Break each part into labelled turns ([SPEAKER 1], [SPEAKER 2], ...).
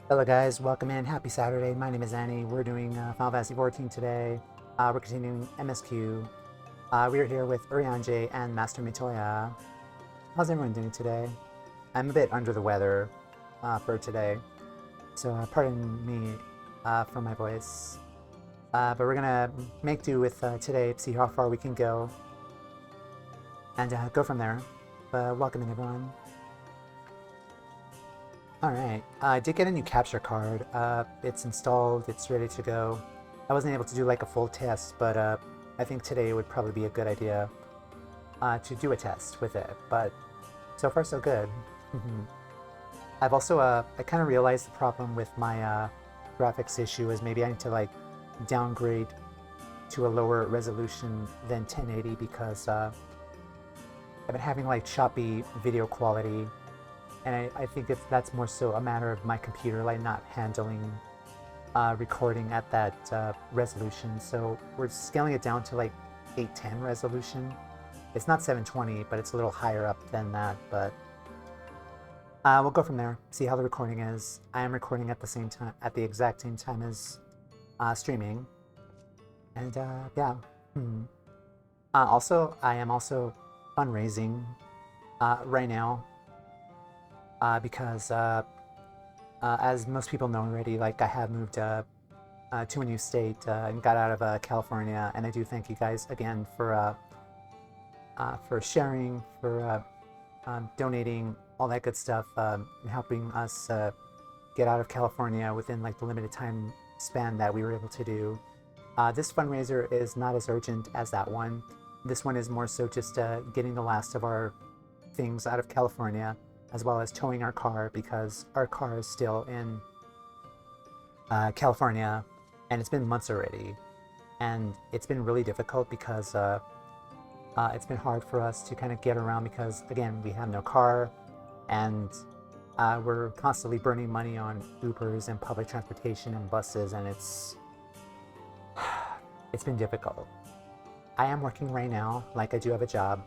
[SPEAKER 1] Hello guys, welcome in. Happy Saturday. My name is Annie. We're doing Final Fantasy XIV today. We're continuing MSQ. We are here with Urianger and Master Matoya. How's everyone doing today? I'm a bit under the weather for today, so pardon me for my voice. But we're gonna make do with today, see how far we can go, and go from there. Welcome in everyone. Alright, I did get a new capture card. It's installed, it's ready to go. I wasn't able to do like a full test, but I think today would probably be a good idea to do a test with it. But so far so good. I've also, I kind of realized the problem with my graphics issue is maybe I need to like downgrade to a lower resolution than 1080 because I've been having like choppy video quality. And I think that's more so a matter of my computer like not handling recording at that resolution. So we're scaling it down to like 810 resolution. It's not 720, but it's a little higher up than that. But we'll go from there. See how the recording is. I am recording at the same time, at the exact same time as streaming. And yeah. Also, I am also fundraising right now. Because as most people know already, like I have moved to a new state and got out of California, and I do thank you guys again for sharing, for donating, all that good stuff, and helping us get out of California within like the limited time span that we were able to do. This fundraiser is not as urgent as that one. This one is more so just getting the last of our things out of California, as well as towing our car because our car is still in California and it's been months already. And it's been really difficult because it's been hard for us to kind of get around because, again, we have no car and we're constantly burning money on Ubers and public transportation and buses, and it's been difficult. I am working right now, like I do have a job,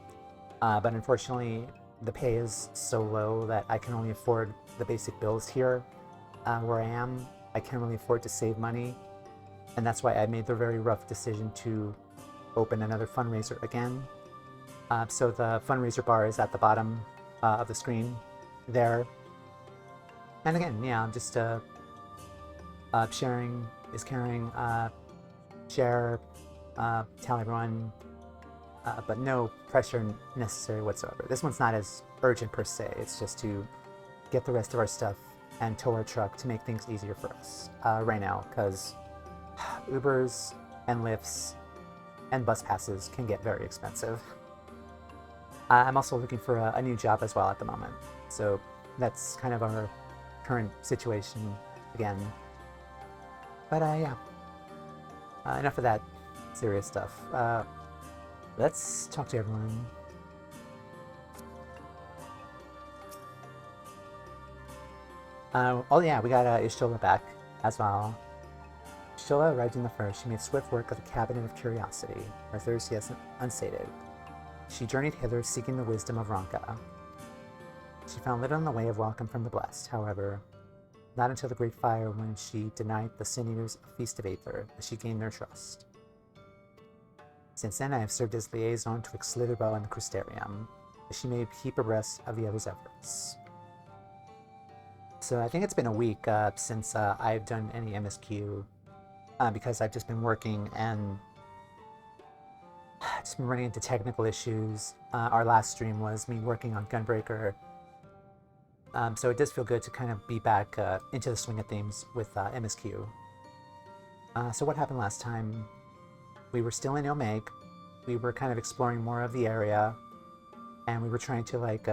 [SPEAKER 1] but unfortunately, the pay is so low that I can only afford the basic bills here where I am. I can't really afford to save money, and that's why I made the very rough decision to open another fundraiser again. So the fundraiser bar is at the bottom of the screen there. And again, yeah, I'm just sharing is caring. Share, tell everyone. But no pressure necessary whatsoever. This one's not as urgent per se. It's just to get the rest of our stuff and tow our truck to make things easier for us right now, because Ubers and Lyfts and bus passes can get very expensive. I'm also looking for a new job as well at the moment. So that's kind of our current situation again. But yeah, enough of that serious stuff. Let's talk to everyone. Oh yeah, we got Ishtola back as well. Ishtola arrived in the first. She made swift work of the Cabinet of Curiosity, her thirst yet unsated. She journeyed hither seeking the wisdom of Ronka. She found little in the way of welcome from the blessed, however, not until the great fire when she denied the sin eaters a feast of Aether that she gained their trust. Since then, I have served as liaison twixt Slitherbow and the Crystarium, that she may keep abreast of the other's efforts. So I think it's been a week since I've done any MSQ, because I've just been working and just been running into technical issues. Our last stream was me working on Gunbreaker, so it does feel good to kind of be back into the swing of things with MSQ. So what happened last time? We were still in Ilmeg. We were kind of exploring more of the area, and we were trying to like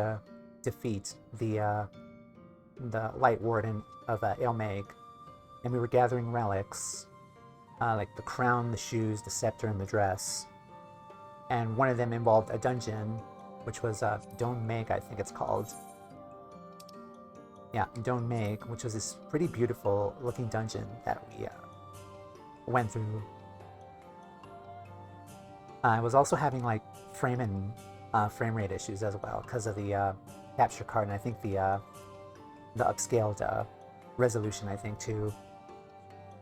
[SPEAKER 1] defeat the Lightwarden of Ilmeg, and we were gathering relics, like the crown, the shoes, the scepter, and the dress. And one of them involved a dungeon, which was Don Meg, I think it's called. Yeah, Don Meg, which was this pretty beautiful looking dungeon that we went through. I was also having like frame rate issues as well because of the capture card, and I think the upscaled resolution, I think, too.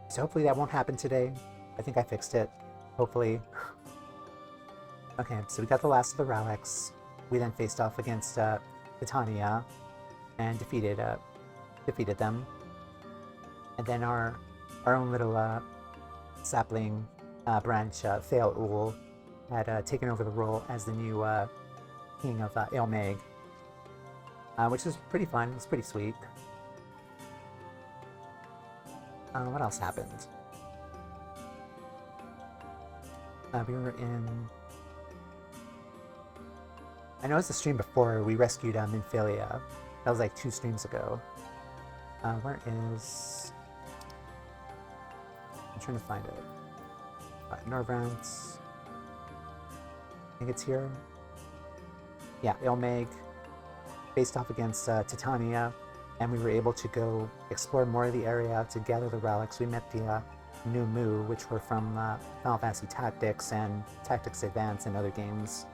[SPEAKER 1] So hopefully that won't happen today. I think I fixed it. Hopefully. Okay, so we got the last of the relics. We then faced off against Titania and defeated them. And then our own little sapling branch, Fail Ul, had taken over the role as the new king of Aelmeg, which was pretty fun. It was pretty sweet. What else happened? We were in... I noticed the stream before we rescued Minfilia. That was like 2 streams ago. Where is... I'm trying to find it. Norvrant. I think it's here. Yeah, Aelmeg faced off against Titania, and we were able to go explore more of the area to gather the relics. We met the New Mu, which were from Final Fantasy Tactics and Tactics Advance and other games.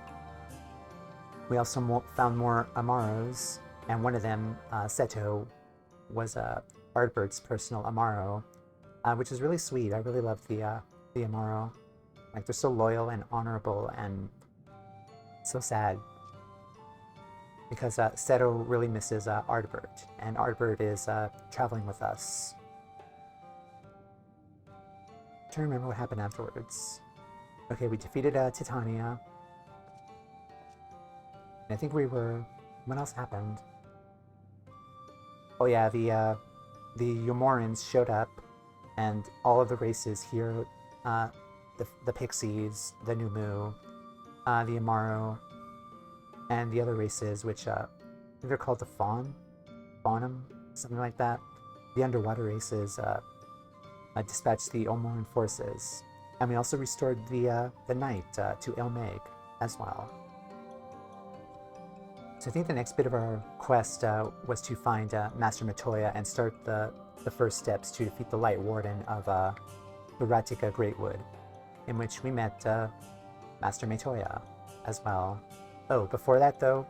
[SPEAKER 1] We also found more Amaros, and one of them, Seto, was Ardbert's personal Amaro, which is really sweet. I really love the Amaro. Like, they're so loyal and honorable and so sad. Because Seto really misses Ardbert, and Ardbert is traveling with us. I'm trying to remember what happened afterwards. Okay, we defeated Titania. And I think we were... What else happened? Oh yeah, the Yomorans showed up, and all of the races here, the Pixies, the New Mu, the Amaro, and the other races, which I think they're called the Faunum, something like that. The underwater races dispatched the Omoran forces, and we also restored the knight to Aelmeg as well. So I think the next bit of our quest was to find Master Matoya and start the first steps to defeat the Lightwarden of the Rak'tika Greatwood, in which we met Master Matoya as well. Oh, before that though,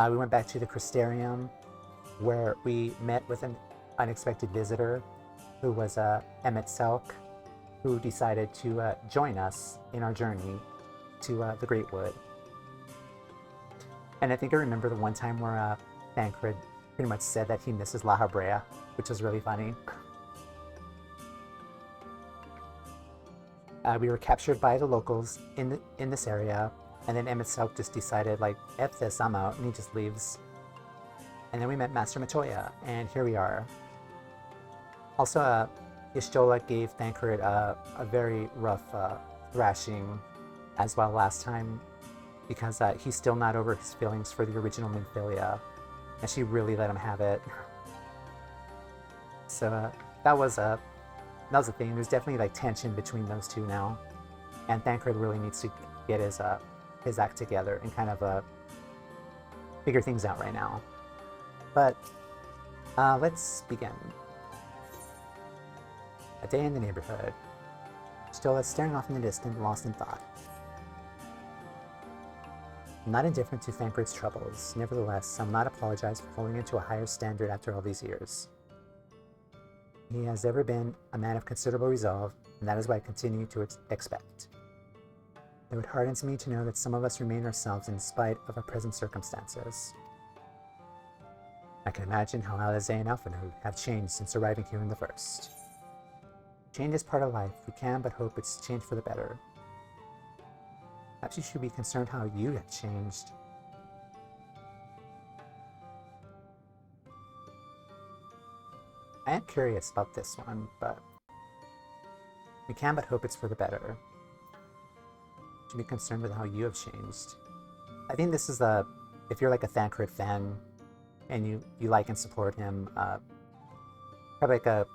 [SPEAKER 1] we went back to the Crystarium, where we met with an unexpected visitor, who was MSQ, who decided to join us in our journey to the Greatwood. And I think I remember the one time where Tancred pretty much said that he misses La Habrea, which was really funny. We were captured by the locals in this area, and then MSQ just decided, like, F this, I'm out, and he just leaves. And then we met Master Matoya, and here we are. Also, Y'shtola gave Tancred a very rough thrashing as well last time, because he's still not over his feelings for the original Minfilia, and she really let him have it. So that was a thing. There's definitely like tension between those two now, and Tancred really needs to get his act together and kind of figure things out right now. But let's begin. A day in the neighborhood. Y'shtola staring off in the distance, lost in thought. I'm not indifferent to Tancred's troubles. Nevertheless, I'll not apologize for holding him to a higher standard after all these years. He has ever been a man of considerable resolve, and that is what I continue to expect. Though it hardens me to know that some of us remain ourselves in spite of our present circumstances. I can imagine how Alizé and Alphinaud have changed since arriving here in the first. Change is part of life. We can but hope it's changed for the better. Perhaps you should be concerned how you have changed. I am curious about this one, but we can but hope it's for the better. You should be concerned with how you have changed. I think this is if you're like a Tancred fan and you like and support him, probably like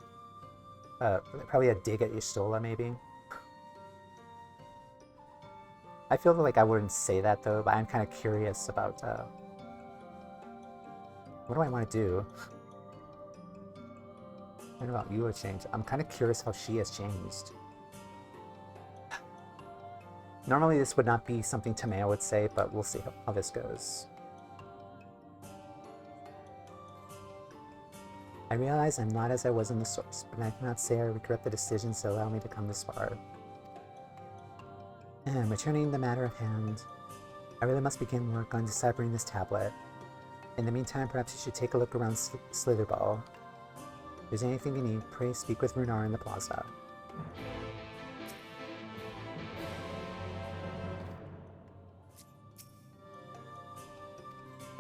[SPEAKER 1] probably a dig at Y'shtola, maybe. I feel like I wouldn't say that though, but I'm kind of curious about what do I want to do? I don't know about you have changed. I'm kind of curious how she has changed. Normally this would not be something Tameo would say, but we'll see how this goes. I realize I'm not as I was in the source, but I cannot say I regret the decisions that allowed me to come this far. And returning the matter at hand, I really must begin work on deciphering this tablet. In the meantime, perhaps you should take a look around Slitherball. If there's anything you need, pray speak with Runar in the plaza.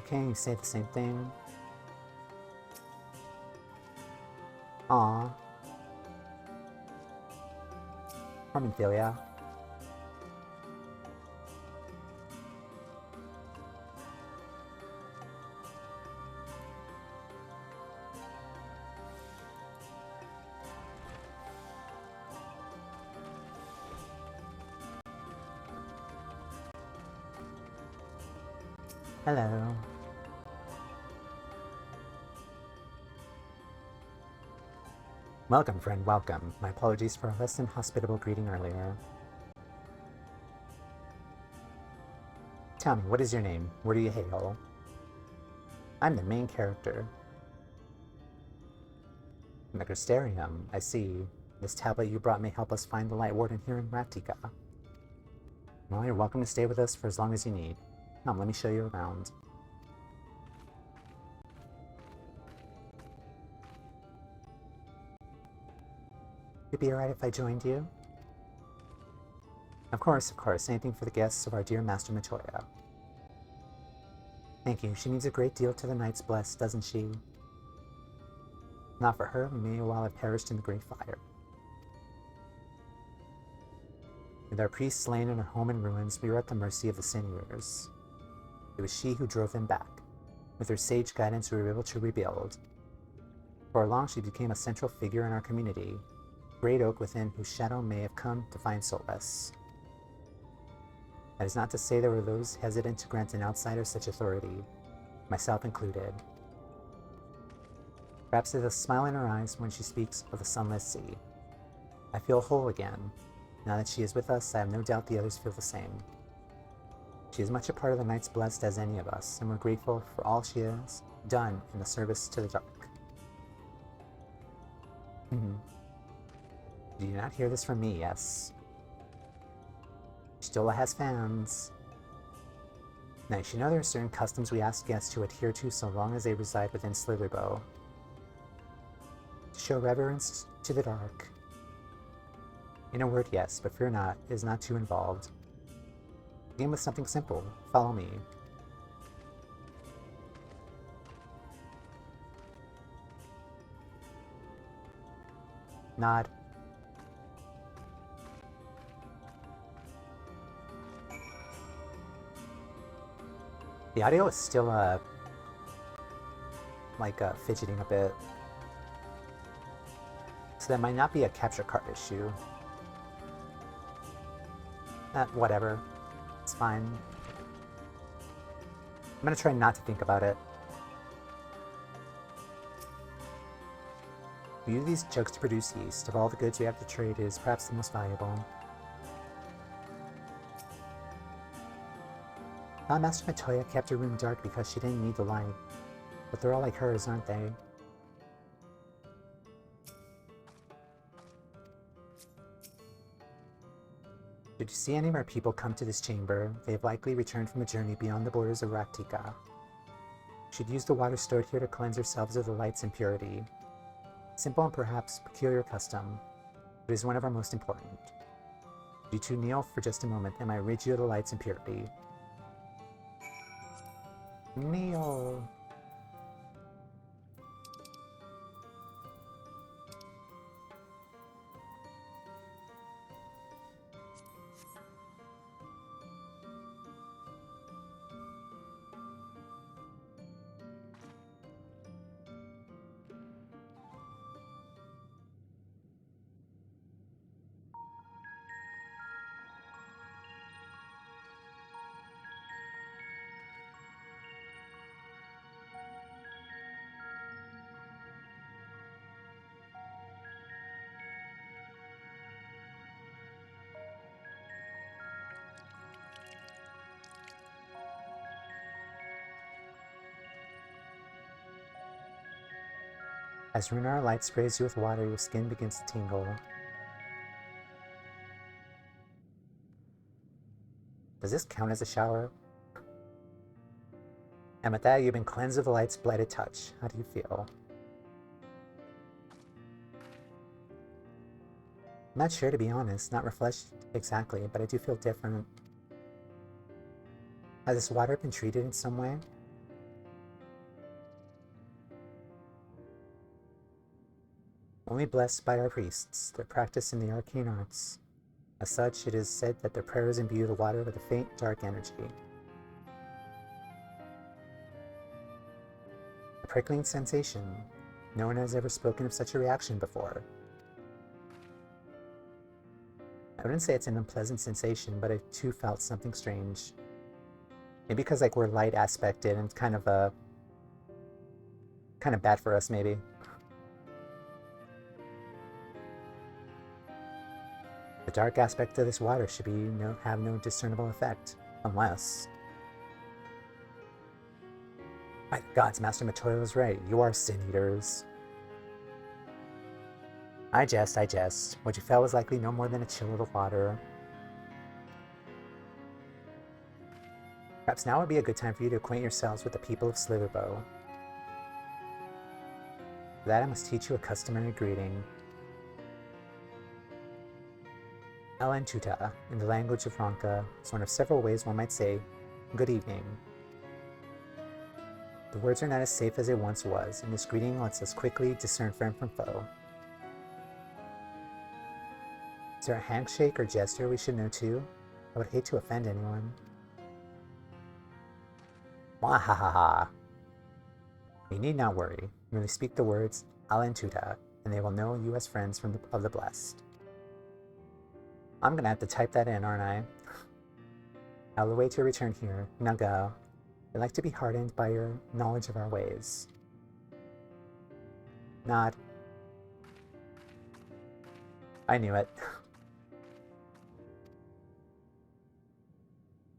[SPEAKER 1] Okay, you say the same thing. Aw. Harmonphilia. Hello. Welcome, friend, welcome. My apologies for a less than hospitable greeting earlier. Tell me, what is your name? Where do you hail? I'm the main character. Magisterium, I see. This tablet you brought may help us find the Lightwarden here in Rak'tika. Well, you're welcome to stay with us for as long as you need. Come, let me show you around. It'd be alright if I joined you? Of course, anything for the guests of our dear Master Matoya. Thank you, she means a great deal to the Knights Blessed, doesn't she? Not for her, we may well have perished in the great fire. With our priests slain and our home in ruins, we were at the mercy of the Sin-Eaters. It was she who drove them back. With her sage guidance, we were able to rebuild. For long, she became a central figure in our community, a great oak within whose shadow may have come to find solace. That is not to say there were those hesitant to grant an outsider such authority, myself included. Perhaps there's a smile in her eyes when she speaks of the sunless sea. I feel whole again. Now that she is with us, I have no doubt the others feel the same. She is much a part of the Knights Blessed as any of us, and we're grateful for all she has done in the service to the dark. Do you not hear this from me? Yes. Stola has fans. Nice, you know there are certain customs we ask guests to adhere to so long as they reside within Slitherball. To show reverence to the dark. In a word, yes, but fear not, it is not too involved. Begin with something simple. Follow me. Nod. The audio is still, fidgeting a bit. So that might not be a capture card issue. Whatever. It's fine. I'm gonna try not to think about it. We use these jugs to produce yeast. Of all the goods we have to trade, it is perhaps the most valuable. Master Matoya kept her room dark because she didn't need the light. But they're all like hers, aren't they? Did you see any of our people come to this chamber? They have likely returned from a journey beyond the borders of Rak'tika. We should use the water stored here to cleanse ourselves of the light's impurity. Simple and perhaps peculiar custom, but is one of our most important. You two kneel for just a moment, and I rid you of the light's impurity. Kneel! As Runar light sprays you with water, your skin begins to tingle. Does this count as a shower? And with that, you've been cleansed of the light's blighted touch. How do you feel? I'm not sure, to be honest. Not refreshed exactly, but I do feel different. Has this water been treated in some way? Only blessed by our priests. They're practiced in the arcane arts. As such, it is said that their prayers imbue the water with a faint, dark energy. A prickling sensation. No one has ever spoken of such a reaction before. I wouldn't say it's an unpleasant sensation, but I too felt something strange. Maybe because we're light aspected and it's kind of bad for us, maybe. The dark aspect of this water should have no discernible effect, unless... By the gods, Master Matoya was right. You are sin eaters. I jest. What you felt was likely no more than a chill of the water. Perhaps now would be a good time for you to acquaint yourselves with the people of Slitherbow. For that, I must teach you a customary greeting. Alantuta, in the language of Ronka, is one of several ways one might say, good evening. The words are not as safe as it once was, and this greeting lets us quickly discern friend from foe. Is there a handshake or gesture we should know too? I would hate to offend anyone. Mwahaha! You need not worry. Merely speak the words Alantuta, and they will know you as friends of the blessed. I'm gonna have to type that in, aren't I? I'll await your return here. Now go. I'd like to be heartened by your knowledge of our ways. Nod. I knew it.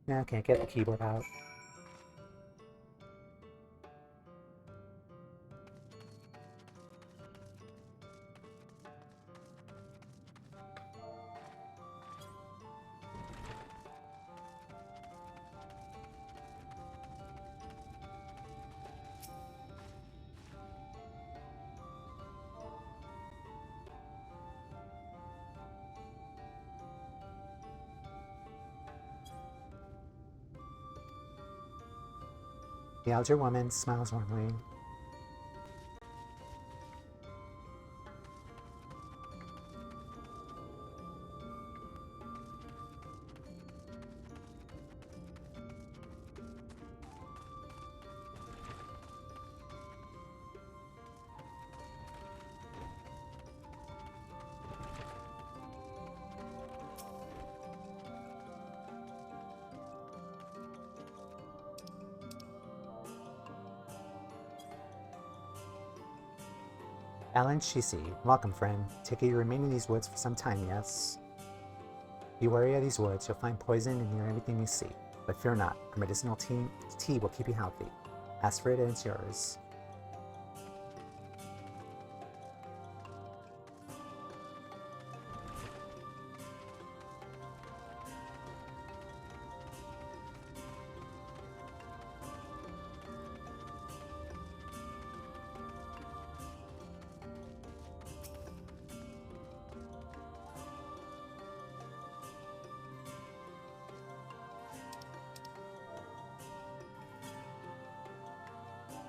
[SPEAKER 1] Now I can't get the keyboard out. The elder woman smiles warmly. Alan Shisi, welcome friend. Take it you remain in these woods for some time, yes? Be wary of these woods, you'll find poison in near everything you see. But fear not, our medicinal tea will keep you healthy. Ask for it and it's yours.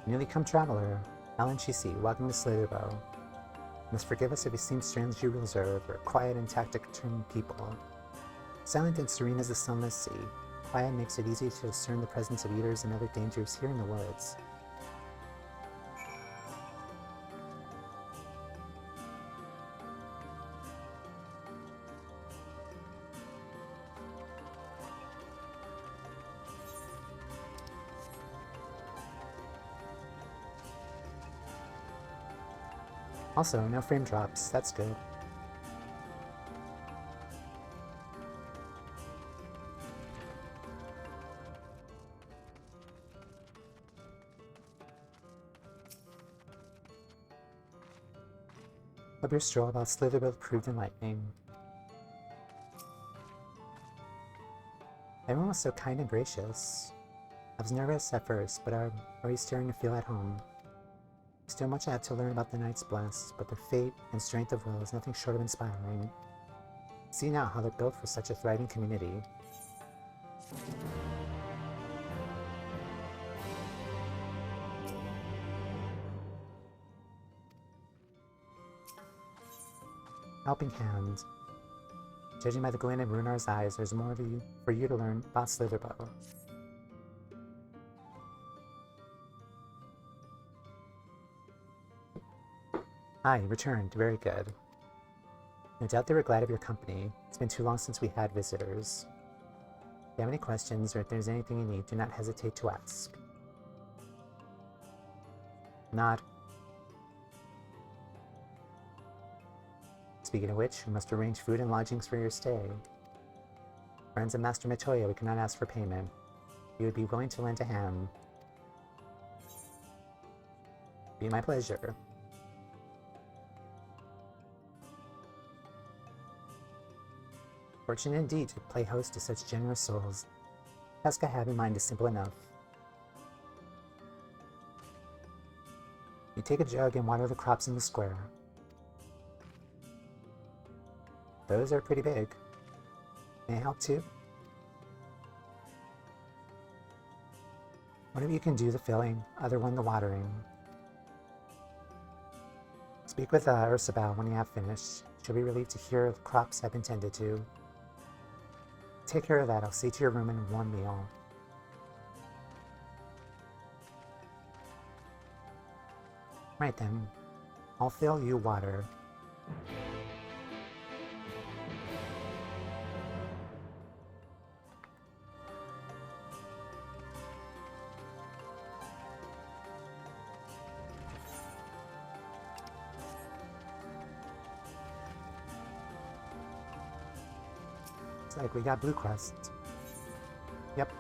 [SPEAKER 1] Newly come traveler, Alan Shisi, welcome to Slitherbow. You must forgive us if we seem strangely reserved or quiet and tactic-turning people. Silent and serene as the sunless sea, quiet makes it easy to discern the presence of eaters and other dangers here in the woods. Also, no frame drops, that's good. Hope your stroll about Slitherbill proved enlightening. Everyone was so kind and gracious. I was nervous at first, but I'm already starting to feel at home. Still much I have to learn about the Knights Blessed, but their fate and strength of will is nothing short of inspiring. See now how they're built for such a thriving community. Helping Hand. Judging by the glint in Runar's eyes, there's more for you to learn about Slitherbow. Ah, you returned. Very good. No doubt they were glad of your company. It's been too long since we had visitors. If you have any questions or if there's anything you need, do not hesitate to ask. Nod. Speaking of which, we must arrange food and lodgings for your stay. Friends of Master Matoya, we cannot ask for payment. You would be willing to lend a hand. Be my pleasure. Fortunate indeed to play host to such generous souls. The task I have in mind is simple enough. You take a jug and water the crops in the square. Those are pretty big. May I help too? One of you can do the filling, other one the watering. Speak with Ursabal when you have finished. She'll be relieved to hear the crops have been tended to. Take care of that. I'll see to your room and a warm meal. Right then. I'll fill you water. Looks like we got blue crust. Yep.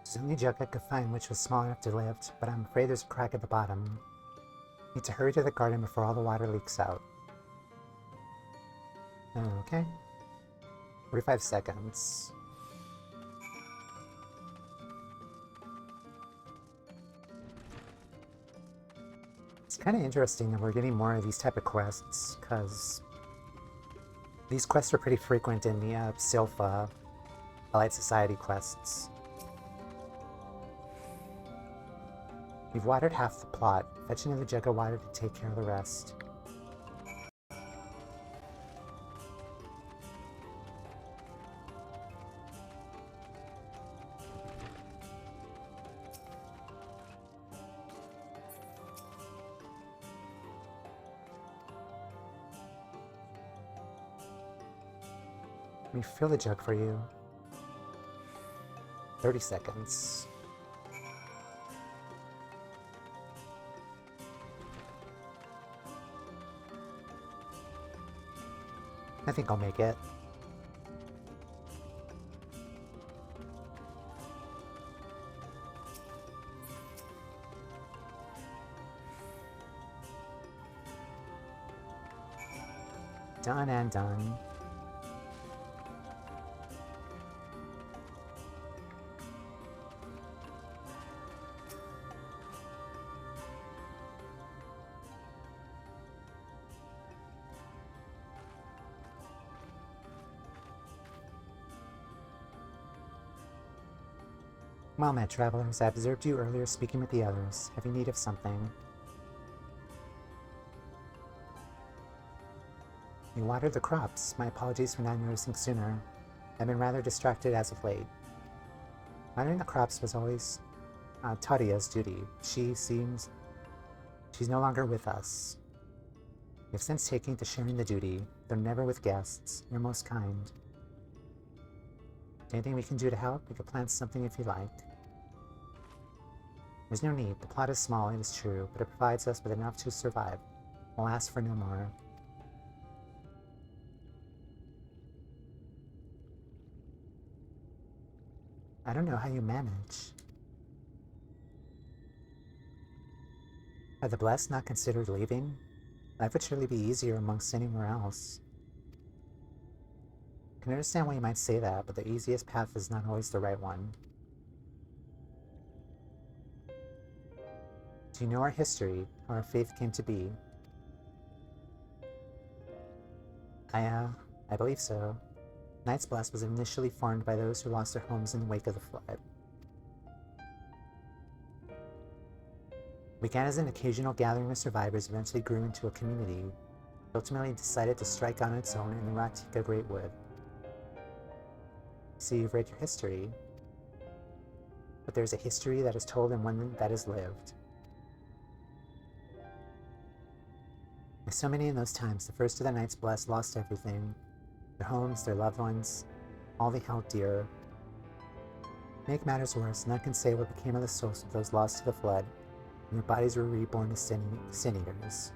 [SPEAKER 1] It's the only jug I could find which was small enough to lift, but I'm afraid there's a crack at the bottom. Need to hurry to the garden before all the water leaks out. Okay. 45 seconds. It's kind of interesting that we're getting more of these type of quests, because these quests are pretty frequent in the Silpha Allied Society quests. We've watered half the plot. Fetch another jug of water to take care of the rest. Let me fill the jug for you. 30 seconds. I think I'll make it. Done and done. Well met, travelers. I observed you earlier speaking with the others. Have you need of something? You watered the crops. My apologies for not noticing sooner. I've been rather distracted as of late. Watering the crops was always Tadia's duty. She's no longer with us. We've since taken to sharing the duty, though never with guests. You're most kind. Anything we can do to help? We could plant something if you like. There's no need. The plot is small, it is true, but it provides us with enough to survive. We'll ask for no more. I don't know how you manage. Are the blessed not considered leaving? Life would surely be easier amongst anywhere else. I can understand why you might say that, but the easiest path is not always the right one. Do you know our history, how our faith came to be? I believe so. Knight's Blast was initially formed by those who lost their homes in the wake of the flood. It began as an occasional gathering of survivors, eventually grew into a community, ultimately decided to strike out on its own in the Rak'tika Greatwood. So you've read your history, but there's a history that is told and one that is lived. Like so many in those times, the first of the Knights Blessed lost everything. Their homes, their loved ones, all they held dear. To make matters worse, none can say what became of the souls of those lost to the flood, and their bodies were reborn as sin eaters.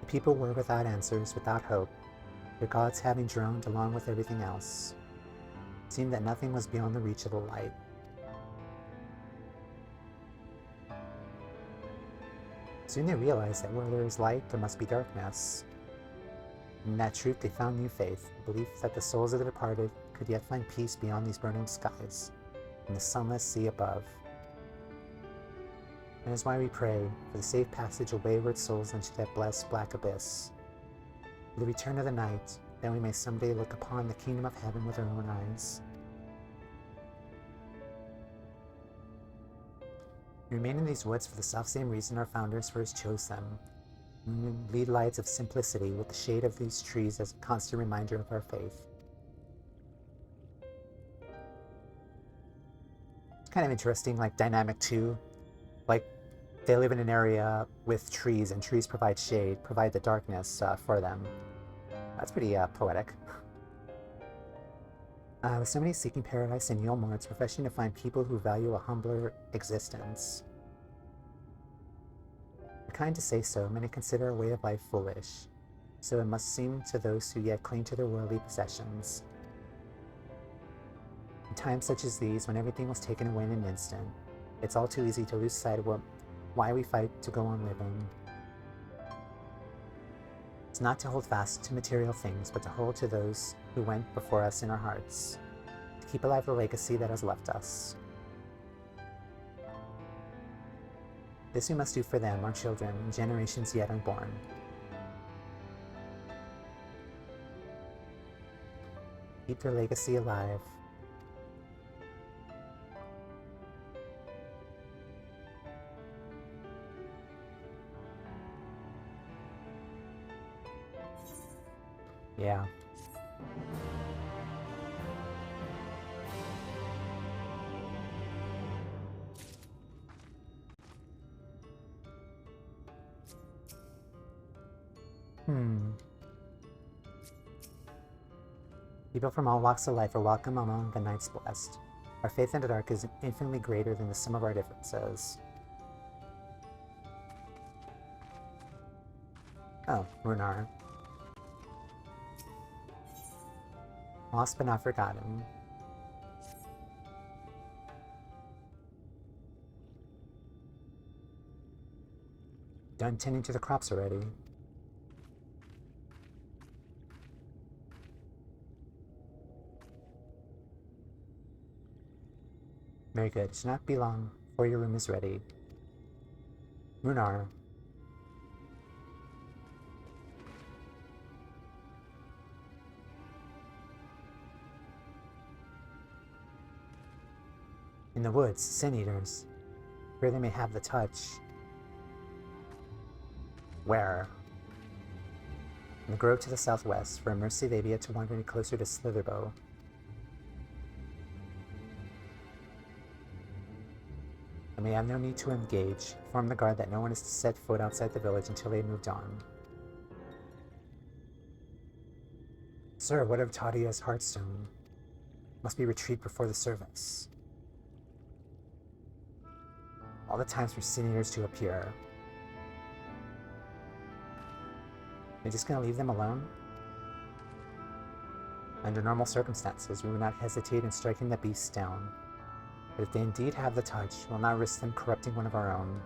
[SPEAKER 1] The people were without answers, without hope, their gods having droned along with everything else. It seemed that nothing was beyond the reach of the light. Soon they realized that where there is light, there must be darkness. In that truth, they found new faith, the belief that the souls of the departed could yet find peace beyond these burning skies, and the sunless sea above. That is why we pray for the safe passage of wayward souls into that blessed black abyss, for the return of the night, that we may someday look upon the kingdom of heaven with our own eyes. We remain in these woods for the selfsame reason our founders first chose them. We lead lives of simplicity with the shade of these trees as a constant reminder of our faith. It's kind of interesting, like dynamic too. Like they live in an area with trees, and trees provide shade, provide the darkness for them. That's pretty poetic. With so many seeking paradise in Yulmore, it's refreshing to find people who value a humbler existence. We're kind to say so, many consider our way of life foolish, so it must seem to those who yet cling to their worldly possessions. In times such as these, when everything was taken away in an instant, it's all too easy to lose sight of why we fight to go on living. It's not to hold fast to material things, but to hold to those who went before us in our hearts, to keep alive the legacy that has left us. This we must do for them, our children, and generations yet unborn. Keep their legacy alive. Yeah. People from all walks of life are welcome among the Knights Blessed. Our faith in the dark is infinitely greater than the sum of our differences. Oh, Runar. Lost but not forgotten. Done tending to the crops already. Very good. It should not be long before your room is ready. Runar. In the woods, sin eaters. Here they may have the touch. Where? In the grove to the southwest, for a mercy they be yet to wander any closer to Slitherbow. And we have no need to engage. Form the guard that no one is to set foot outside the village until they moved on. Sir, what of Tadia's heartstone? Must be retrieved before the service. All the times for seniors to appear. You're just gonna leave them alone? Under normal circumstances, we would not hesitate in striking the beasts down. But if they indeed have the touch, we'll not risk them corrupting one of our own.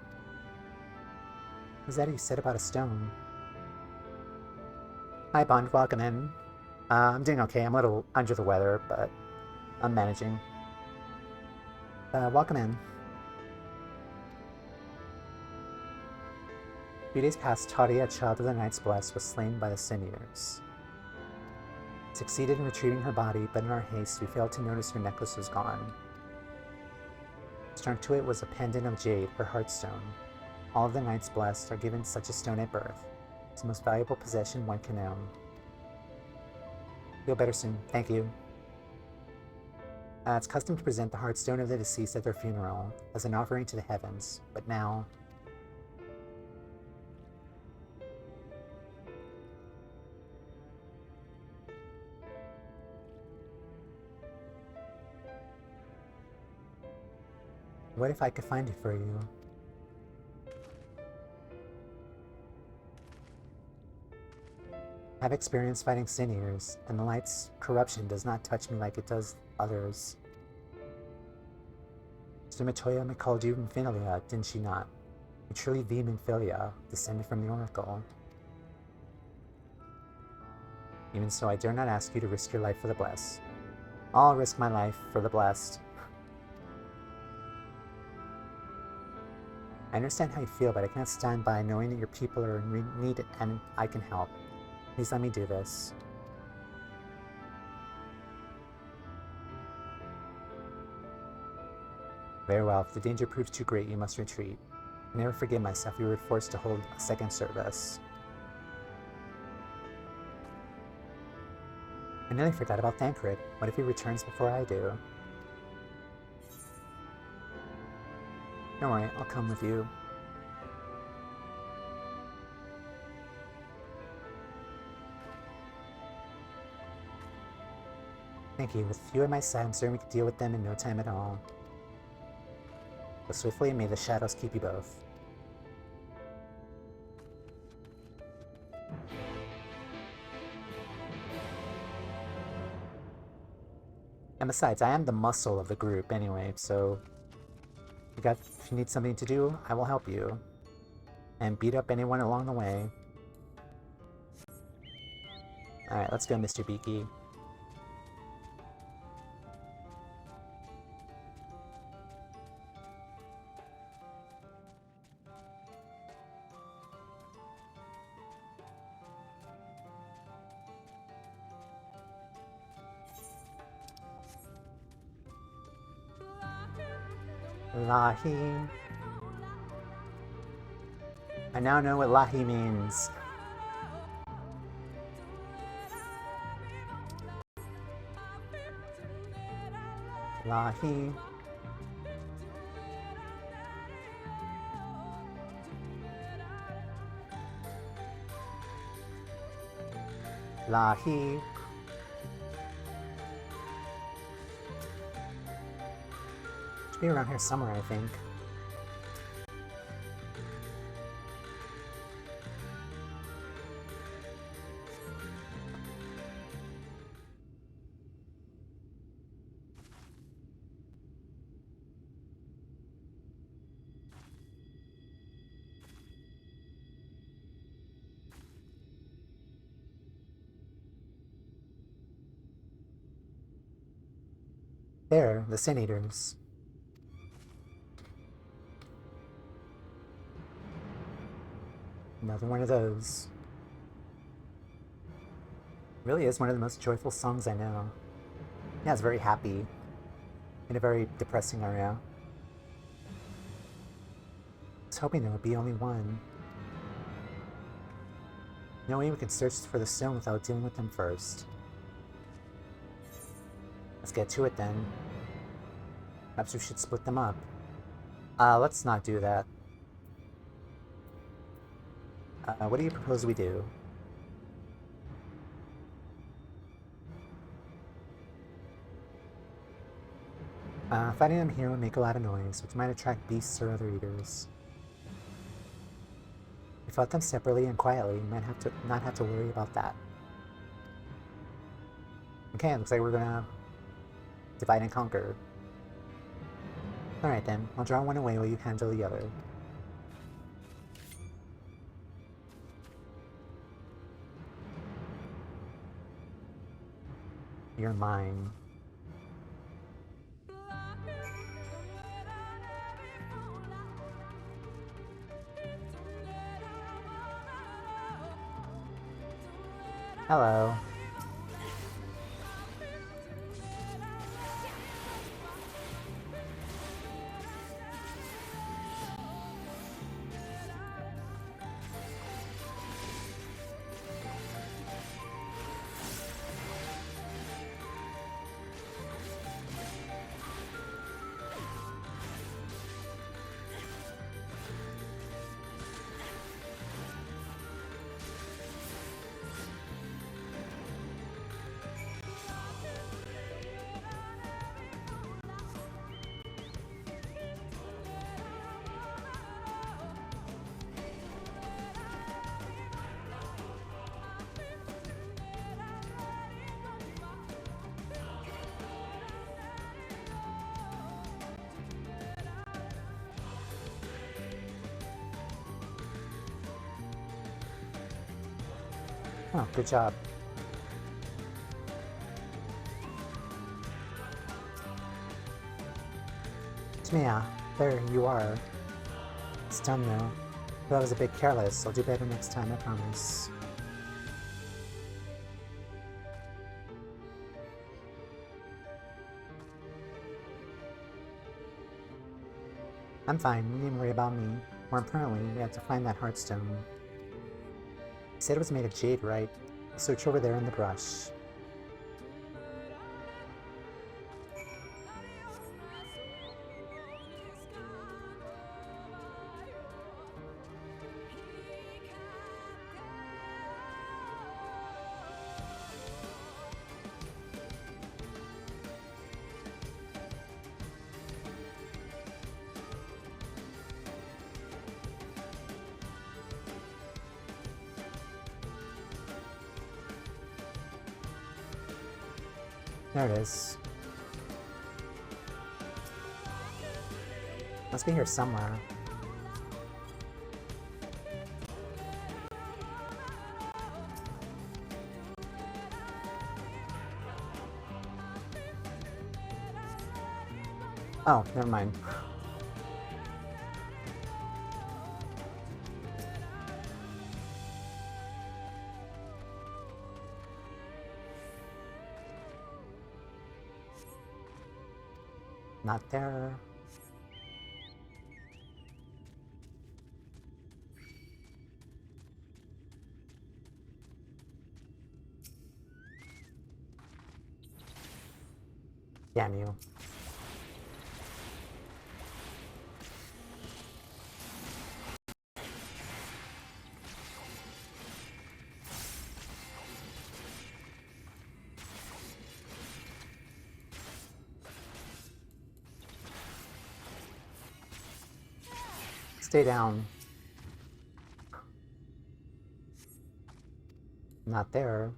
[SPEAKER 1] What's that you said about a stone? Hi, Bond. Welcome in. I'm doing okay. I'm a little under the weather, but I'm managing. Welcome in. A few days past, Tadia, a child of the Knights Blessed, was slain by the Sin-Eaters. Succeeded in retrieving her body, but in our haste, we failed to notice her necklace was gone. Strung to it was a pendant of jade, her heartstone. All of the Knights Blessed are given such a stone at birth. It's the most valuable possession one can own. Feel better soon. Thank you. It's custom to present the heartstone of the deceased at their funeral, as an offering to the heavens, but now... What if I could find it for you? I have experience fighting Sin-Eaters, and the light's corruption does not touch me like it does others. Mr. Matoya called you Minfilia, didn't she not? You're truly the Minfilia, descended from the Oracle. Even so, I dare not ask you to risk your life for the blessed. I'll risk my life for the blessed. I understand how you feel, but I can't stand by knowing that your people are in need and I can help. Please let me do this. Very well. If the danger proves too great, you must retreat. I never forgive myself if we were forced to hold a second service. I nearly forgot about Thancred. What if he returns before I do? Don't worry, I'll come with you. Thank you. With you at my side, I'm certain we can deal with them in no time at all. Go swiftly, and may the shadows keep you both. And besides, I am the muscle of the group anyway, so... If you need something to do, I will help you. And beat up anyone along the way. Alright, let's go, Mr. Beaky. Lahi. I now know what Lahi means. Lahi. Lahi. Should be around here somewhere, I think. There, the Sin-Eaters. Another one of those. Really is one of the most joyful songs I know. Yeah, it's very happy. In a very depressing area. I was hoping there would be only one. No way we could search for the stone without dealing with them first. Let's get to it then. Perhaps we should split them up. Let's not do that. What do you propose we do? Fighting them here would make a lot of noise, which might attract beasts or other eaters. If we fought them separately and quietly, we might not have to worry about that. Okay, looks like we're gonna divide and conquer. Alright then, I'll draw one away while you handle the other. You're mine. Hello. Oh, good job. Tmea, there you are. It's done though. But I was a bit careless. I'll do better next time, I promise. I'm fine, you needn't worry about me. More importantly, we had to find that heartstone. You said it was made of jade, right? Search over there in the brush. There it is. Must be here somewhere. Oh, never mind. Not there. Damn you. Stay down. Not there.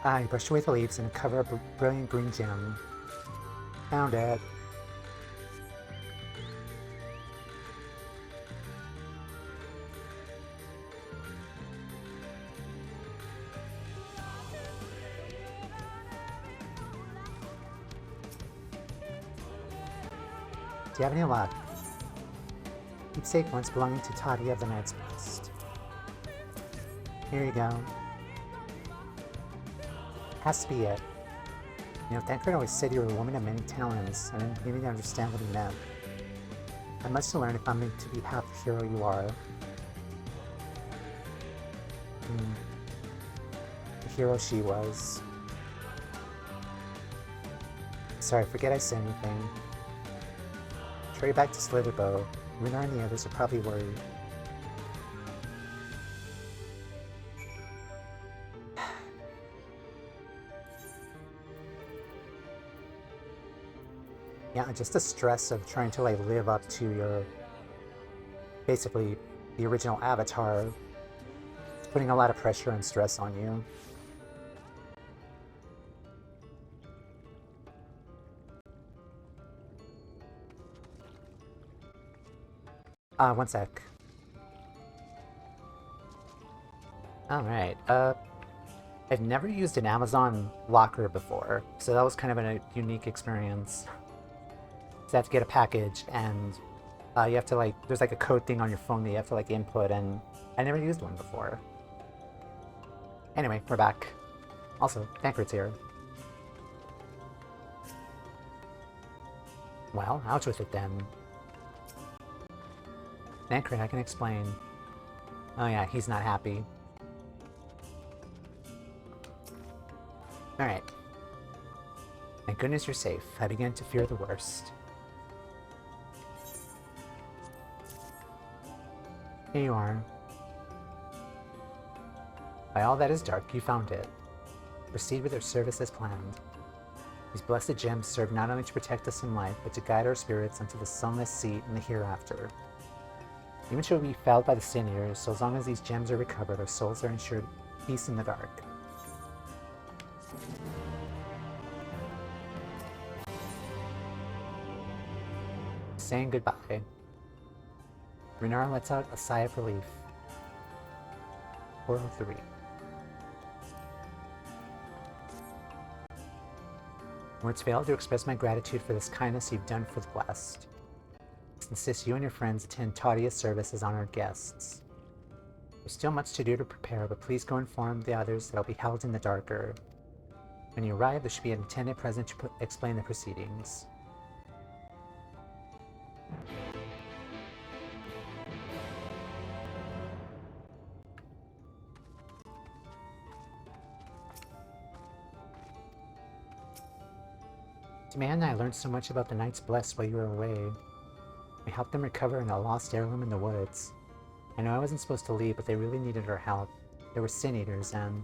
[SPEAKER 1] I brushed away the leaves and cover up a brilliant green gem. Found it. Do you have any luck? Keepsake once belonging to Toddy of the Knight's Quest. Here you go. Has to be it. You know, Thancred always said you were a woman of many talents. I didn't really understand what he meant. I must learn if I'm meant to be half the hero you are. The hero she was. Sorry, forget I said anything. Try back to Slitherbow. Runa and the others are probably worried. Yeah, just the stress of trying to like live up to your, basically, the original avatar. It's putting a lot of pressure and stress on you. One sec. Alright, I've never used an Amazon locker before, so that was kind of a unique experience. So you have to get a package, and you have to like, there's like a code thing on your phone that you have to like input, and I never used one before. Anyway, we're back. Also, Tancred's here. Well, ouch with it then. Tancred, I can explain. Oh yeah, he's not happy. Alright. Thank goodness you're safe. I began to fear the worst. Here you are. By all that is dark, you found it. Proceed with your service as planned. These blessed gems serve not only to protect us in life, but to guide our spirits unto the sunless sea in the hereafter. Even should we be felled by the sin eaters, so as long as these gems are recovered, our souls are ensured peace in the dark. Saying goodbye. Renar lets out a sigh of relief. 403. Words fail to express my gratitude for this kindness you've done for the blessed. I insist you and your friends attend Tadia's service as honored guests. There's still much to do to prepare, but please go inform the others that I'll be held in the darker. When you arrive, there should be an attendant present to explain the proceedings. Demand and I learned so much about the Knights Blessed while you were away. We helped them recover a lost heirloom in the woods. I know I wasn't supposed to leave, but they really needed our help. They were sin eaters, and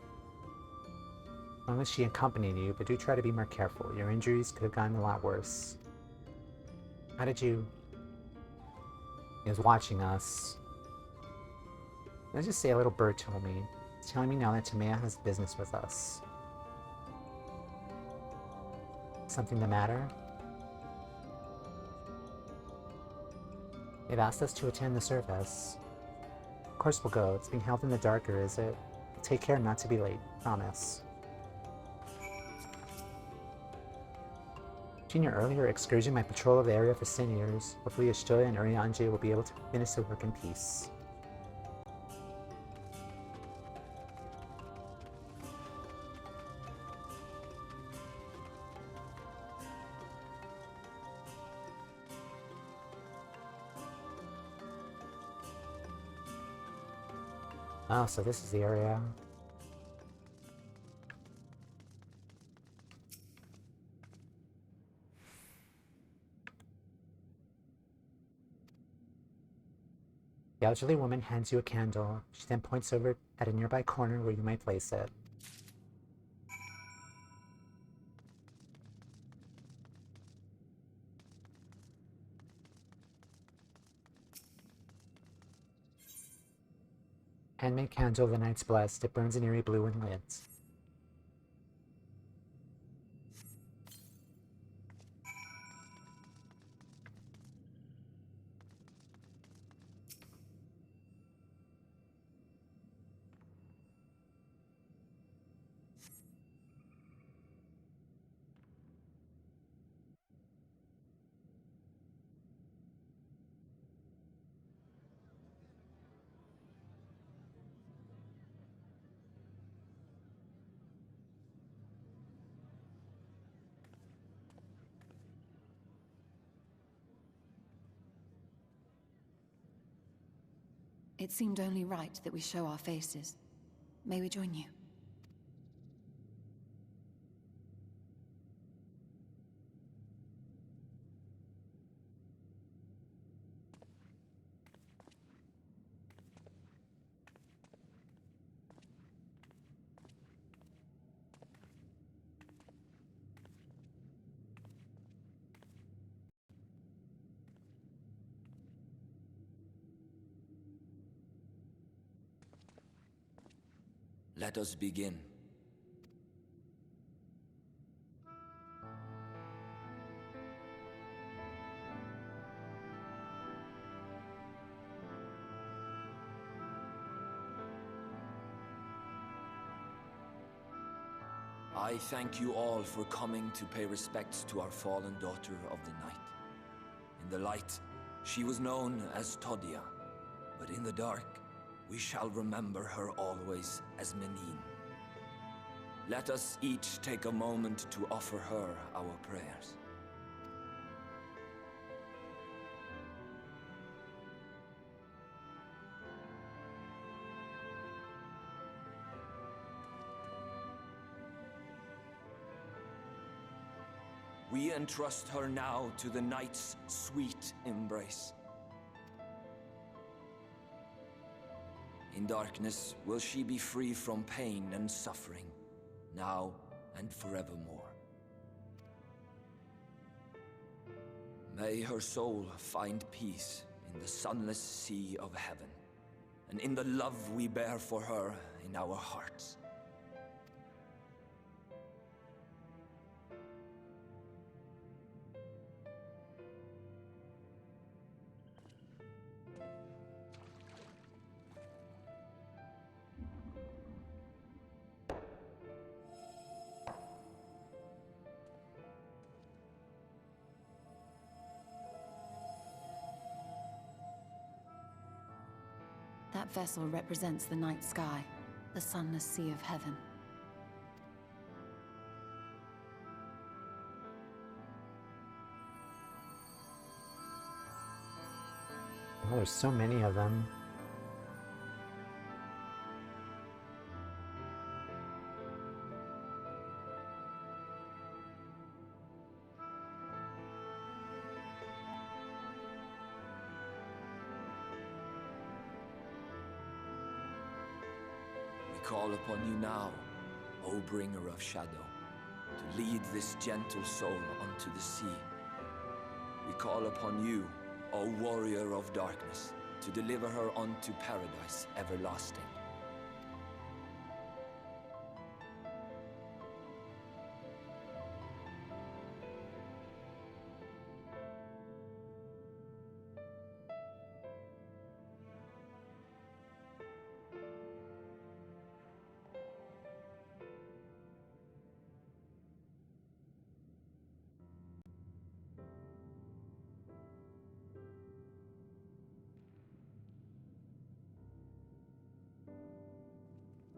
[SPEAKER 1] as long as she accompanied you, but do try to be more careful. Your injuries could have gotten a lot worse. How did you... He was watching us. Let's just say a little bird told me. It's telling me now that Tamea has business with us. Something the matter? They've asked us to attend the service. Of course we'll go. It's being held in the darker, is it? Take care not to be late. Promise. Between your earlier excursion, my patrol of the area for sin eaters, hopefully Ashtoya and Urianje will be able to finish the work in peace. Oh, so this is the area. The elderly woman hands you a candle. She then points over at a nearby corner where you might place it. Handmade candle of the Knights Blessed. It burns an eerie blue when lit.
[SPEAKER 2] It seemed only right that we show our faces. May we join you?
[SPEAKER 3] Let us begin. I thank you all for coming to pay respects to our fallen daughter of the night. In the light, she was known as Todia, but in the dark, we shall remember her always as Menine. Let us each take a moment to offer her our prayers. We entrust her now to the night's sweet embrace. In darkness will she be free from pain and suffering, now and forevermore. May her soul find peace in the sunless sea of heaven, and in the love we bear for her in our hearts.
[SPEAKER 2] That vessel represents the night sky, the sunless sea of heaven.
[SPEAKER 1] Oh, there's so many of them.
[SPEAKER 3] We call upon you now, O bringer of shadow, to lead this gentle soul unto the sea. We call upon you, O warrior of darkness, to deliver her unto paradise everlasting.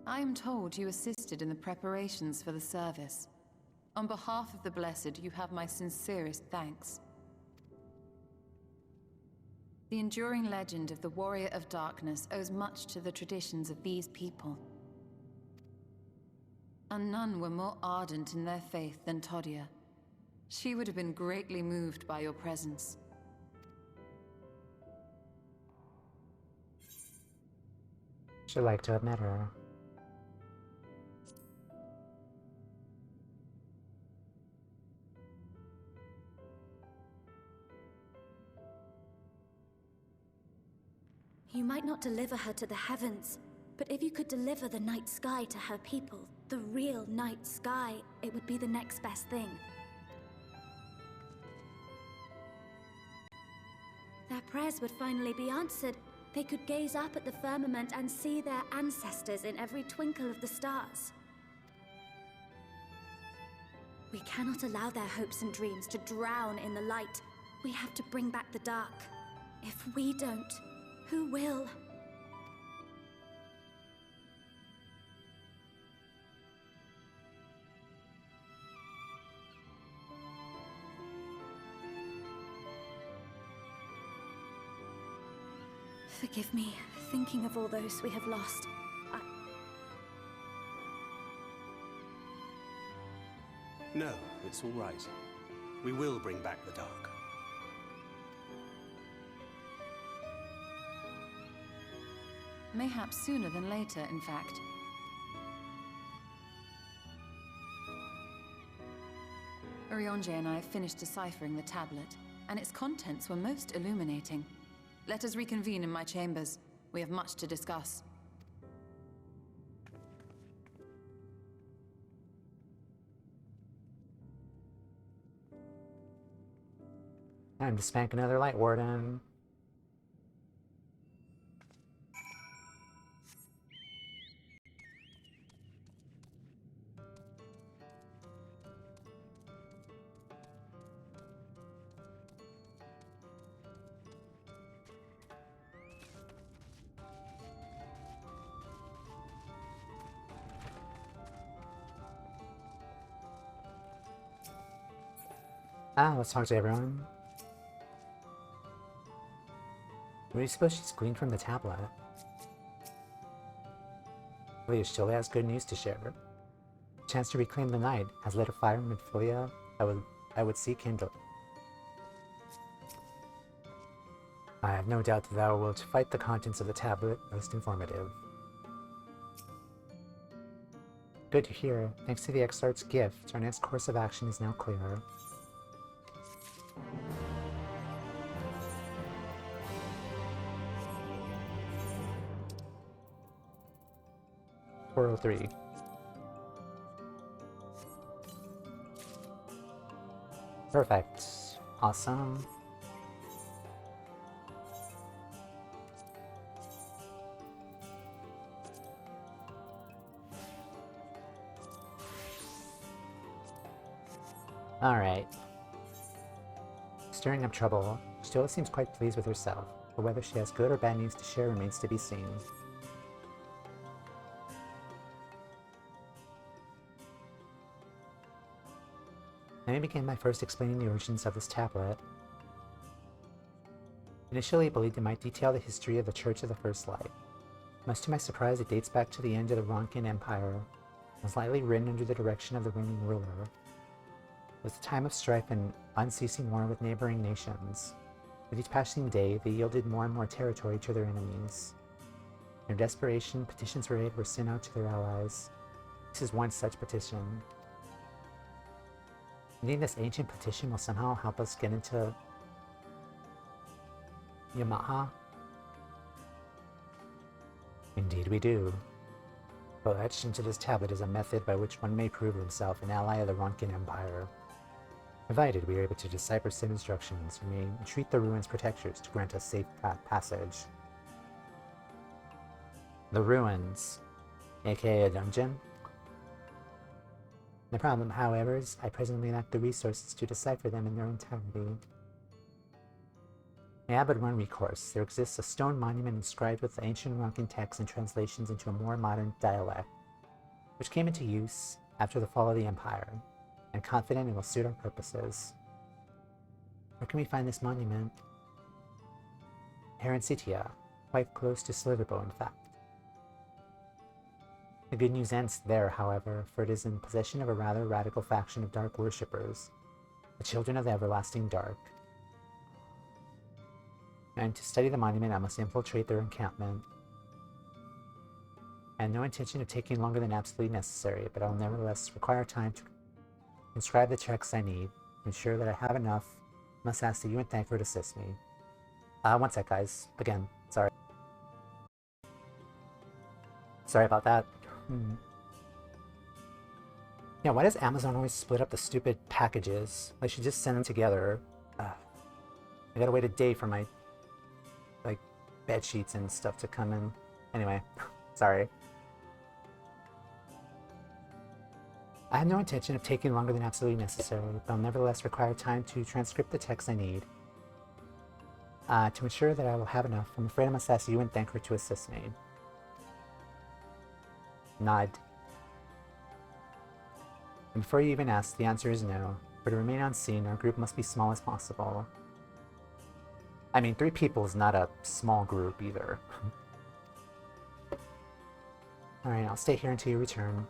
[SPEAKER 2] I am told you assisted in the preparations for the service. On behalf of the Blessed, you have my sincerest thanks. The enduring legend of the Warrior of Darkness owes much to the traditions of these people. And none were more ardent in their faith than Todia. She would have been greatly moved by your presence.
[SPEAKER 1] Should like to have met her.
[SPEAKER 4] You might not deliver her to the heavens, but if you could deliver the night sky to her people, the real night sky, it would be the next best thing. Their prayers would finally be answered. They could gaze up at the firmament and see their ancestors in every twinkle of the stars. We cannot allow their hopes and dreams to drown in the light. We have to bring back the dark. If we don't, who will? Forgive me. thinking of all those we have lost.
[SPEAKER 5] No, it's all right. We will bring back the dark.
[SPEAKER 2] Mayhaps sooner than later, in fact. Orionje and I have finished deciphering the tablet, and its contents were most illuminating. Let us reconvene in my chambers. We have much to discuss.
[SPEAKER 1] Time to spank another Lightwarden. Let's talk to everyone. What do you suppose she's gleaned from the tablet? Filia still has good news to share. A chance to reclaim the night has lit a fire in Filia I would see kindled. I have no doubt that thou wilt fight the contents of the tablet most informative. Good to hear. Thanks to the Exarch's gift, our next course of action is now clear. .403. Perfect. Awesome. Alright. Stirring up trouble. Stow seems quite pleased with herself, but whether she has good or bad news to share remains to be seen. Let me begin by first explaining the origins of this tablet. Initially, I believed it might detail the history of the Church of the First Light. Much to my surprise, it dates back to the end of the Ronkin Empire, and was likely written under the direction of the reigning ruler. It was a time of strife and unceasing war with neighboring nations. With each passing day, they yielded more and more territory to their enemies. In their desperation, petitions for aid were sent out to their allies. This is one such petition. You think this ancient petition will somehow help us get into Yamaha? Indeed we do. But etched into this tablet is a method by which one may prove himself an ally of the Ronkin Empire. Provided we are able to decipher said instructions, we may entreat the ruins' protectors to grant us safe passage. The ruins, aka a dungeon? The problem, however, is I presently lack the resources to decipher them in their entirety. I have but one recourse. There exists a stone monument inscribed with the ancient Ronkin texts and translations into a more modern dialect, which came into use after the fall of the Empire. I'm confident it will suit our purposes. Where can we find this monument? Herencitia, quite close to Sliverbow, in fact. The good news ends there, however, for it is in possession of a rather radical faction of dark worshippers, the Children of the Everlasting Dark. And to study the monument, I must infiltrate their encampment. I have no intention of taking longer than absolutely necessary, but I will nevertheless require time to inscribe the checks I need. To ensure that I have enough, I must ask that you and Thankford assist me. One sec, guys. Again, sorry. Sorry about that. Yeah, why does Amazon always split up the stupid packages? I should just send them together. I gotta wait a day for my, like, bed sheets and stuff to come in. Anyway, sorry. I have no intention of taking longer than absolutely necessary, but I'll nevertheless require time to transcript the text I need. To ensure that I will have enough, I'm afraid I must ask you and Thankford to assist me. Nod. And before you even ask, the answer is no. For to remain unseen, our group must be small as possible. I mean, 3 people is not a small group either. Alright, I'll stay here until you return.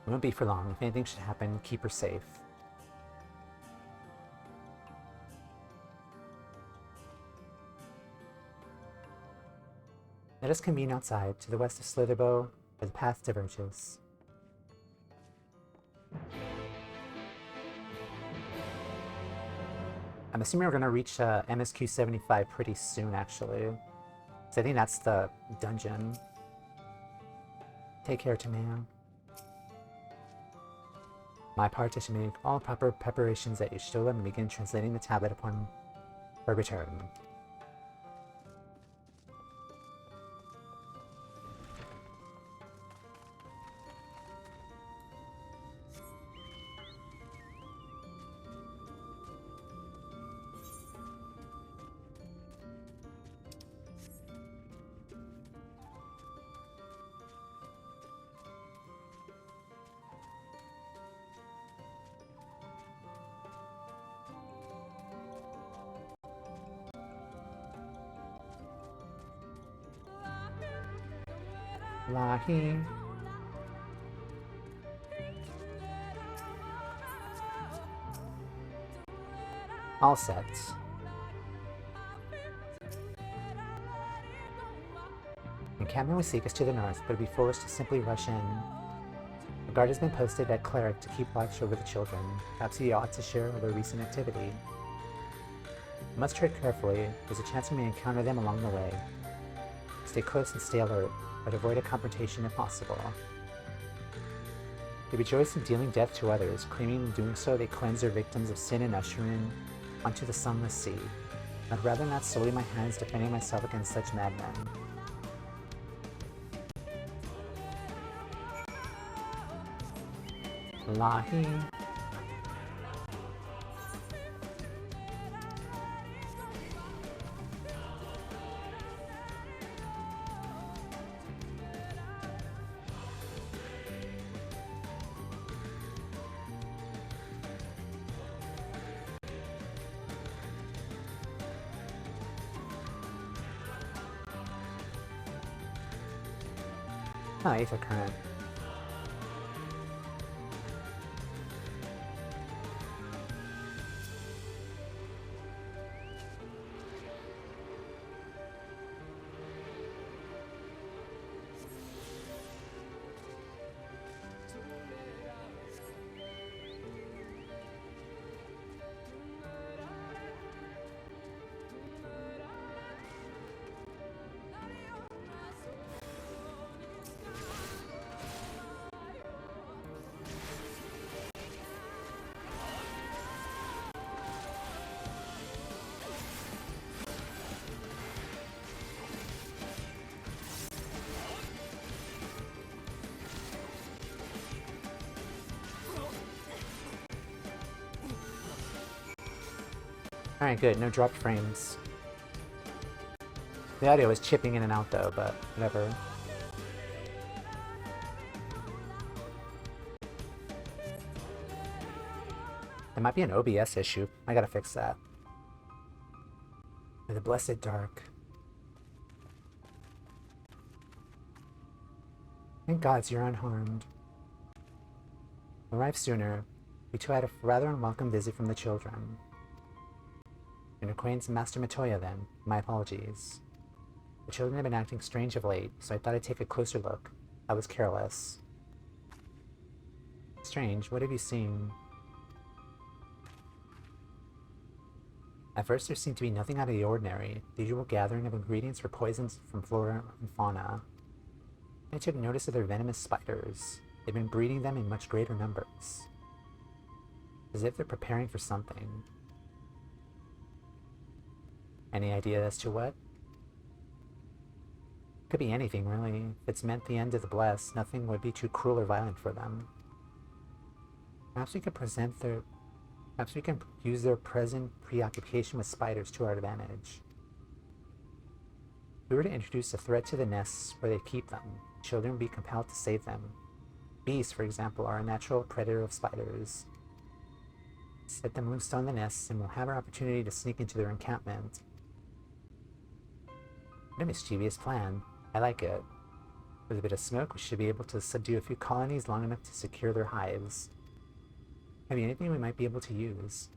[SPEAKER 1] It won't be for long. If anything should happen, keep her safe. Let us convene outside, to the west of Slitherbow, where the path diverges. I'm assuming we're going to reach MSQ 75 pretty soon, actually. So I think that's the dungeon. Take care, Tameo. My part is to make all proper preparations at Ishtola and begin translating the tablet upon her return. Lahi. All set. Encampment we seek is to the north, but it would be foolish to simply rush in. A guard has been posted at Cleric to keep watch over the children. Perhaps he ought to share their recent activity. I must tread carefully. There's a chance we may encounter them along the way. Stay close and stay alert, but avoid a confrontation if possible. They rejoice in dealing death to others, claiming in doing so they cleanse their victims of sin and usher in onto the sunless sea. I'd rather not sully my hands defending myself against such madmen. Lahi. Oh, Aether Current. Alright, good. No dropped frames. The audio is chipping in and out though, but whatever. There might be an OBS issue. I gotta fix that. In the blessed dark. Thank gods you're unharmed. Arrive sooner. We too had a rather unwelcome visit from the children. An acquaintance of Master Matoya, then. My apologies. The children have been acting strange of late, so I thought I'd take a closer look. I was careless. Strange? What have you seen? At first there seemed to be nothing out of the ordinary, the usual gathering of ingredients for poisons from flora and fauna. I took notice of their venomous spiders. They've been breeding them in much greater numbers. As if they're preparing for something. Any idea as to what? Could be anything, really. If it's meant the end of the blessed, nothing would be too cruel or violent for them. Perhaps we can use their present preoccupation with spiders to our advantage. If we were to introduce a threat to the nests where they keep them, children would be compelled to save them. Bees, for example, are a natural predator of spiders. Set them loose on the nests, and we'll have our opportunity to sneak into their encampment. What a mischievous plan. I like it. With a bit of smoke, we should be able to subdue a few colonies long enough to secure their hives. Have you anything we might be able to use?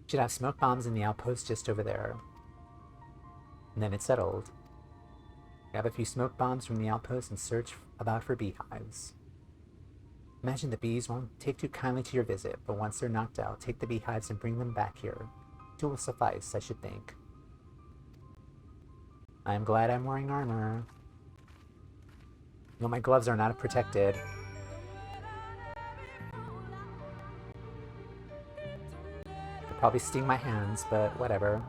[SPEAKER 1] Should have smoke bombs in the outpost just over there. And then it's settled. Grab a few smoke bombs from the outpost and search about for beehives. Imagine the bees won't take too kindly to your visit, but once they're knocked out, take the beehives and bring them back here. Two will suffice, I should think. I'm glad I'm wearing armor. No, my gloves are not protected. They'll probably sting my hands, but whatever.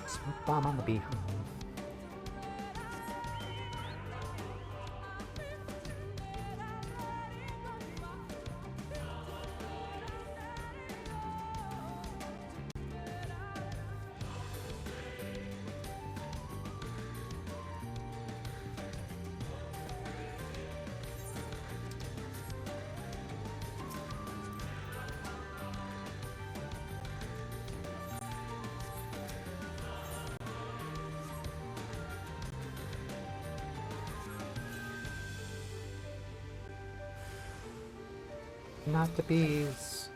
[SPEAKER 1] Smoke bomb on the beehive. Not the bees.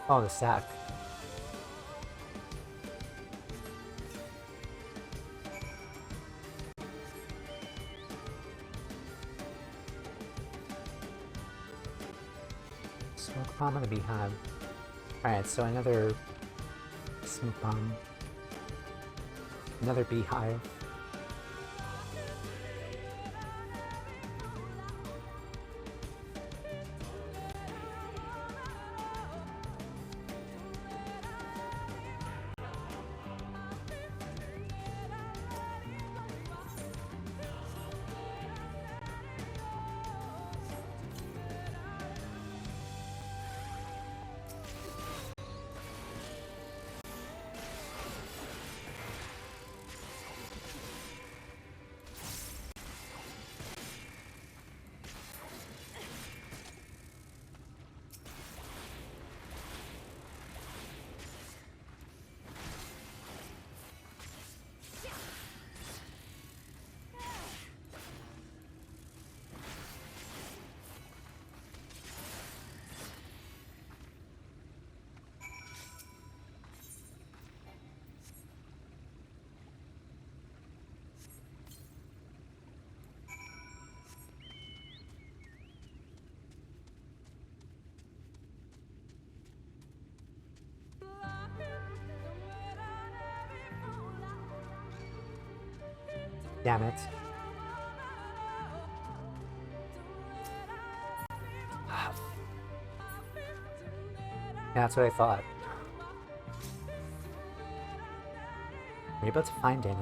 [SPEAKER 1] Oh, the sack. Smoke bomb on the beehive. Alright, so another smoke bomb. Another beehive. Damn it. That's what I thought. Are you about to find any?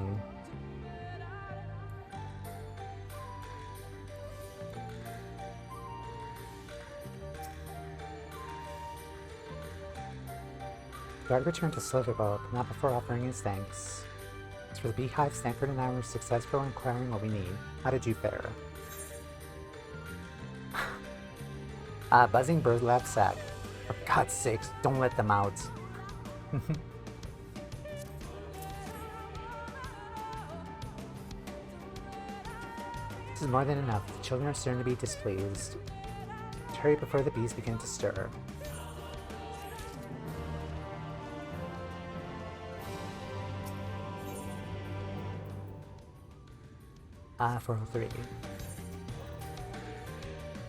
[SPEAKER 1] Guard returned to Sliverbow, but not before offering his thanks. As for the beehive, Stanford and I were successful in acquiring what we need. How did you fare? Buzzing bird left sack. For God's sakes, don't let them out. This is more than enough. The children are certain to be displeased. Hurry before the bees begin to stir. 403.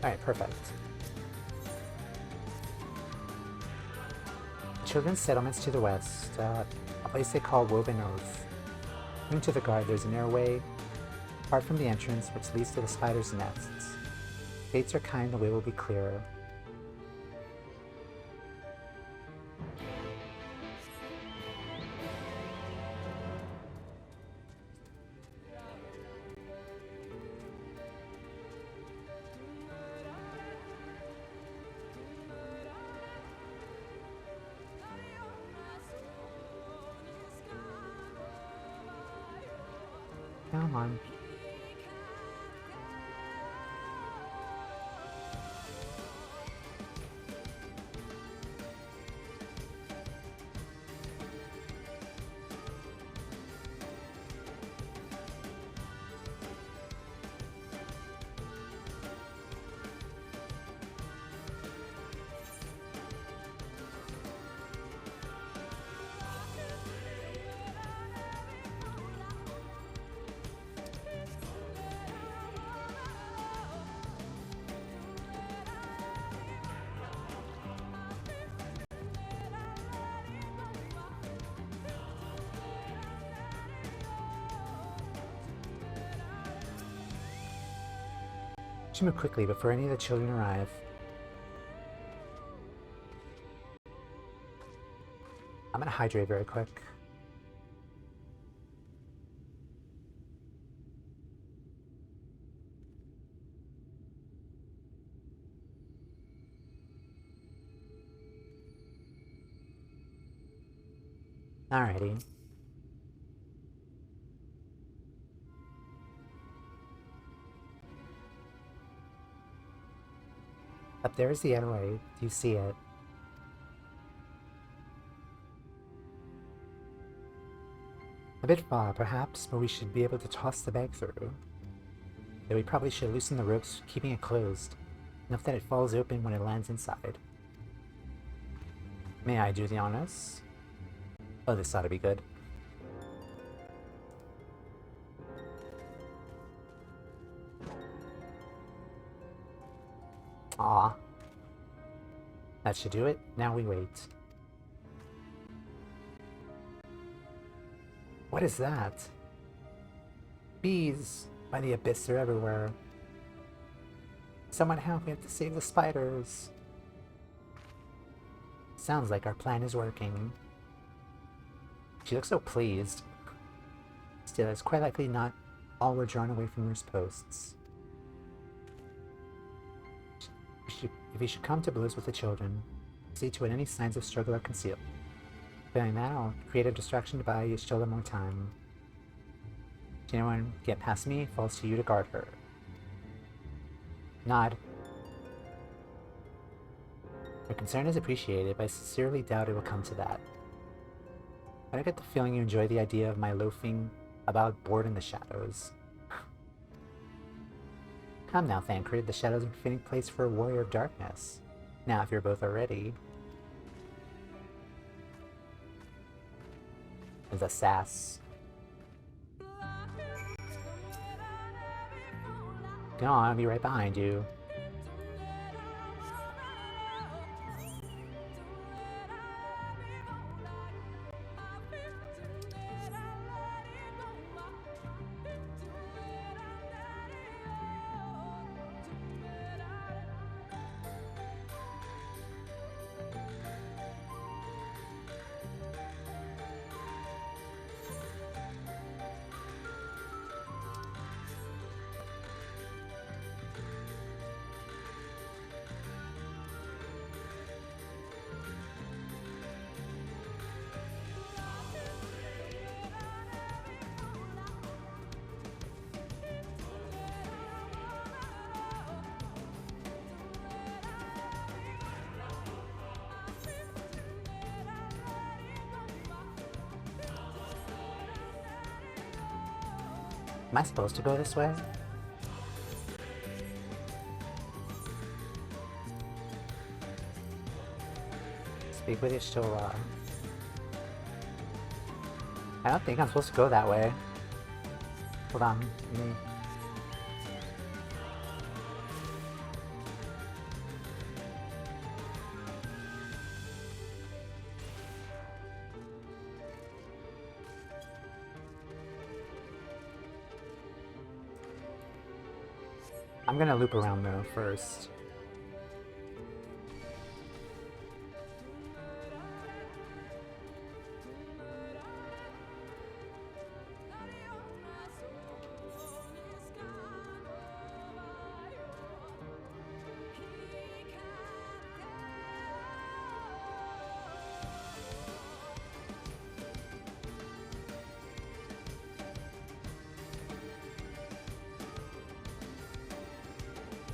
[SPEAKER 1] Alright, perfect. Children's settlements to the west, a place they call Woven Oath. Moving to the guard, there's an airway apart from the entrance which leads to the spider's nests. Fates are kind, the way will be clearer. Come on. Should move quickly before any of the children arrive. I'm gonna hydrate very quick. Alrighty. Up there is the airway. Do you see it? A bit far, perhaps, but we should be able to toss the bag through. Though we probably should loosen the ropes, keeping it closed, enough that it falls open when it lands inside. May I do the honors? Oh, this ought to be good. Ah, that should do it. Now we wait. What is that? Bees! By the abyss, they're everywhere. Someone help, we have to save the spiders. Sounds like our plan is working. She looks so pleased. Still, it's quite likely not all were drawn away from their posts. If he should come to blows with the children, see to it any signs of struggle are concealed. Failing that, I'll create a distraction to buy you children more time. If anyone get past me, it falls to you to guard her. Nod. Your concern is appreciated, but I sincerely doubt it will come to that. I get the feeling you enjoy the idea of my loafing about bored in the shadows. Come now, Thancred, the shadows are a fitting place for a warrior of darkness. Now, if you're both are ready. There's a sass. Go on, I'll be right behind you. Am I supposed to go this way? Speak with Ishtola. I don't think I'm supposed to go that way. Hold on, let me I'm gonna loop around though first.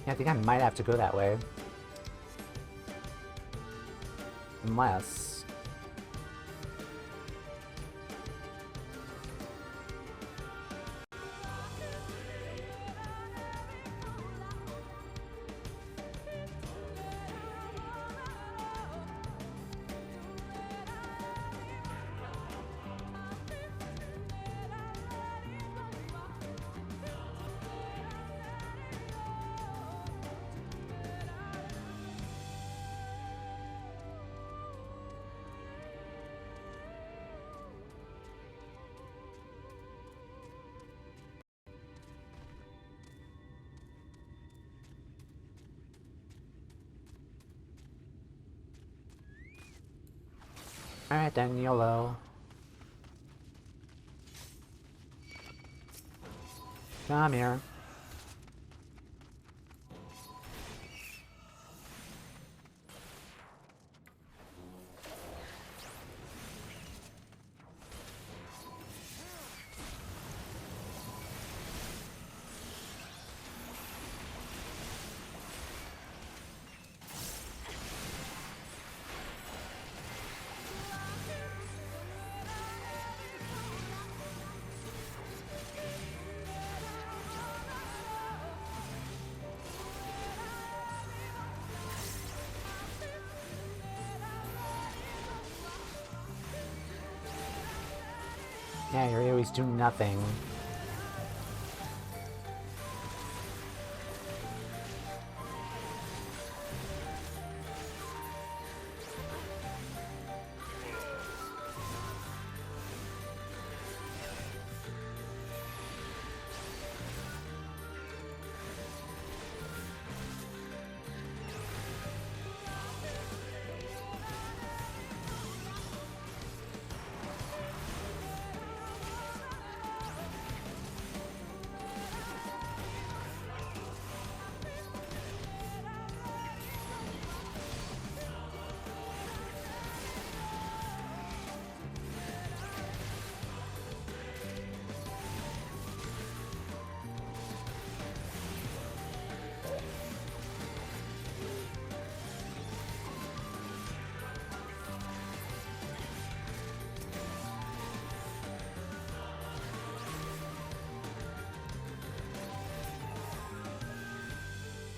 [SPEAKER 1] Yeah, I think I might have to go that way. Unless... Alright then, YOLO. Come here. Yeah, you're always doing nothing.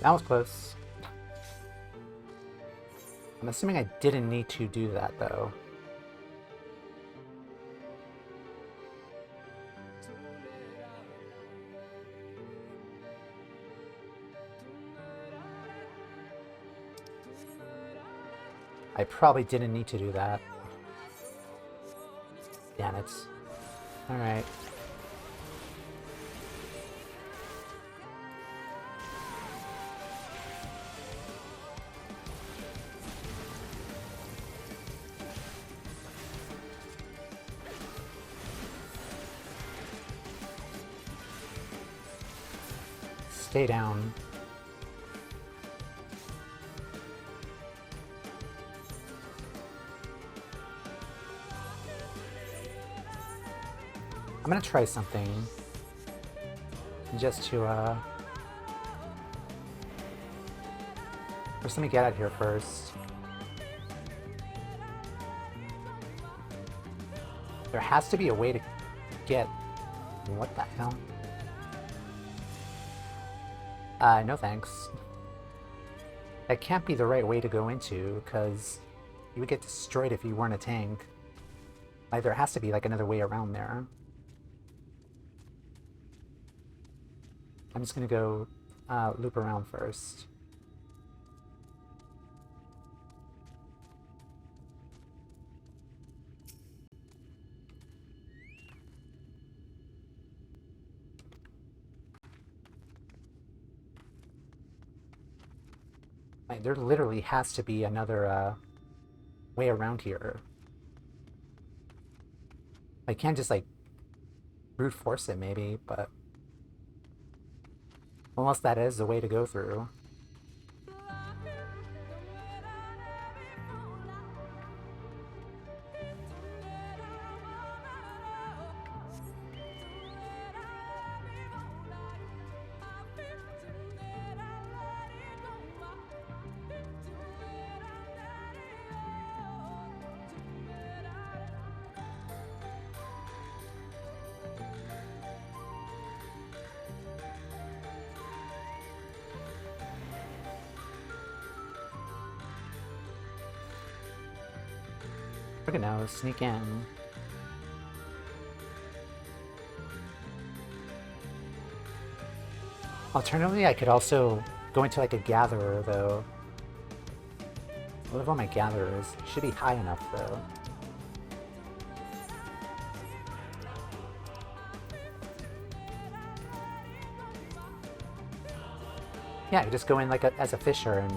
[SPEAKER 1] That was close. I'm assuming I didn't need to do that, though. I probably didn't need to do that. Damn it. Alright. Stay down. I'm gonna try something. Just to, First, let me get out of here first. There has to be a way to get... What the hell? No thanks. That can't be the right way to go into, because you would get destroyed if you weren't a tank. Like, there has to be, like, another way around there. I'm just gonna go loop around first. Like, there literally has to be another way around here. I can't just like brute force it maybe, but unless that is the way to go through. Look at now, sneak in. Alternatively, I could also go into like a gatherer though. What about my gatherers? Should be high enough though. Yeah, I just go in like as a fisher and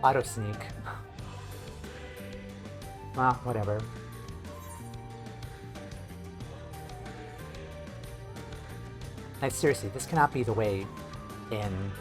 [SPEAKER 1] auto sneak. Well, whatever. Like, seriously, this cannot be the way in.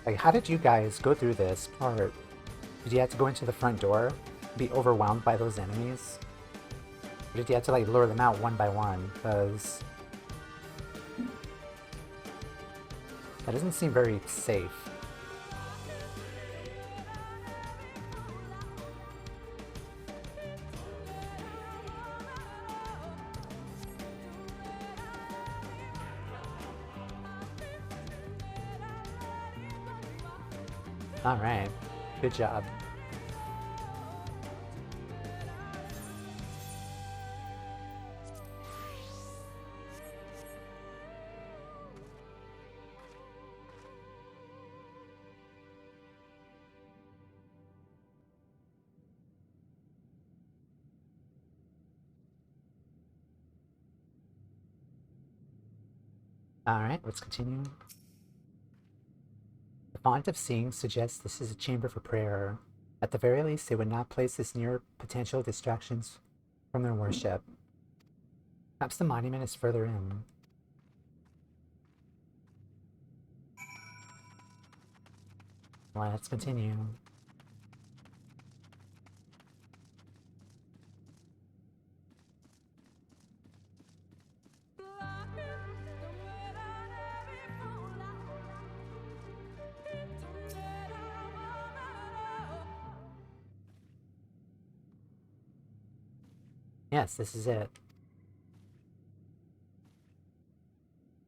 [SPEAKER 1] Like, how did you guys go through this part? Did you have to go into the front door, be overwhelmed by those enemies? Or did you have to, like, lure them out one by one? Because that doesn't seem very safe. Alright, good job. Alright, let's continue. The font of seeing suggests this is a chamber for prayer. At the very least, they would not place this near potential distractions from their worship. Perhaps the monument is further in. Let's continue. Yes, this is it.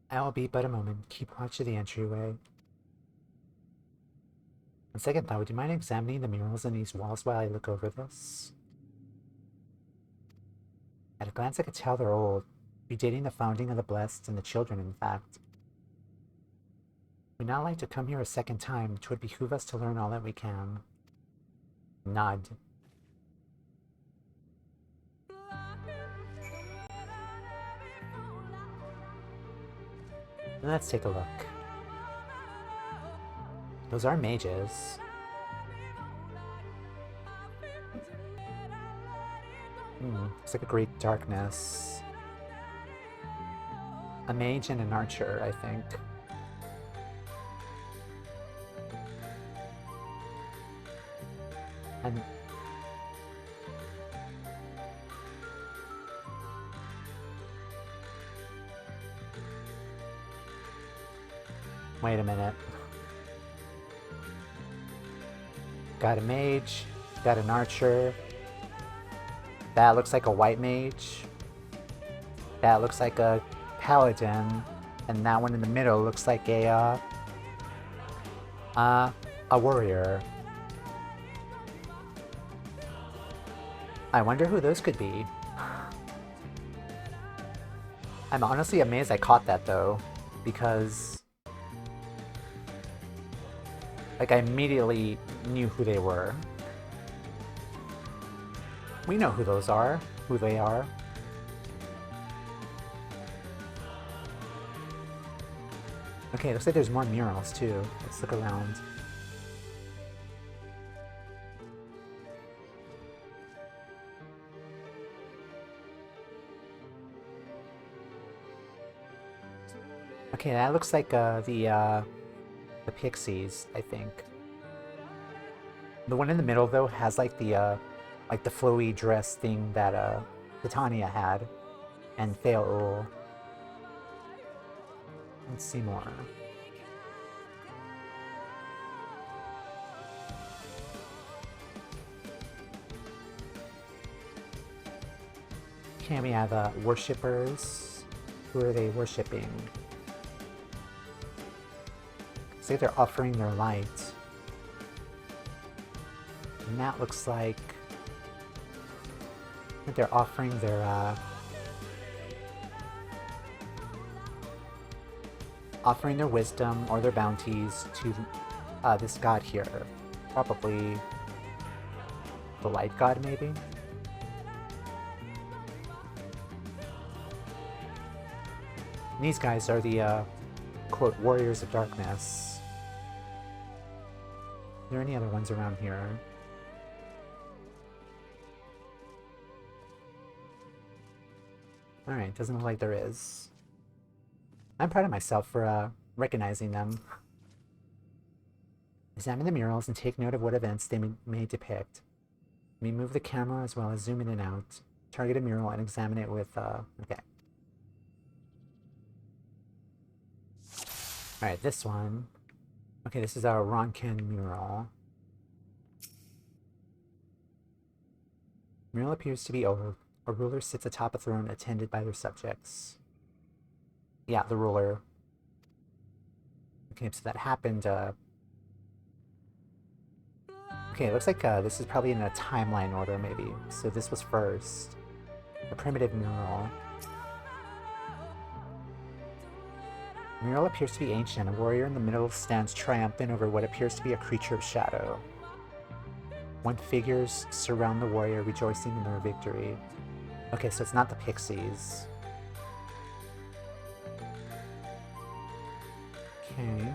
[SPEAKER 1] I will be but a moment. Keep watch of the entryway. On second thought, would you mind examining the murals on these walls while I look over this? At a glance, I could tell they're old, predating the founding of the Blessed and the Children, in fact. We'd not like to come here a second time. 'Twould behoove us to learn all that we can. Nod. Let's take a look. Those are mages. It's like a great darkness. A mage and an archer, I think. And wait a minute. Got a mage, got an archer. That looks like a white mage. That looks like a paladin. And that one in the middle looks like a warrior. I wonder who those could be. I'm honestly amazed I caught that though, because like I immediately knew who they were. We know who those are, who they are. Okay, looks like there's more murals too. Let's look around. Okay, that looks like the pixies, I think. The one in the middle though has like the flowy dress thing that Titania had, and Theol. Let's see more. Okay, we have worshippers. Who are they worshipping? Say they're offering their light. And that looks like they're offering their wisdom or their bounties to this god here. Probably the light god, maybe? And these guys are the quote, warriors of darkness. Are there any other ones around here? Alright, doesn't look like there is. I'm proud of myself for recognizing them. Examine the murals and take note of what events they may depict. We move the camera as well as zoom in and out. Target a mural and examine it with, okay. Alright, this one. Okay, this is our Ronkin mural. Mural appears to be old. A ruler sits atop a throne attended by their subjects. Yeah, the ruler. Okay, so that happened, okay, it looks like this is probably in a timeline order, maybe. So this was first. A primitive mural. Mural appears to be ancient. A warrior in the middle stands triumphant over what appears to be a creature of shadow. One figures surround the warrior, rejoicing in their victory. Okay, so it's not the pixies. Okay.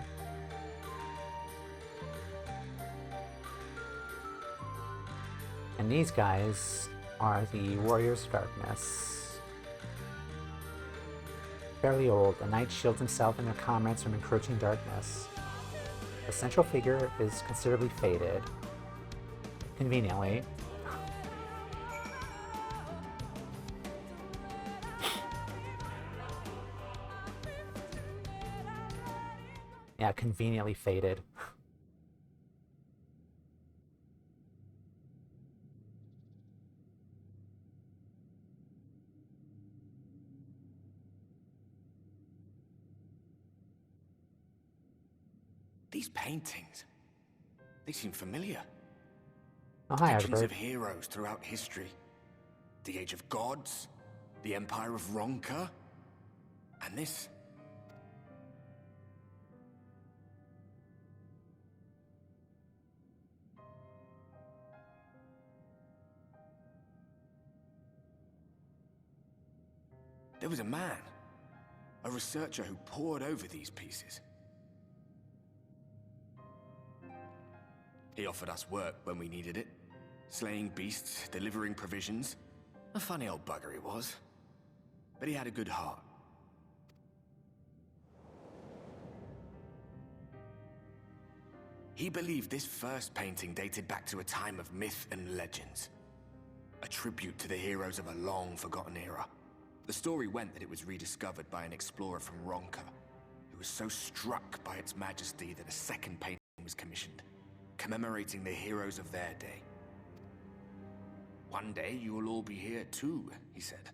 [SPEAKER 1] And these guys are the Warriors of Darkness. Fairly old, a knight shields himself and their comrades from encroaching darkness. The central figure is considerably faded. Conveniently. Yeah, conveniently faded.
[SPEAKER 3] These paintings, they seem familiar.
[SPEAKER 1] Oh, hi,
[SPEAKER 3] Depictions
[SPEAKER 1] Albert.
[SPEAKER 3] of heroes throughout history. The Age of Gods, the Empire of Ronka, and this. There was a man, a researcher who pored over these pieces. He offered us work when we needed it. Slaying beasts, delivering provisions. A funny old bugger he was. But he had a good heart. He believed this first painting dated back to a time of myth and legends. A tribute to the heroes of a long-forgotten era. The story went that it was rediscovered by an explorer from Ronka, who was so struck by its majesty that a second painting was commissioned.
[SPEAKER 6] commemorating the heroes of their day. One day you will all be here too, he said.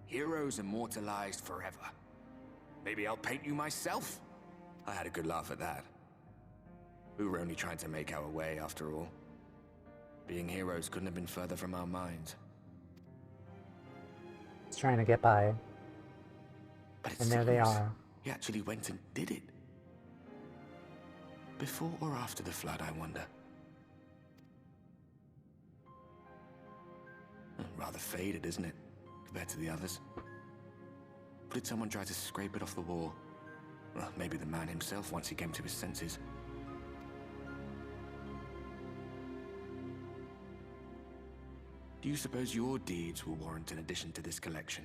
[SPEAKER 6] Heroes immortalized forever. Maybe I'll paint you myself? I had a good laugh at that. We were only trying to make our way after all. Being heroes couldn't have been further from our minds.
[SPEAKER 1] It's trying to get by.
[SPEAKER 6] But
[SPEAKER 1] And there they are.
[SPEAKER 6] He actually went and did it. Before or after the flood, I wonder. Rather faded, isn't it, compared to the others? Or did someone try to scrape it off the wall? Well, maybe the man himself once he came to his senses. Do you suppose your deeds will warrant an addition to this collection?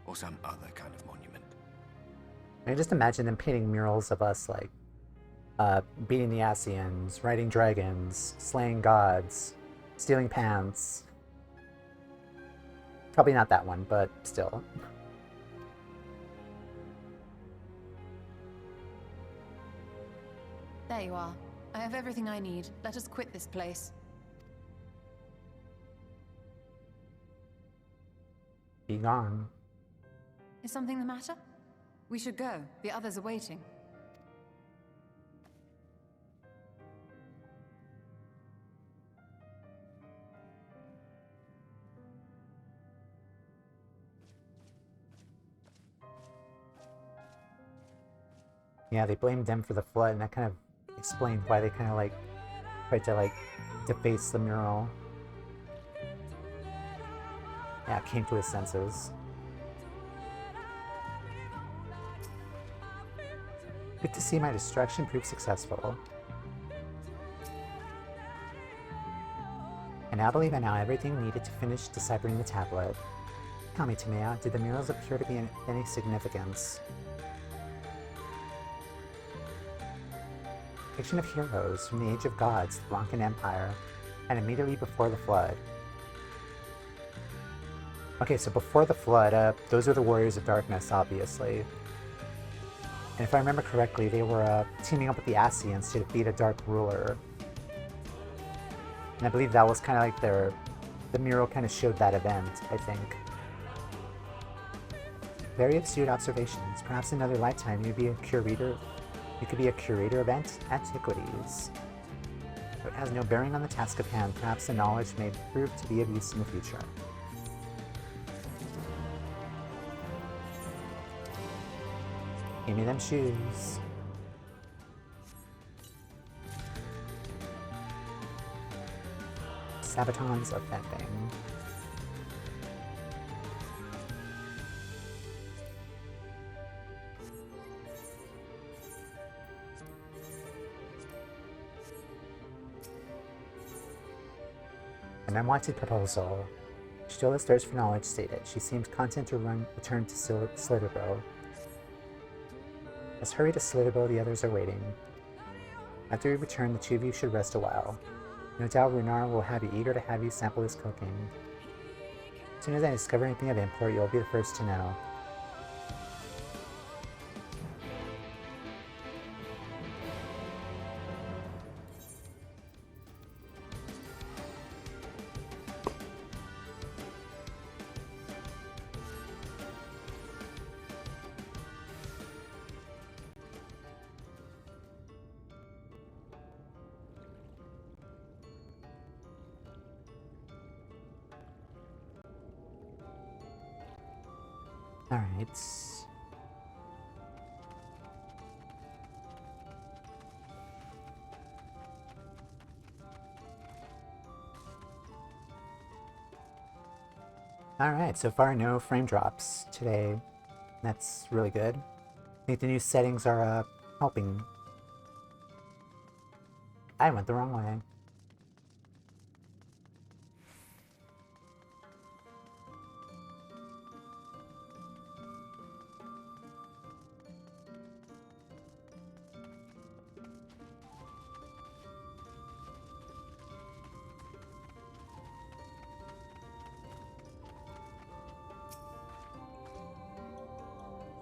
[SPEAKER 6] Or some other kind of monument?
[SPEAKER 1] I just imagine them painting murals of us, like, beating the Ascians, riding dragons, slaying gods, stealing pants. Probably not that one, but still.
[SPEAKER 2] There you are. I have everything I need. Let us quit this place.
[SPEAKER 1] Be gone.
[SPEAKER 2] Is something the matter? We should go. The others are waiting.
[SPEAKER 1] Yeah, they blamed them for the flood, and that kind of explained why they kind of like tried to like deface the mural. Yeah, came to his senses. Good to see my distraction prove successful. I now believe I know everything needed to finish deciphering the tablet. Tell me, Timea, did the murals appear to be in any significance? Depiction of heroes from the Age of Gods, the Blancan Empire, and immediately before the flood. Okay, so before the flood, those are the Warriors of Darkness, obviously. And if I remember correctly, they were teaming up with the Ascians to defeat a Dark Ruler. And I believe that was kind of like the mural kind of showed that event, I think. Very astute observations. Perhaps in another lifetime you'd be a curator. You could be a curator of antiquities. Though it has no bearing on the task of hand, perhaps the knowledge may prove to be of use in the future. Give me them shoes. Sabatons of Fending. An unwanted proposal. Shtilla's thirst for knowledge stated. She seemed content to return to Slitherbow. Let's hurry to Slitherbow, the others are waiting. After we return, the two of you should rest a while. No doubt Runar will be eager to have you sample his cooking. As soon as I discover anything of import, you'll be the first to know. Alright. Alright, so far no frame drops today. That's really good. I think the new settings are helping. I went the wrong way.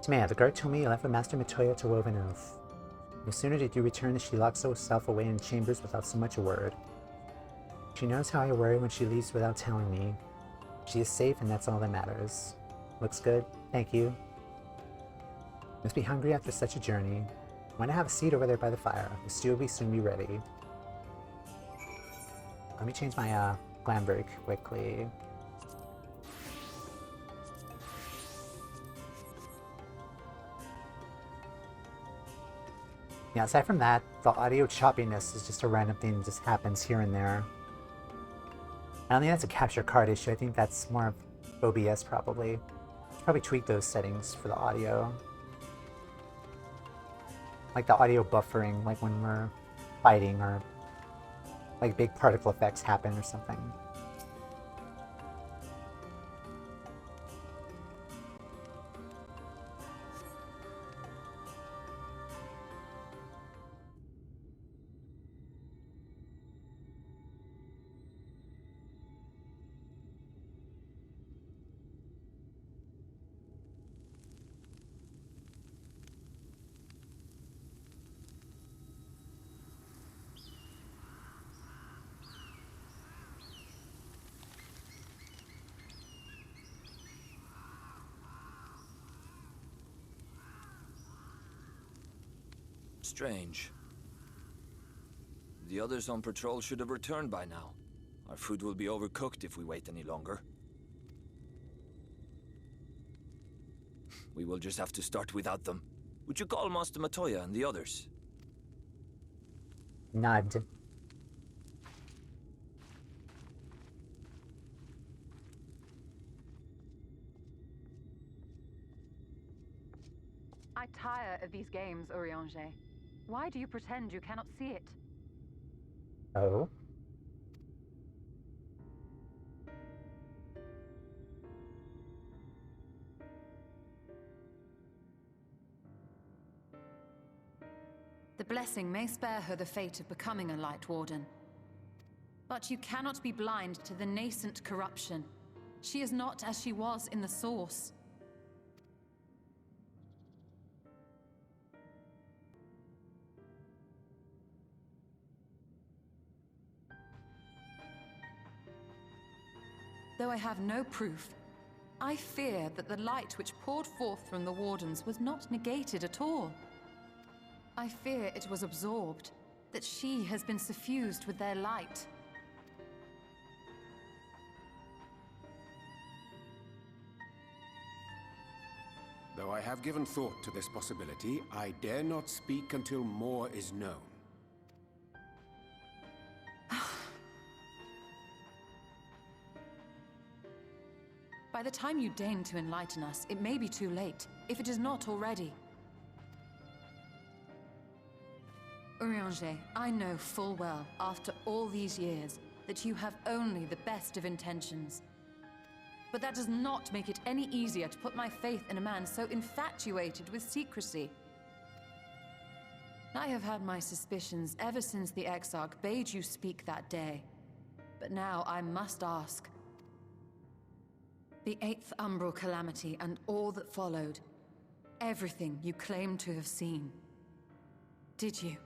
[SPEAKER 1] Timea, the guard told me you left with Master Matoya to Woven Oath. No sooner did you return than she locks herself away in chambers without so much a word. She knows how I worry when she leaves without telling me. She is safe and that's all that matters. Looks good. Thank you. Must be hungry after such a journey. Why not have a seat over there by the fire? The stew will soon be ready. Let me change my glam very quickly. Yeah, aside from that, the audio choppiness is just a random thing that just happens here and there. I don't think that's a capture card issue. I think that's more of OBS probably. Should probably tweak those settings for the audio. Like the audio buffering, like when we're fighting or like big particle effects happen or something.
[SPEAKER 3] Strange. The others on patrol should have returned by now. Our food will be overcooked if we wait any longer. We will just have to start without them. Would you call Master Matoya and the others?
[SPEAKER 1] Nod.
[SPEAKER 2] I tire of these games, Urianger. Why do you pretend you cannot see it?
[SPEAKER 1] Oh?
[SPEAKER 2] The blessing may spare her the fate of becoming a Lightwarden. But you cannot be blind to the nascent corruption. She is not as she was in the Source. Though I have no proof, I fear that the light which poured forth from the Wardens was not negated at all. I fear it was absorbed, that she has been suffused with their light.
[SPEAKER 5] Though I have given thought to this possibility, I dare not speak until more is known.
[SPEAKER 2] By the time you deign to enlighten us, it may be too late, if it is not already. Urianger, I know full well, after all these years, that you have only the best of intentions. But that does not make it any easier to put my faith in a man so infatuated with secrecy. I have had my suspicions ever since the Exarch bade you speak that day. But now I must ask. The 8th Umbral Calamity and all that followed. Everything you claim to have seen. Did you?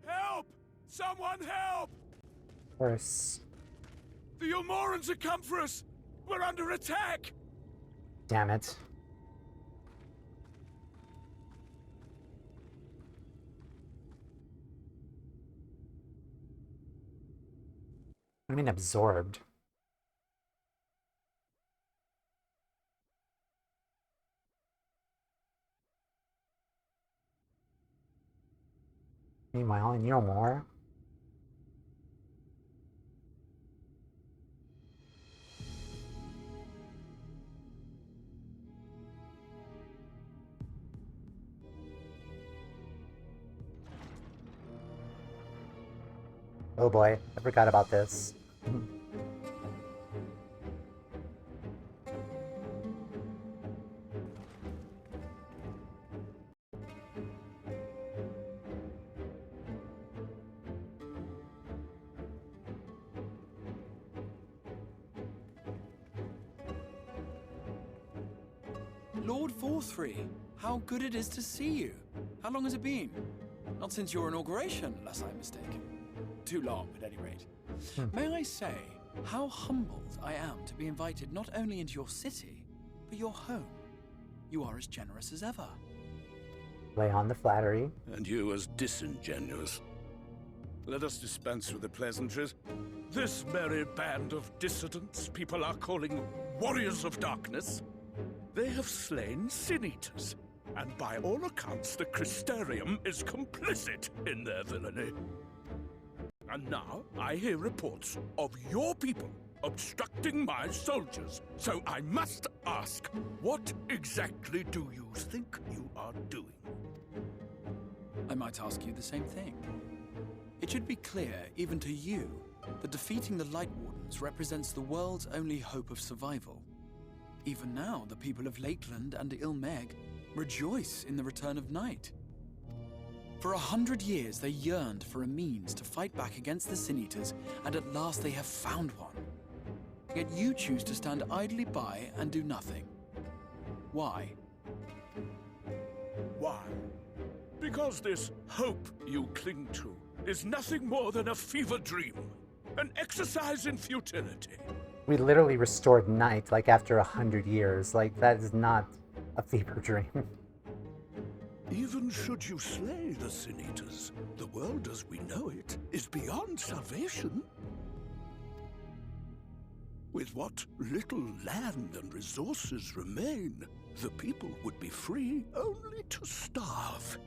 [SPEAKER 7] Help! Someone help!
[SPEAKER 1] Of course.
[SPEAKER 7] The Ilmorans have come for us! We're under attack!
[SPEAKER 1] Damn it. I mean absorbed. Meanwhile, in Yomor, oh boy, I forgot about this.
[SPEAKER 8] Lord Forthry, how good it is to see you. How long has it been? Not since your inauguration, unless I'm mistaken. Too long, at any rate. May I say how humbled I am to be invited not only into your city, but your home. You are as generous as ever.
[SPEAKER 1] Lay on the flattery.
[SPEAKER 7] And you as disingenuous. Let us dispense with the pleasantries. This merry band of dissidents people are calling warriors of darkness, they have slain sin-eaters, and by all accounts the Crystarium is complicit in their villainy. And now I hear reports of your people obstructing my soldiers, so I must ask, what exactly do you think you are doing?
[SPEAKER 8] I might ask you the same thing. It should be clear, even to you, that defeating the Lightwardens represents the world's only hope of survival. Even now, the people of Lakeland and Ilmeg rejoice in the return of night. For 100 years, they yearned for a means to fight back against the Sin-Eaters, and at last they have found one. Yet you choose to stand idly by and do nothing. Why?
[SPEAKER 7] Why? Because this hope you cling to is nothing more than a fever dream, an exercise in futility.
[SPEAKER 1] We literally restored night, like, after 100 years. Like, that is not a fever dream.
[SPEAKER 7] Even should you slay the Sin-Eaters, the world as we know it is beyond salvation. With what little land and resources remain, the people would be free only to starve.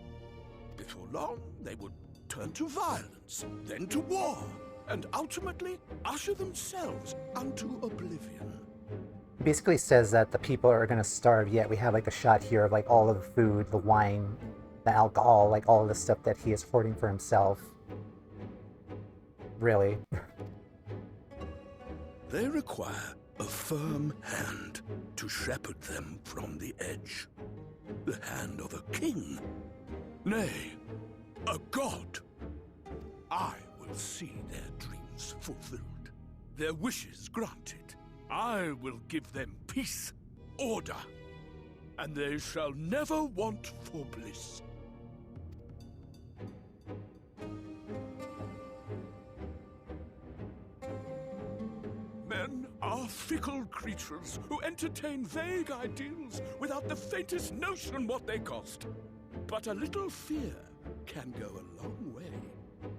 [SPEAKER 7] Before long, they would turn to violence, then to war, and ultimately usher themselves unto oblivion.
[SPEAKER 1] He basically says that the people are going to starve, yet we have like a shot here of like all of the food, the wine, the alcohol, like all of the stuff that he is hoarding for himself. Really.
[SPEAKER 7] They require a firm hand to shepherd them from the edge. The hand of a king. Nay, a god. I will see their dreams fulfilled, their wishes granted. I will give them peace, order, and they shall never want for bliss. Men are fickle creatures who entertain vague ideals without the faintest notion what they cost. But a little fear can go a long way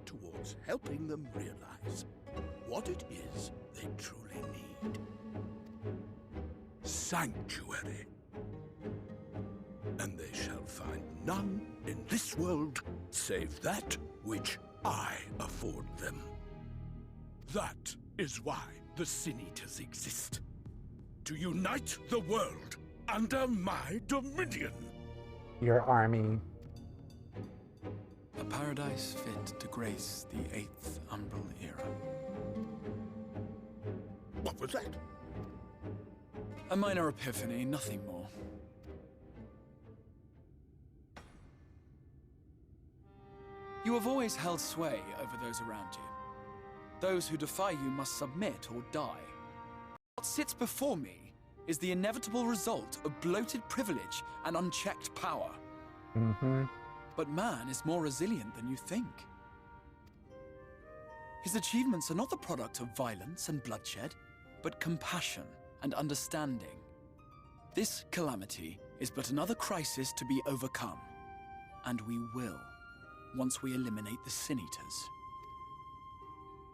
[SPEAKER 7] towards helping them realize what it is they truly need. Sanctuary. And they shall find none in this world save that which I afford them. That is why the Sin-Eaters exist. To unite the world under my dominion.
[SPEAKER 1] Your army.
[SPEAKER 8] A paradise fit to grace the 8th Umbral era.
[SPEAKER 7] What was that?
[SPEAKER 8] A minor epiphany, nothing more. You have always held sway over those around you. Those who defy you must submit or die. What sits before me is the inevitable result of bloated privilege and unchecked power. But man is more resilient than you think. His achievements are not the product of violence and bloodshed, but compassion and understanding. This calamity is but another crisis to be overcome. And we will, once we eliminate the Sin-Eaters.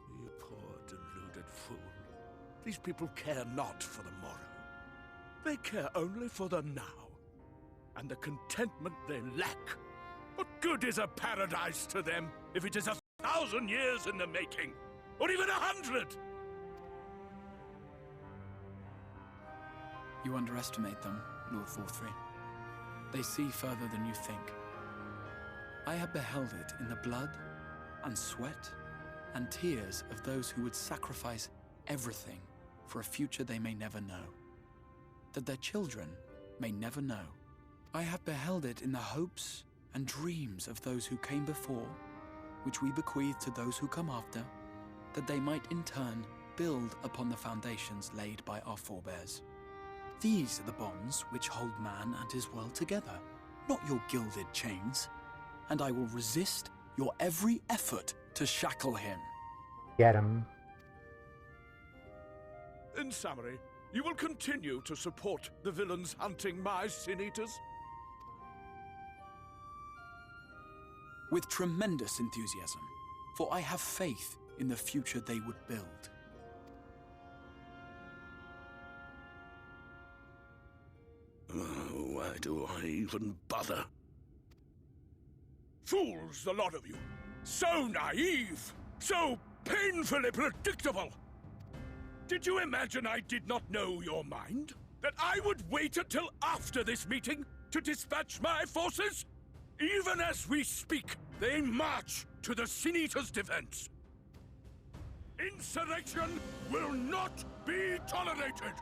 [SPEAKER 7] You poor deluded fool. These people care not for the morrow. They care only for the now. And the contentment they lack. What good is a paradise to them if it is 1,000 years in the making? Or even 100?
[SPEAKER 8] You underestimate them, Lord Forthry. They see further than you think. I have beheld it in the blood and sweat and tears of those who would sacrifice everything for a future they may never know, that their children may never know. I have beheld it in the hopes and dreams of those who came before, which we bequeath to those who come after, that they might in turn build upon the foundations laid by our forebears. These are the bonds which hold man and his world together, not your gilded chains. And I will resist your every effort to shackle him.
[SPEAKER 1] Get him.
[SPEAKER 7] In summary, you will continue to support the villains hunting my Sin Eaters?
[SPEAKER 8] With tremendous enthusiasm, for I have faith in the future they would build.
[SPEAKER 7] Why do I even bother? Fools, the lot of you! So naive! So painfully predictable! Did you imagine I did not know your mind? That I would wait until after this meeting to dispatch my forces? Even as we speak, they march to the Sin Eaters' defense. Insurrection will not be tolerated!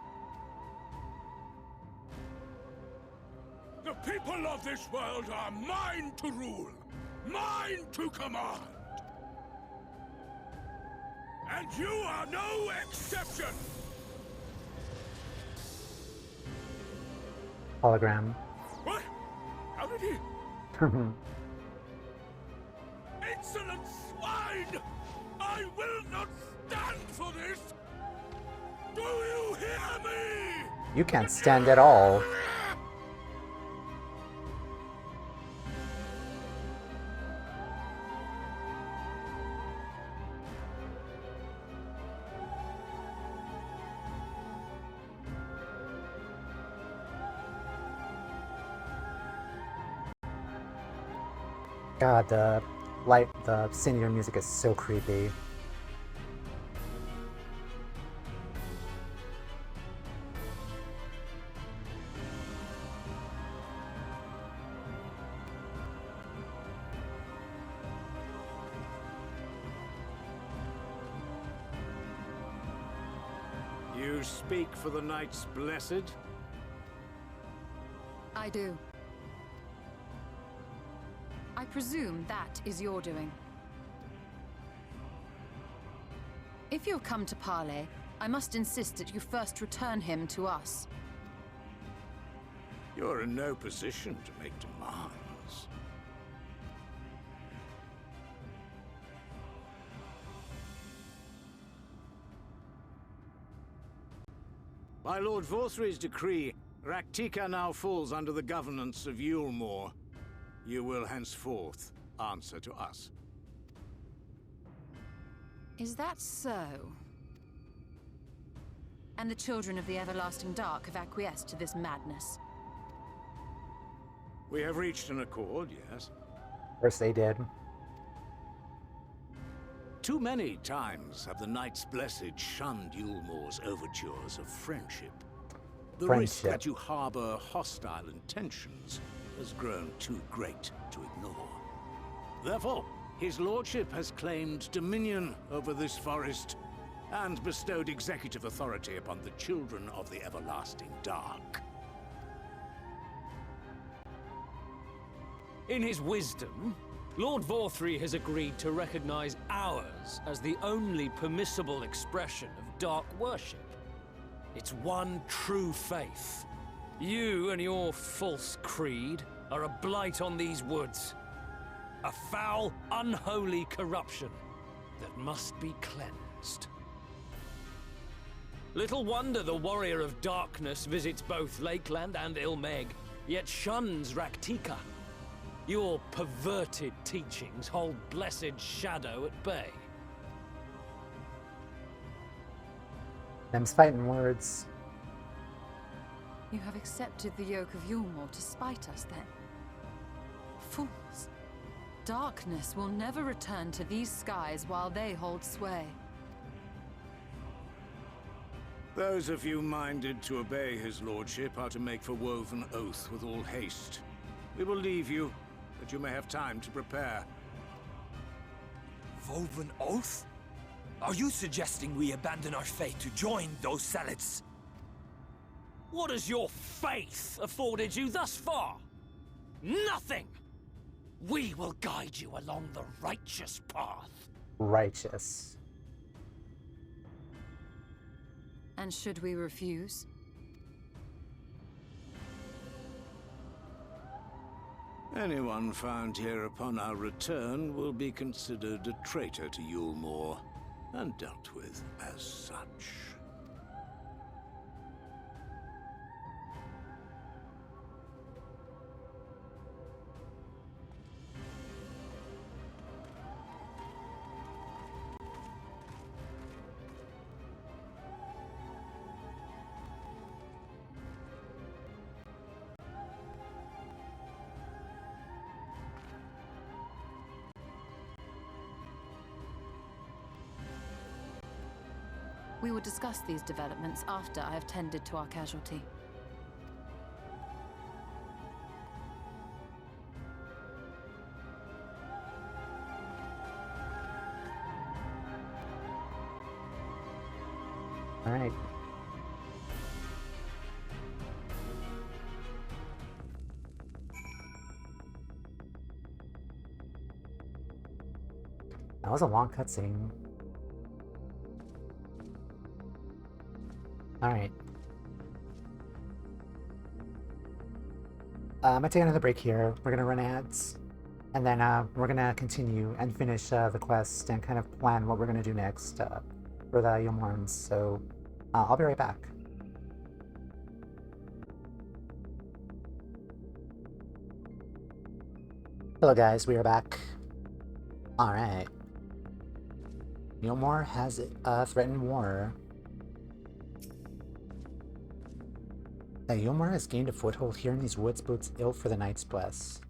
[SPEAKER 7] The people of this world are mine to rule, mine to command. And you are no exception!
[SPEAKER 1] Hologram.
[SPEAKER 7] What? How did he? Insolent swine! I will not stand for this! Do you hear me?
[SPEAKER 1] You can't stand at all. God, the senior music is so creepy.
[SPEAKER 5] You speak for the Knights Blessed?
[SPEAKER 2] I do. I presume that is your doing. If you have come to parley, I must insist that you first return him to us.
[SPEAKER 5] You're in no position to make demands. By Lord Vorthry's decree, Rak'tika now falls under the governance of Yulmore. You will henceforth answer to us.
[SPEAKER 2] Is that so? And the children of the Everlasting Dark have acquiesced to this madness?
[SPEAKER 5] We have reached an accord, yes.
[SPEAKER 1] Of course they did.
[SPEAKER 5] Too many times have the Knights Blessed shunned Yulmore's overtures of friendship. The risk that you harbor hostile intentions has grown too great to ignore. Therefore, his lordship has claimed dominion over this forest and bestowed executive authority upon the children of the Everlasting Dark.
[SPEAKER 9] In his wisdom, Lord Vorthry has agreed to recognize ours as the only permissible expression of dark worship. It's one true faith. You and your false creed are a blight on these woods. A foul, unholy corruption that must be cleansed. Little wonder the Warrior of Darkness visits both Lakeland and Ilmeg, yet shuns Rak'tika. Your perverted teachings hold blessed Shadow at bay.
[SPEAKER 1] Them's fighting words.
[SPEAKER 2] You have accepted the yoke of Yulmore to spite us, then? Fools. Darkness will never return to these skies while they hold sway.
[SPEAKER 5] Those of you minded to obey his lordship are to make for woven oath with all haste. We will leave you, that you may have time to prepare.
[SPEAKER 3] Woven oath? Are you suggesting we abandon our faith to join those zealots?
[SPEAKER 9] What has your faith afforded you thus far? Nothing! We will guide you along the righteous path.
[SPEAKER 1] Righteous.
[SPEAKER 2] And should we refuse?
[SPEAKER 5] Anyone found here upon our return will be considered a traitor to Yulmore, and dealt with as such.
[SPEAKER 2] We will discuss these developments after I have tended to our casualty.
[SPEAKER 1] All right. That was a long cutscene. Alright. I'm gonna take another break here. We're gonna run ads, and then we're gonna continue and finish the quest and kind of plan what we're gonna do next for the Yomorns. So I'll be right back. Hello guys, we are back. Alright. Yomor has threatened war. That Yomor has gained a foothold here in these woods bodes ill for the Knight's Bless.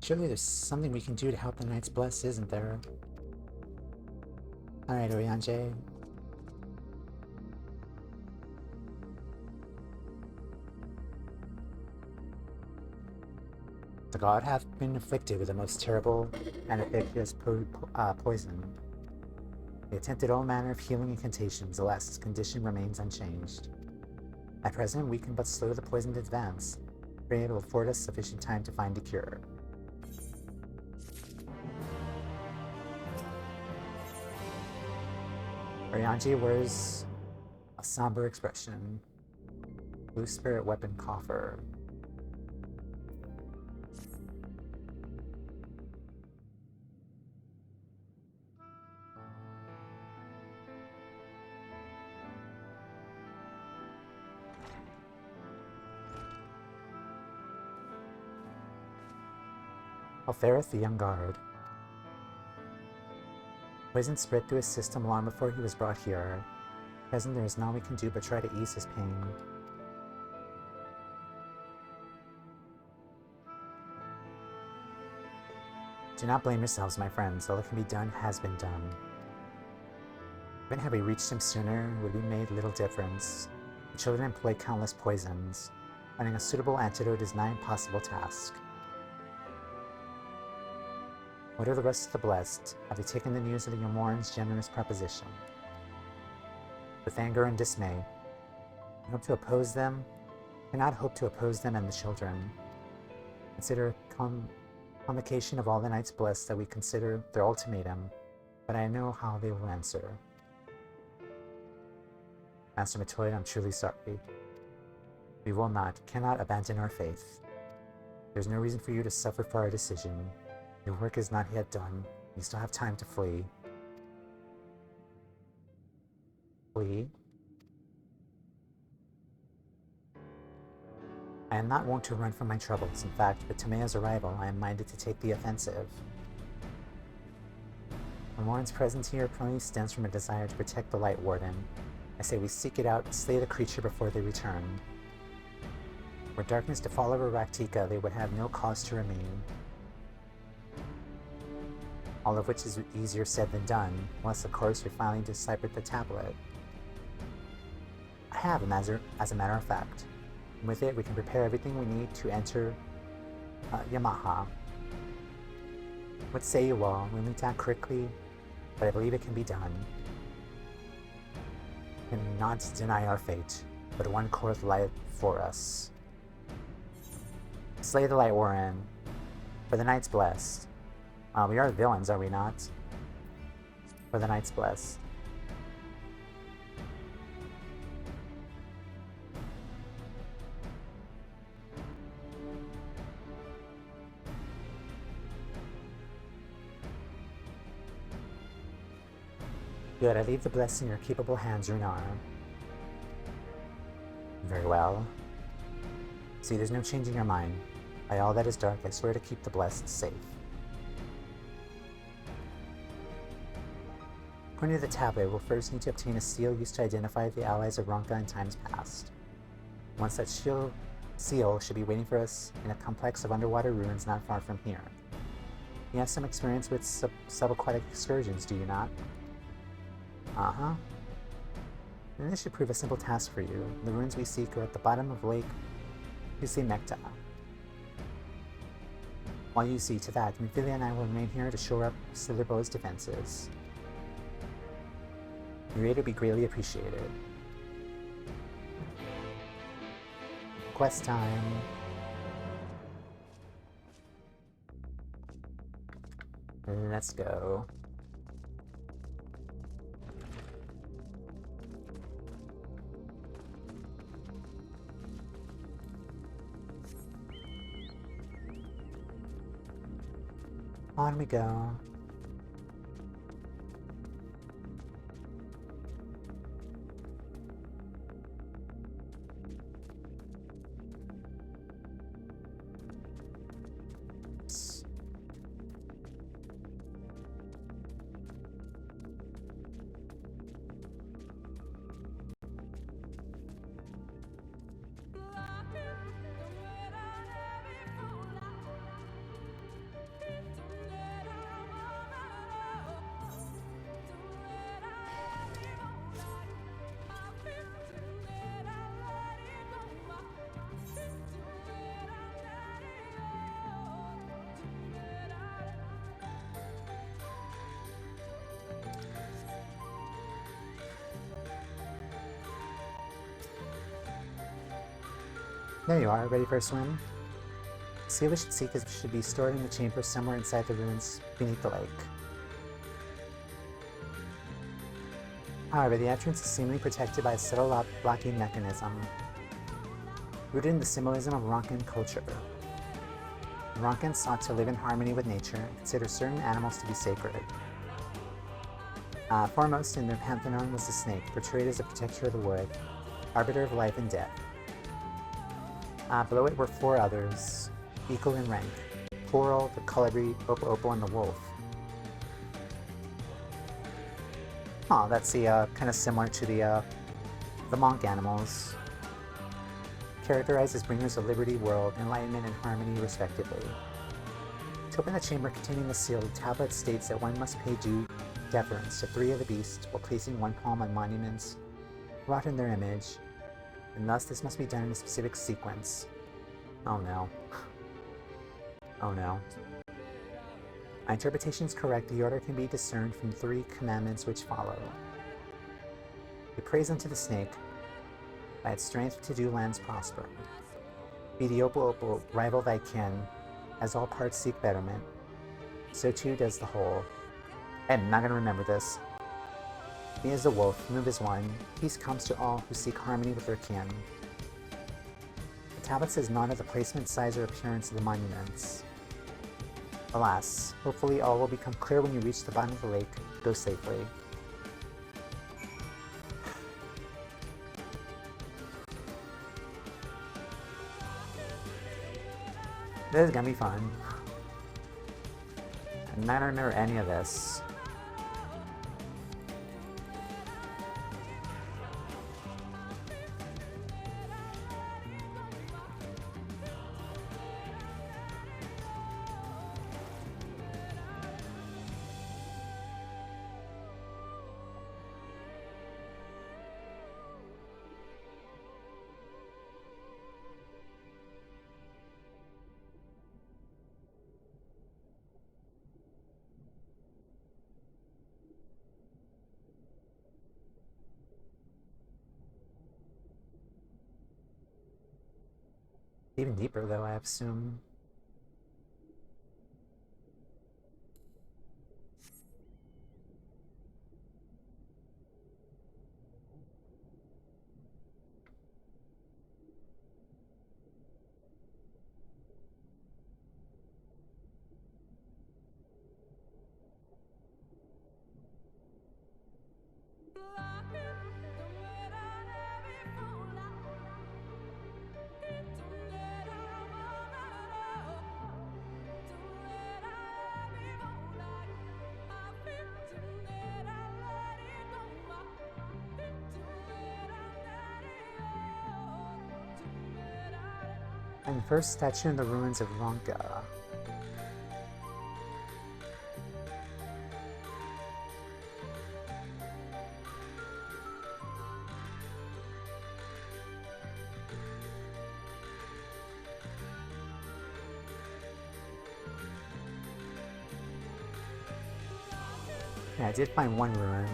[SPEAKER 1] Surely there's something we can do to help the Knight's Bless, isn't there? Alright, Orianje. The god hath been afflicted with the most terrible and infectious poison. They attempted all manner of healing incantations, alas, his condition remains unchanged. At present, we can but slow the poison to advance, for it will afford us sufficient time to find a cure. Orianji wears a somber expression. Blue Spirit Weapon Coffer. Alfereth the Young Guard. Poison spread through his system long before he was brought here. At present, there is none we can do but try to ease his pain. Do not blame yourselves, my friends. All that can be done has been done. Even had we reached him sooner, it would have made little difference. The children employ countless poisons. Finding a suitable antidote is nigh impossible task. What are the rest of the blessed? Have they taken the news of the Yomorn's generous proposition? With anger and dismay, I hope to oppose them. Cannot hope to oppose them and the children. Consider convocation of all the knights blessed that we consider their ultimatum, but I know how they will answer. Master Matoya, I'm truly sorry. We will not, cannot abandon our faith. There's no reason for you to suffer for our decision. Your work is not yet done. You still have time to flee. Flee? I am not wont to run from my troubles. In fact, with Tamea's arrival, I am minded to take the offensive. Warren's presence here plainly stems from a desire to protect the Lightwarden. I say we seek it out and slay the creature before they return. Were darkness to fall over Rak'tika, they would have no cause to remain. All of which is easier said than done, unless of course we finally deciphered the tablet. I have, as a matter of fact. And with it, we can prepare everything we need to enter Yamaha. What say you all? We need to act quickly, but I believe it can be done. We cannot deny our fate, but one course lieth for us. Slay the Lightwarden, for the Knight's Blessed. We are villains, are we not? For the Knight's Blessed. Good, I leave the blessed in your capable hands, Runar. Very well. See, there's no changing your mind. By all that is dark, I swear to keep the blessed safe. According to the tablet, we'll first need to obtain a seal used to identify the allies of Ronka in times past. Once that seal should be waiting for us in a complex of underwater ruins not far from here. You have some experience with subaquatic excursions, do you not? Uh-huh. Then this should prove a simple task for you. The ruins we seek are at the bottom of Lake Husimekta. While you see to that, Mephilia and I will remain here to shore up Silverbo's defenses. Your aid would be greatly appreciated. Quest time. Let's go. On we go. There you are, ready for a swim? The seal we should seek should be stored in the chamber somewhere inside the ruins beneath the lake. However, the entrance is seemingly protected by a subtle blocking mechanism, rooted in the symbolism of Ronkan culture. The Ronkans sought to live in harmony with nature and consider certain animals to be sacred. Foremost in their pantheon was the snake, portrayed as a protector of the wood, arbiter of life and death. Below it were 4 others, equal in rank: Coral, the Colibri, Opo, and the wolf. Oh, that's the kind of similar to the monk animals, characterized as bringers of liberty, world, enlightenment, and harmony, respectively. To open the chamber containing the seal, the tablet states that one must pay due deference to 3 of the beasts while placing one palm on monuments wrought in their image, and thus this must be done in a specific sequence. Oh no. Oh no. My interpretation is correct. The order can be discerned from 3 commandments which follow. We praise unto the snake. By its strength to do lands prosper. Be the Opo, rival thy kin, as all parts seek betterment. So too does the whole. I'm not gonna remember this. Be as the wolf, move as one. Peace comes to all who seek harmony with their kin. The tablet says none of the placement, size, or appearance of the monuments. Alas, hopefully all will become clear when you reach the bottom of the lake. Go safely. This is gonna be fun. I'm not gonna remember any of this. Even deeper, though, I assume. And first statue in the ruins of Ronka. Yeah, I did find one ruin.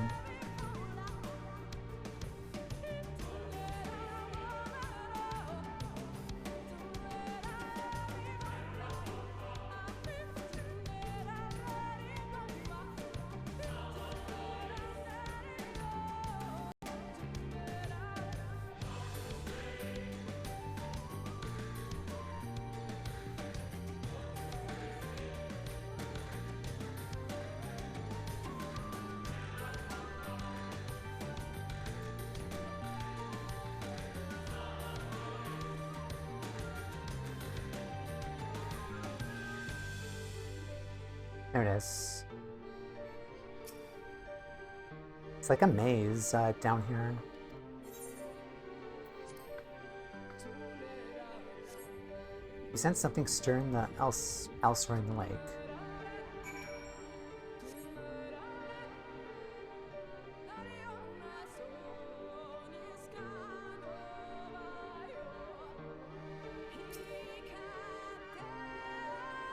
[SPEAKER 1] There it is. It's like a maze down here. You sense something stirring elsewhere in the lake.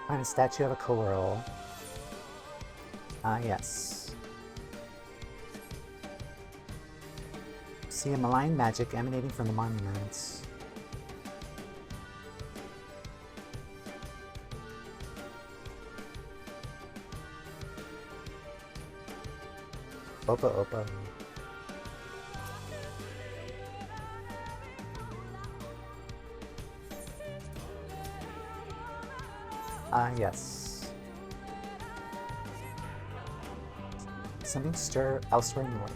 [SPEAKER 1] Find a statue of a coral. Yes. See a malign magic emanating from the monuments. Opa opa. Yes. Something stir elsewhere in the lake.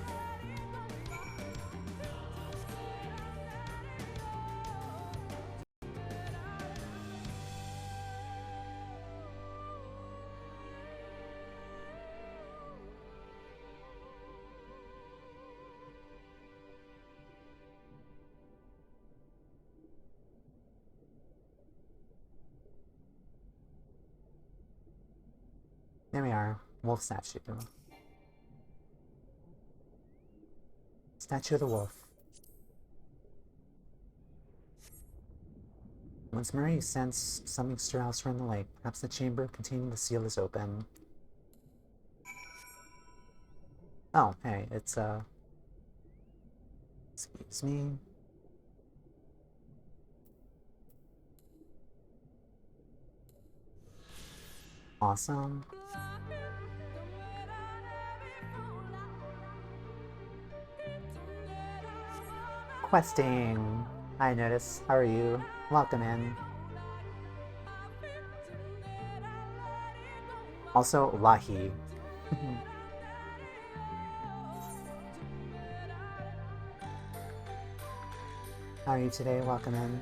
[SPEAKER 1] There we are. Wolf statue. Statue of the wolf. Once more, you sense something stir elsewhere in the lake. Perhaps the chamber containing the seal is open. Oh, hey, it's, excuse me. Awesome. Questing. Hi, Notice. How are you? Welcome in. Also, Lahi. How are you today? Welcome in.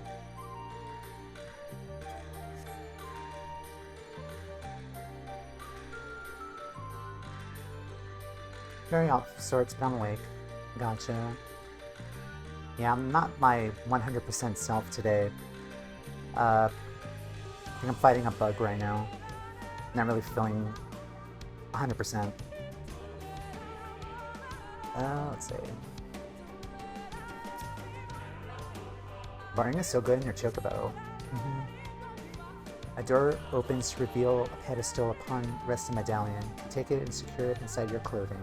[SPEAKER 1] Very off sorts, but I'm awake. Gotcha. Yeah, I'm not my 100% self today. I think I'm fighting a bug right now. Not really feeling 100%. Let's see. Barring is so good in your chocobo. A door opens to reveal a pedestal upon resting medallion. Take it and secure it inside your clothing.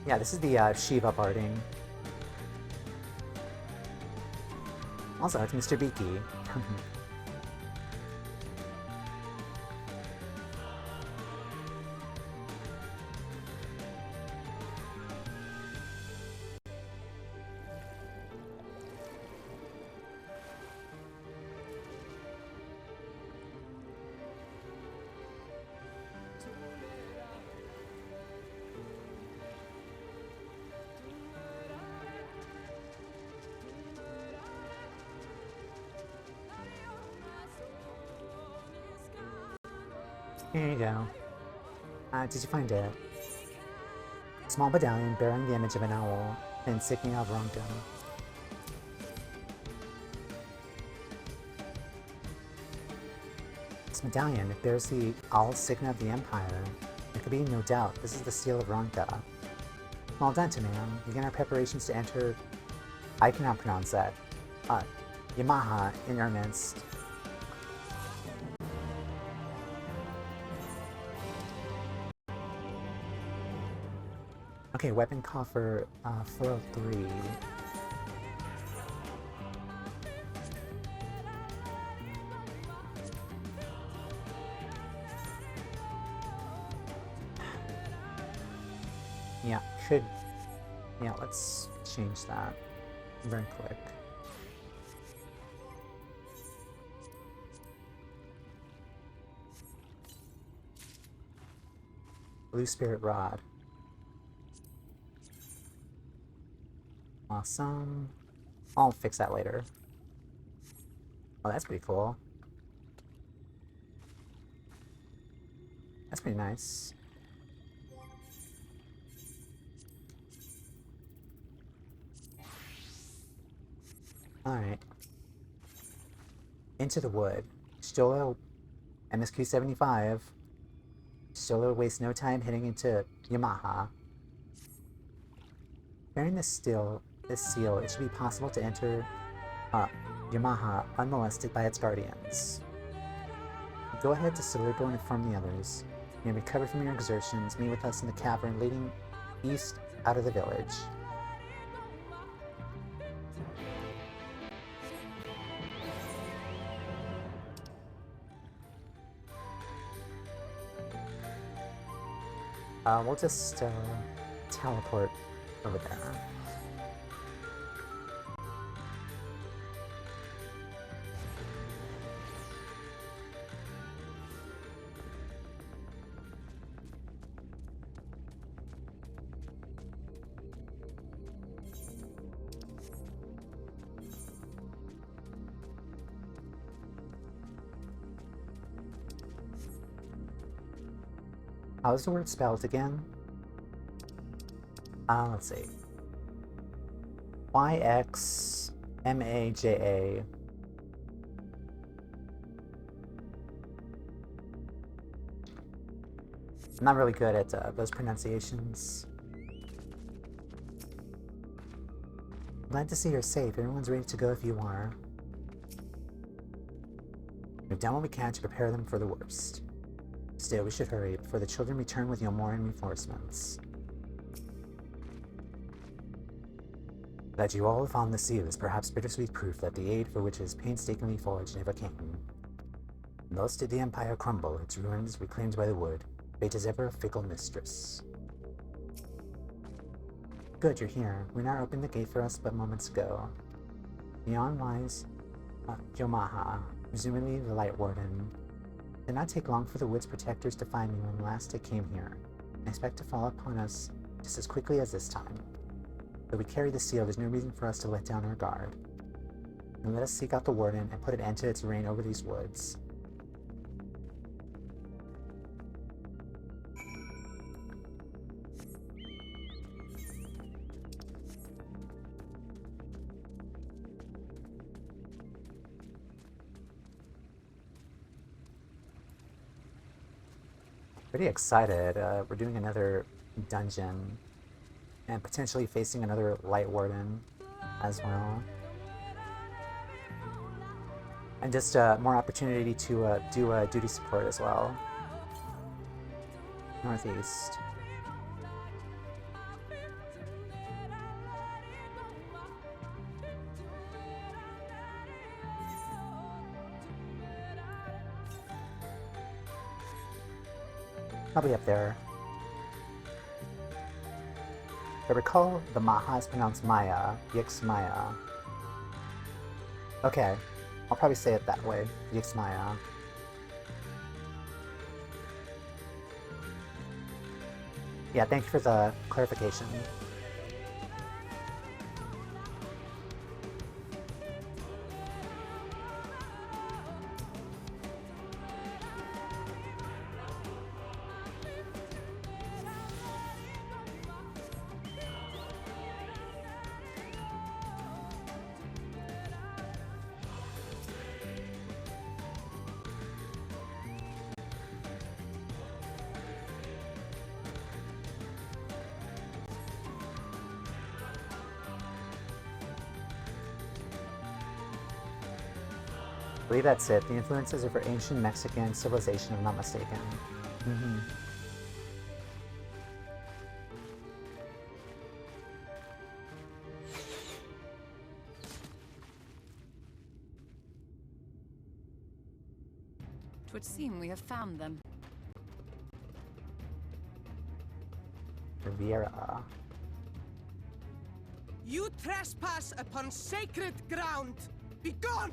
[SPEAKER 1] Yeah, this is the Shiva barding. Also, it's Mr. Beaky. Here you go. Did you find it? Small medallion bearing the image of an owl, insignia of Ronka. This medallion, it bears the owl signet of the Empire. There could be no doubt this is the seal of Ronka. Well done, ma'am. Begin our preparations to enter... I cannot pronounce that. Yamaha in our midst. Okay, weapon coffer 403. Yeah, should... Yeah, let's change that very quick. Blue Spirit Rod. Awesome. I'll fix that later. Oh, that's pretty cool. That's pretty nice. Alright. Into the wood. Stolo MSQ 75. Stolo wastes no time heading into Yamaha. Bearing this seal, it should be possible to enter Yamaha unmolested by its guardians. Go ahead to Celerbo and inform the others. You may recover from your exertions, meet with us in the cavern leading east out of the village. We'll just teleport over there. How's the word spelled again? Let's see. YXMAJA. I'm not really good at those pronunciations. Glad to see you're safe. Everyone's ready to go if you are. We've done what we can to prepare them for the worst. Still, we should hurry before the children return with Yomoran reinforcements. That you all have found the seal is perhaps bittersweet proof that the aid for which it is painstakingly forged never came. Thus did the Empire crumble, its ruins reclaimed by the wood. Fate is ever a fickle mistress. Good, you're here. Runar opened the gate for us but moments ago. Beyond lies Yomaha, presumably the Lightwarden. It did not take long for the wood's protectors to find me when last they came here. I expect to fall upon us just as quickly as this time. Though we carry the seal, there's no reason for us to let down our guard. And let us seek out the Warden and put an end to its reign over these woods. Pretty excited. We're doing another dungeon and potentially facing another Lightwarden as well. And just more opportunity to do duty support as well. Northeast. Probably up there. I recall the Maha is pronounced Maya, Yix Maya. Okay, I'll probably say it that way, Yix Maya. Yeah, thank you for the clarification. I believe that's it. The influences are for ancient Mexican civilization, if I'm not mistaken. Mm-hmm.
[SPEAKER 2] It would seem we have found them.
[SPEAKER 1] Riviera.
[SPEAKER 10] You trespass upon sacred ground! Begone!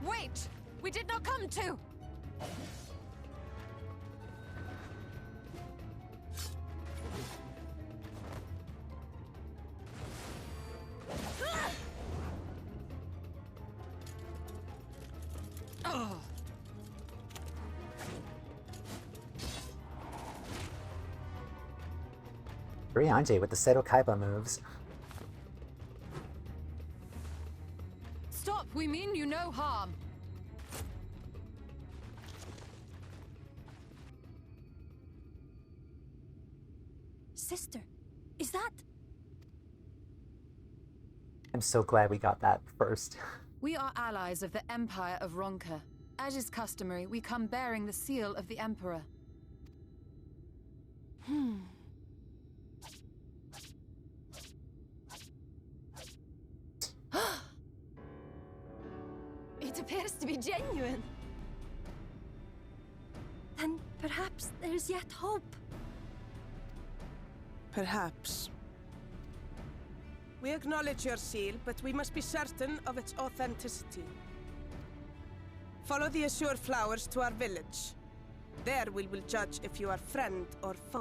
[SPEAKER 2] Wait! We did not come to!
[SPEAKER 1] Rianji with the Seto Kaiba moves.
[SPEAKER 2] Stop! We mean you no harm!
[SPEAKER 4] Sister, is that...
[SPEAKER 1] I'm so glad we got that first.
[SPEAKER 2] We are allies of the Empire of Ronka. As is customary, we come bearing the seal of the Emperor.
[SPEAKER 4] It appears to be genuine. Then perhaps there's yet hope.
[SPEAKER 10] Perhaps. We acknowledge your seal, but we must be certain of its authenticity. Follow the azure flowers to our village. There we will judge if you are friend or foe.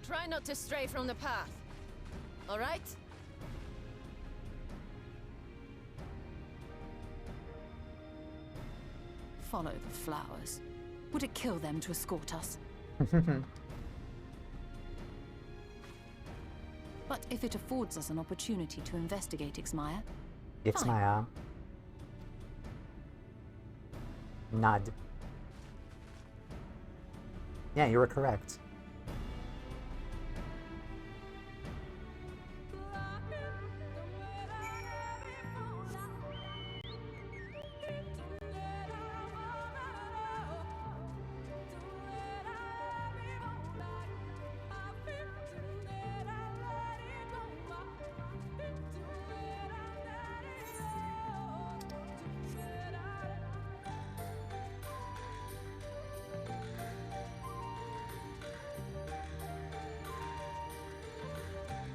[SPEAKER 11] Try not to stray from the path. All right?
[SPEAKER 2] Follow the flowers. Would it kill them to escort us? But if it affords us an opportunity to investigate Ixmaya...
[SPEAKER 1] Ixmaya. Nod. Yeah, you were correct.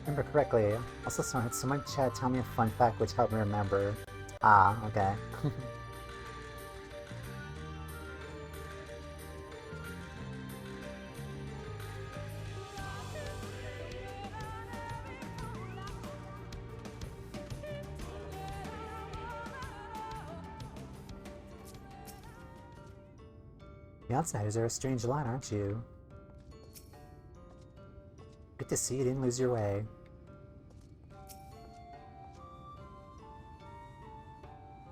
[SPEAKER 1] Remember correctly. Also, someone chat tell me a fun fact which helped me remember. Ah, okay. The outsiders are a strange lot, aren't you? Good to see you didn't lose your way.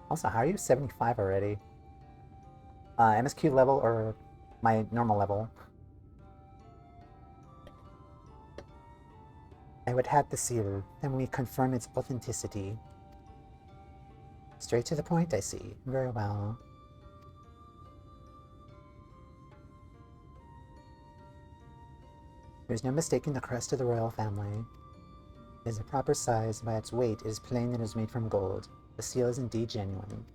[SPEAKER 1] Also, how are you 75 already? MSQ level or my normal level? I would have the seal, then we confirm its authenticity. Straight to the point, I see. Very well. There's no mistaking the crest of the royal family. It is a proper size, by its weight it is plain that it is made from gold. The seal is indeed genuine.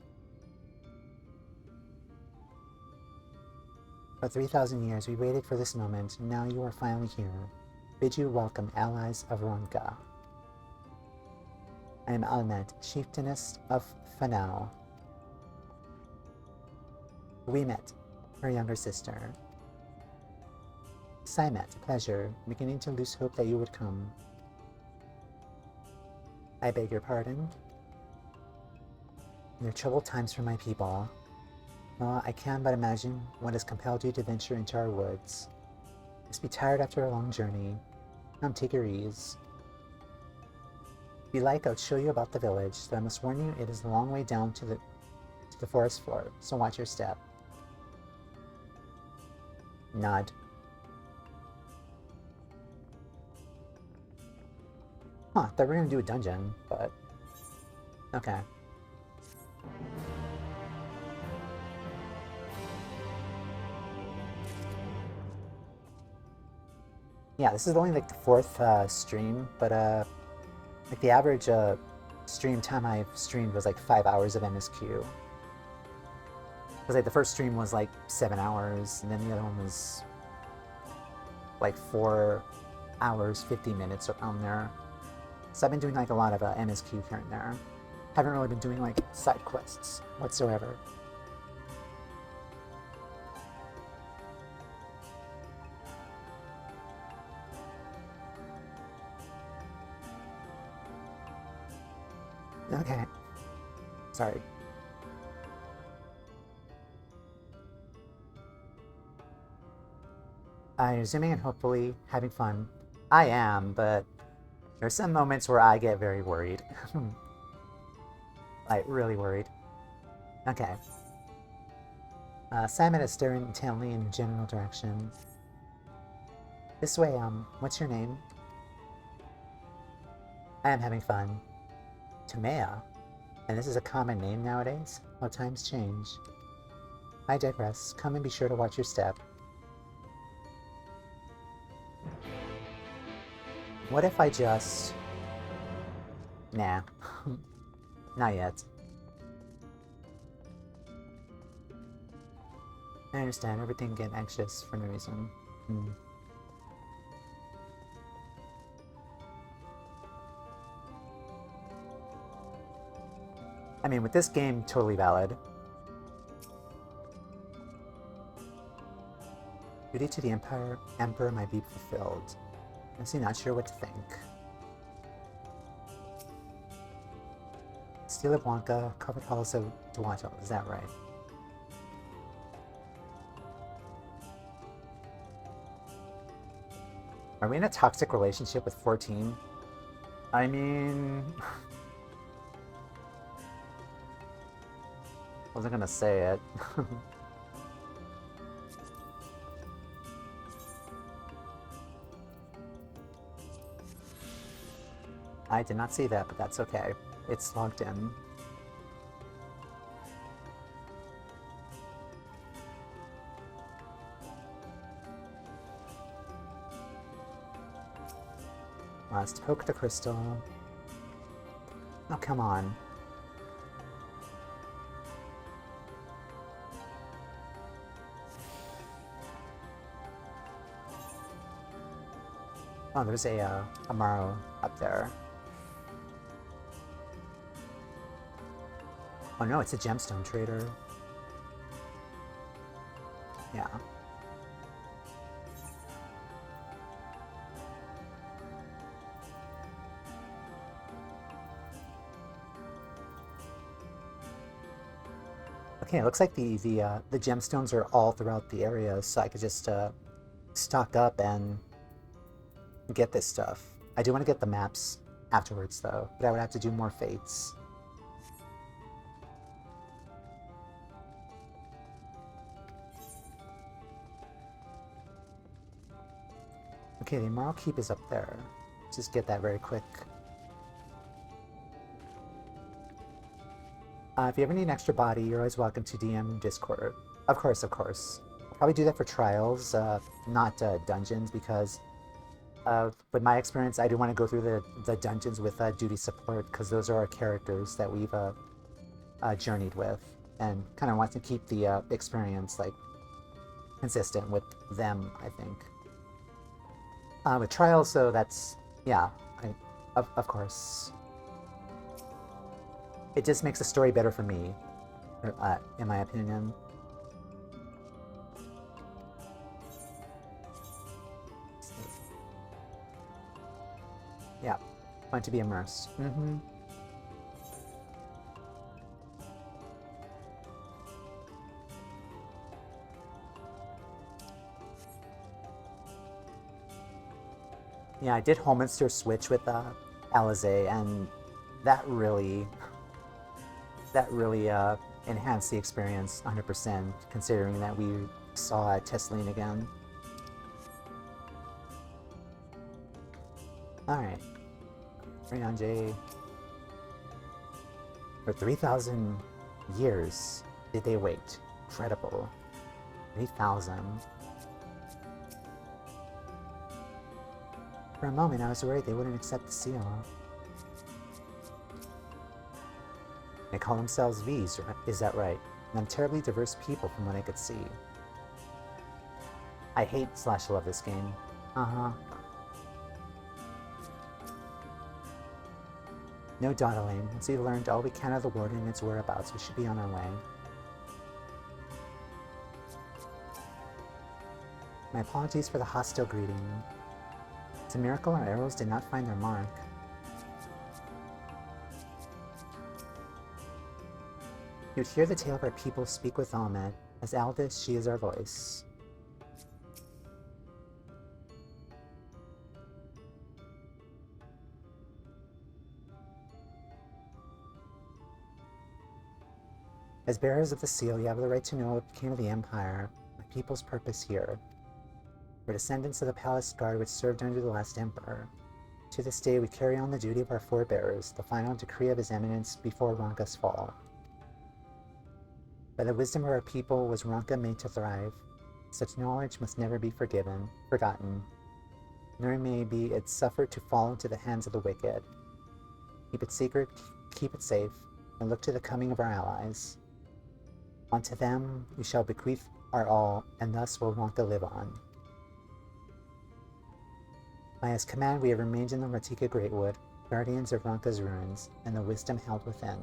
[SPEAKER 1] For 3,000 years we waited for this moment, and now you are finally here. Bid you welcome, allies of Ronka. I am Almet, chieftainess of Fanao. We met, her younger sister. Simet, pleasure, beginning to lose hope that you would come. I beg your pardon? They're troubled times for my people. Well, I can but imagine what has compelled you to venture into our woods. You must be tired after a long journey. Take your ease. If you like, I'll show you about the village, though I must warn you, it is a long way down to the forest floor, so watch your step. Nod. Huh, thought we were gonna do a dungeon, but... okay. Yeah, this is only like the 4th stream, but like the average stream time I've streamed was like 5 hours of MSQ. Because like the first stream was like 7 hours, and then the other one was like 4 hours, 50 minutes around there. So I've been doing like a lot of MSQ here and there. Haven't really been doing like side quests whatsoever. Okay. Sorry. I'm zooming and hopefully having fun. I am, but there's some moments where I get very worried. Like, really worried. Okay. Simon is staring intently in a general direction. This way, what's your name? I am having fun. Tomea? And this is a common name nowadays? Well, times change. I digress. Come and be sure to watch your step. What if I just... Nah. Not yet. I understand. Everything getting anxious for no reason. I mean, with this game, totally valid. Duty to the Emperor might be fulfilled. I'm still not sure what to think. Stila Blanca, covered halls of Duato, is that right? Are we in a toxic relationship with 14? I mean... wasn't gonna say it. I did not see that, but that's okay. It's logged in. Let's poke the crystal. Oh, come on. Oh, there's a Amaro up there. Oh no, it's a gemstone trader. Yeah. Okay, it looks like the gemstones are all throughout the area, so I could just stock up and get this stuff. I do want to get the maps afterwards though, but I would have to do more fates. Okay, the Immoral Keep is up there. Just get that very quick. If you ever need an extra body, you're always welcome to DM Discord. Of course, of course. I'll probably do that for trials, not dungeons, because with my experience, I do want to go through the dungeons with duty support, because those are our characters that we've journeyed with, and kind of want to keep the experience like consistent with them, I think. With trials, though, that's, yeah, of course. It just makes the story better for me, in my opinion. Yeah, want to be immersed. Mm-hmm. Yeah, I did Homemaster switch with Alizé, and that really enhanced the experience 100%, considering that we saw Tesseline again. Alright. J. For 3,000 years did they wait. Incredible. 3,000. For a moment, I was worried they wouldn't accept the seal. They call themselves V's, is that right? And I'm terribly diverse people from what I could see. I hate/love this game. No dawdling. Once we've learned all we can of the warden and its whereabouts, we should be on our way. My apologies for the hostile greeting. It's a miracle our arrows did not find their mark. You'd hear the tale of our people speak with Ahmed. As eldest, she is our voice. As bearers of the seal, you have the right to know what became of the Empire, my people's purpose here. We're descendants of the palace guard which served under the last emperor. To this day, we carry on the duty of our forebears, the final decree of His Eminence before Ranka's fall. By the wisdom of our people was Ranka made to thrive. Such knowledge must never be forgotten, nor may be it suffered to fall into the hands of the wicked. Keep it secret, keep it safe, and look to the coming of our allies. Unto them we shall bequeath our all, and thus will Ranka live on. By his command we have remained in the Rak'tika Greatwood, guardians of Ranka's ruins, and the wisdom held within.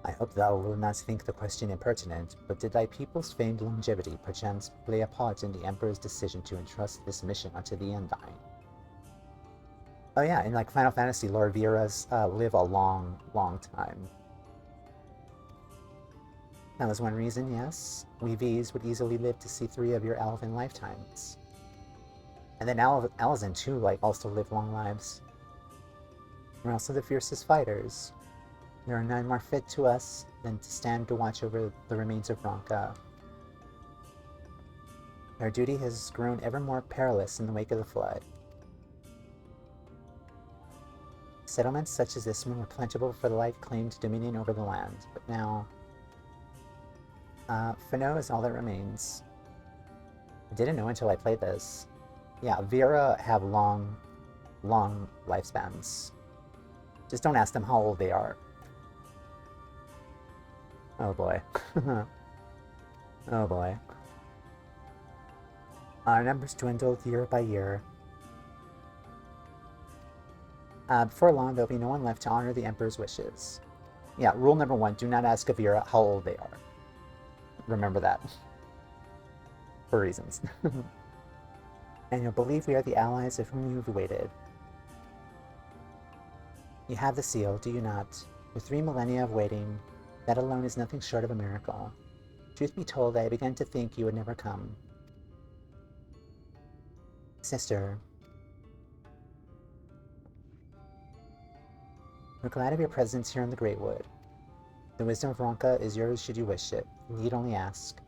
[SPEAKER 1] I hope thou wilt not think the question impertinent, but did thy people's famed longevity perchance play a part in the Emperor's decision to entrust this mission unto the Undying? Oh yeah, in like Final Fantasy, Lord Vera's live a long, long time. That was one reason, yes. We V's would easily live to see 3 of your elven lifetimes. And then Alazin too, like, also live long lives. We're also the fiercest fighters. There are none more fit to us than to stand to watch over the remains of Ranka. Our duty has grown ever more perilous in the wake of the flood. Settlements such as this one were plentiful for the light claimed dominion over the land, but now Fano is all that remains. I didn't know until I played this. Yeah, Vera have long lifespans. Just don't ask them how old they are. Oh boy. Oh boy. Our numbers dwindled year by year. Before long, there'll be no one left to honor the Emperor's wishes. Yeah, rule number 1, do not ask Vera how old they are. Remember that. For reasons. And you'll believe we are the allies of whom you've waited. You have the seal, do you not? With 3 millennia of waiting, that alone is nothing short of a miracle. Truth be told, I began to think you would never come. Sister, we're glad of your presence here in the Greatwood. The wisdom of Ranka is yours should you wish it. You need only ask.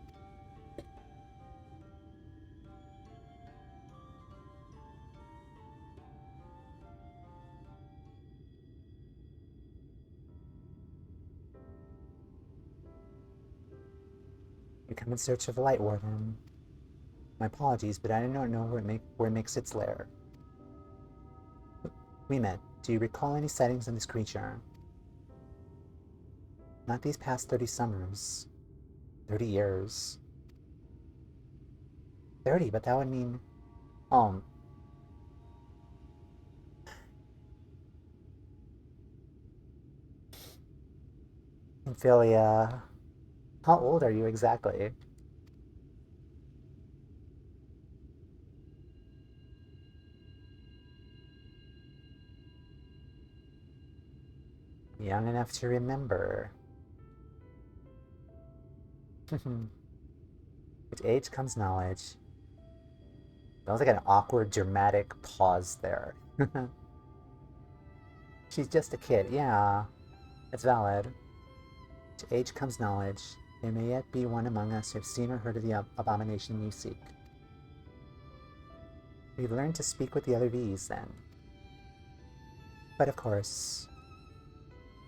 [SPEAKER 1] You come in search of the Lightwarden. My apologies, but I do not know where it makes its lair. We met. Do you recall any sightings of this creature? Not these past 30 summers. 30 years. 30, but that would mean... Ophelia, how old are you exactly? Young enough to remember. With age comes knowledge. That was like an awkward, dramatic pause there. She's just a kid. Yeah, it's valid. To age comes knowledge. There may yet be one among us who have seen or heard of the abomination you seek. We've learned to speak with the other V's then. But of course,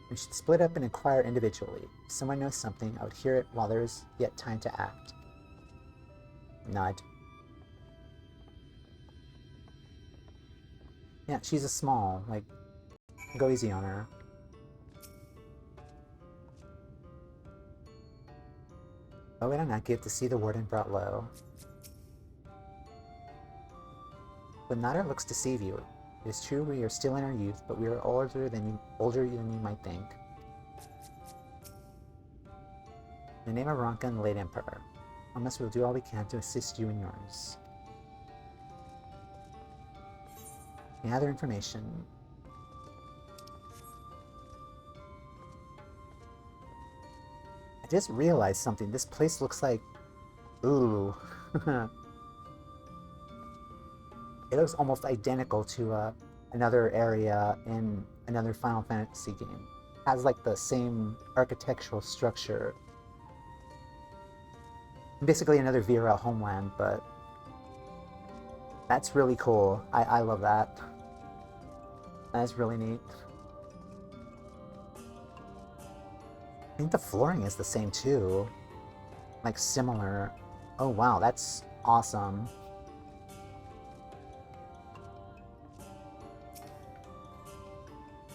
[SPEAKER 1] we should split up and inquire individually. If someone knows something, I would hear it while there is yet time to act. Nod. Yeah, she's a small, like, go easy on her. Oh, would I not give to see the warden brought low? But not our looks deceive you. It is true we are still in our youth, but we are older than you might think. In the name of Ronka and the late Emperor, promise we will do all we can to assist you in yours. Any other information? I just realized something. This place looks like... Ooh. It looks almost identical to another area in another Final Fantasy game. It has like the same architectural structure. Basically another Vera homeland, but that's really cool. I love that. That's really neat. I think the flooring is the same too. Like similar. Oh wow, that's awesome.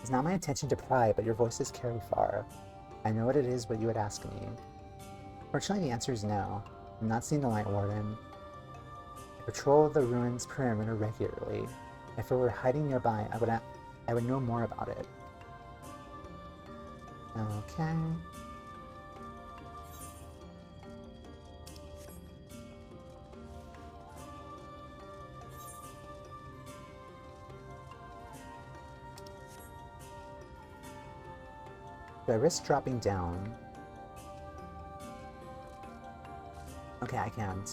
[SPEAKER 1] It's not my intention to pry, but your voices carry far. I know what it is, but you would ask me. Fortunately, the answer is no. I'm not seeing the Lightwarden. I patrol the ruins perimeter regularly. If it were hiding nearby, I would know more about it. Okay. Do I risk dropping down? Okay, I can't.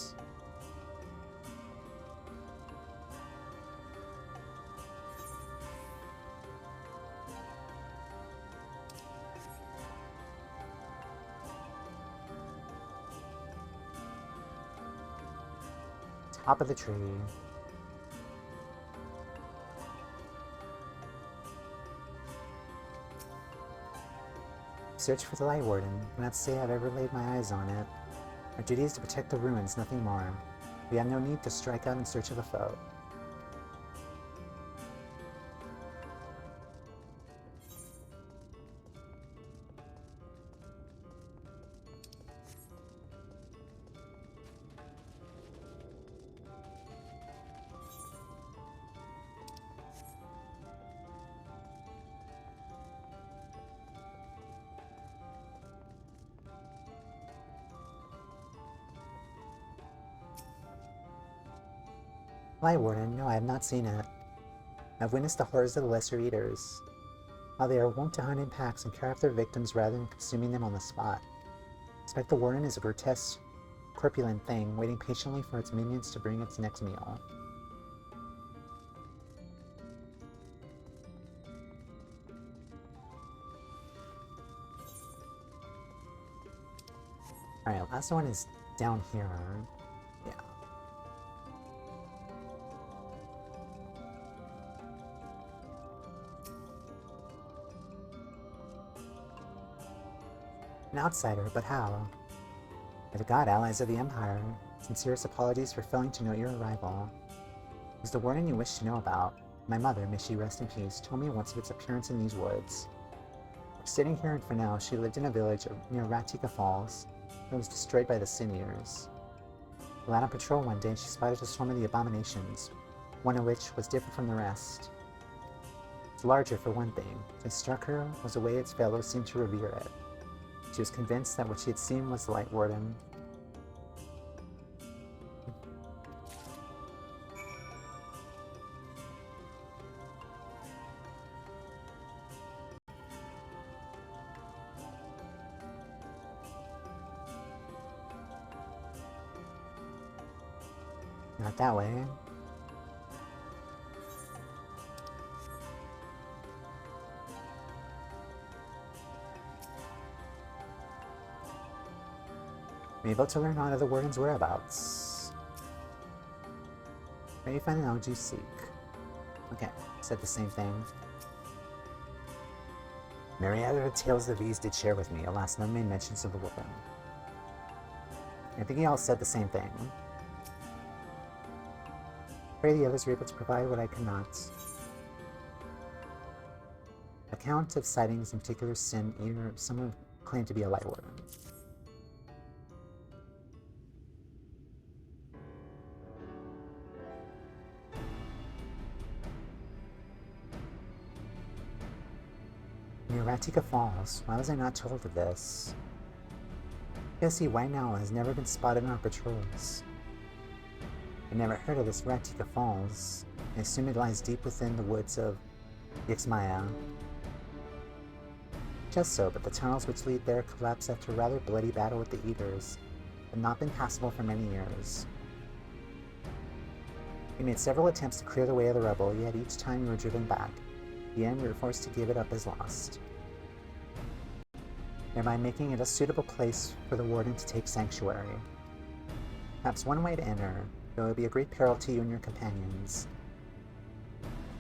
[SPEAKER 1] Top of the tree. Search for the Lightwarden. I cannot say I've ever laid my eyes on it. Our duty is to protect the ruins, nothing more. We have no need to strike out in search of a foe. Lightwarden? No, I have not seen it. I've witnessed the horrors of the Lesser Eaters. While they are wont to hunt in packs and carry off their victims rather than consuming them on the spot. I suspect the Warden is a grotesque, corpulent thing, waiting patiently for its minions to bring its next meal. Alright, last one is down here. Yeah. An outsider, but how? You're the god allies of the Empire. Sincerest apologies for failing to note your arrival. It was the warden you wished to know about. My mother, may she rest in peace, told me once of its appearance in these woods. We're sitting here in Fennel, she lived in a village near Rak'tika Falls that was destroyed by the Sin Eaters. While out on patrol one day, she spotted a swarm of the abominations, one of which was different from the rest. It's larger for one thing. What struck her was the way its fellows seemed to revere it. She was convinced that what she had seen was the Lightwarden. Not that way. I'm able to learn all of the warden's whereabouts. Where you find the knowledge you seek. Okay, said the same thing. Myriad of the tales the V's did share with me, alas none made mentions of the warden. I think you all said the same thing. Pray the others were able to provide what I could not. Account of sightings, in particular Sin Eater, someone claimed to be a Lightwarden. Near Rak'tika Falls, why was I not told of this? You see, White Owl has never been spotted on our patrols. I never heard of this Rak'tika Falls. I assume it lies deep within the woods of Ixmaya. Just so, but the tunnels which lead there collapsed after a rather bloody battle with the Eaters, have not been passable for many years. We made several attempts to clear the way of the rebel, yet each time we were driven back. In the end, we were forced to give it up as lost, thereby making it a suitable place for the warden to take sanctuary. Perhaps one way to enter, though it would be a great peril to you and your companions.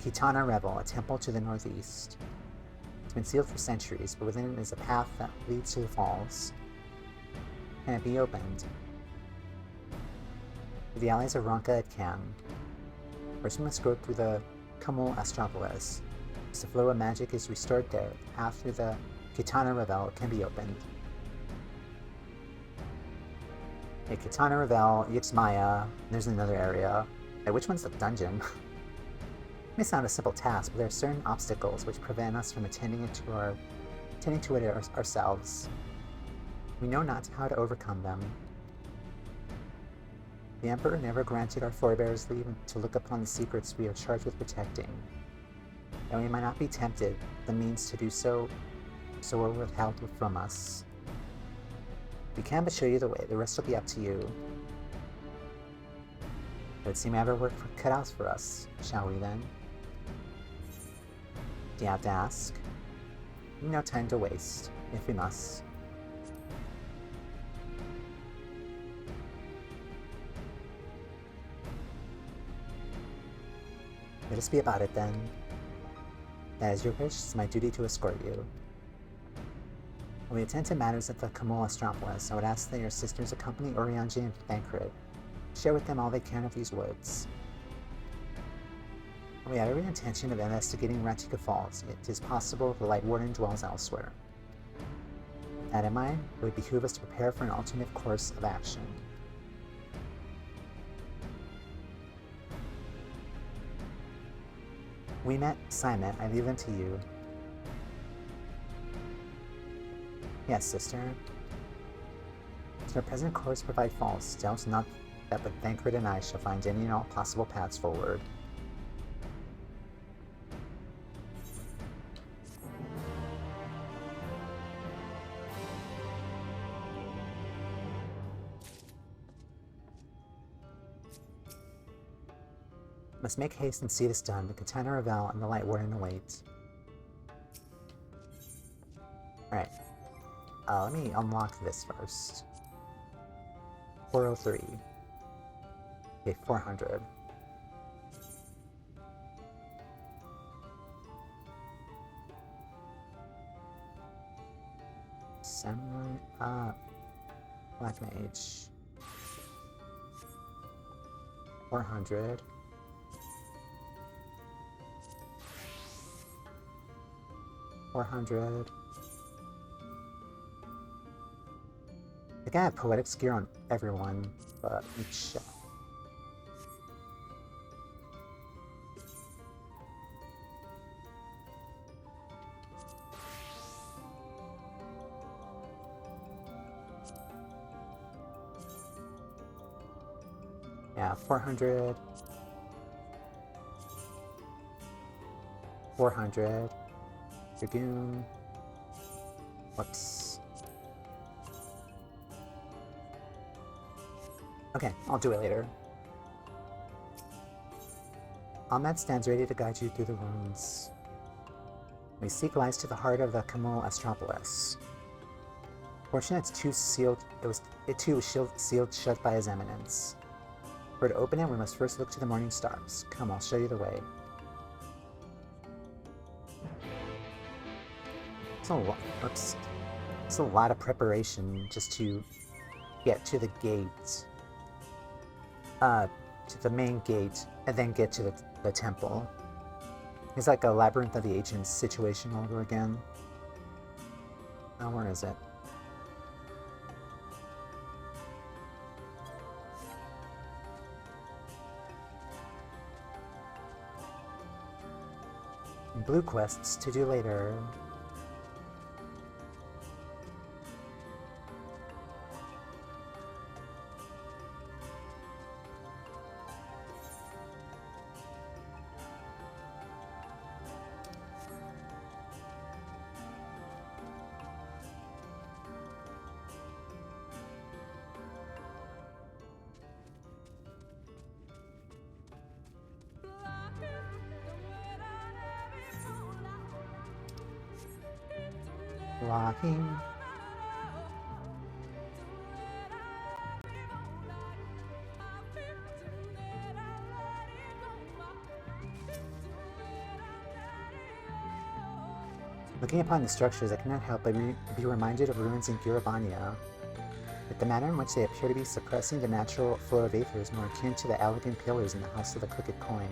[SPEAKER 1] Kitana Revel, a temple to the northeast. It's been sealed for centuries, but within it is a path that leads to the falls. Can it be opened? For the allies of Ronka, it can. First we must go through the Kamul Astropolis. As the flow of magic is restored there, the path through the Kitana Revel can be opened. Okay, Kitana Revel, Ixmaya, there's another area. Hey, which one's the dungeon? It may sound a simple task, but there are certain obstacles which prevent us from attending to it ourselves. We know not how to overcome them. The Emperor never granted our forebears leave to look upon the secrets we are charged with protecting. And we might not be tempted, the means to do so are withheld from us. We can but show you the way, the rest will be up to you. It would seem ever work cut out for us, shall we then? Do you have to ask? No time to waste, if we must. Let us be about it then. That is your wish, it's my duty to escort you. When we attend to matters at the Kamul Astropolis, I would ask that your sisters accompany Urianger and Thancred. Share with them all they can of these woods. We have every intention of investigating Rak'tika Falls. It is possible the Lightwarden dwells elsewhere. With that in mind, it would behoove us to prepare for an alternate course of action. We met Simon. I leave them to you. Yes, sister. Does our present course provide false? Doubt not that but Thancred and I shall find any and all possible paths forward. Must make haste and see this done. The Kitana Revel and the Lightwarden await. Alright. Let me unlock this first. 403. Okay, 400. Samurai, Black Mage. 400. 400. I can have poetic gear on everyone, but each. Yeah, 400. 400. Dragoon. Whoops. Okay, I'll do it later. Ahmed stands ready to guide you through the ruins. We seek lies to the heart of the Kamul Astropolis. Fortunate it's too sealed. It too was sealed shut by His Eminence. For to open it, we must first look to the morning stars. Come, I'll show you the way. It's a lot of preparation just to get to the gate, to the main gate, and then get to the temple. It's like a Labyrinth of the Ancients situation all over again. Oh, where is it? Blue quests to do later. Walking. Looking upon the structures, I cannot help but be reminded of ruins in Gurabania. But the manner in which they appear to be suppressing the natural flow of aether is more akin to the elegant pillars in the House of the Crooked Coin.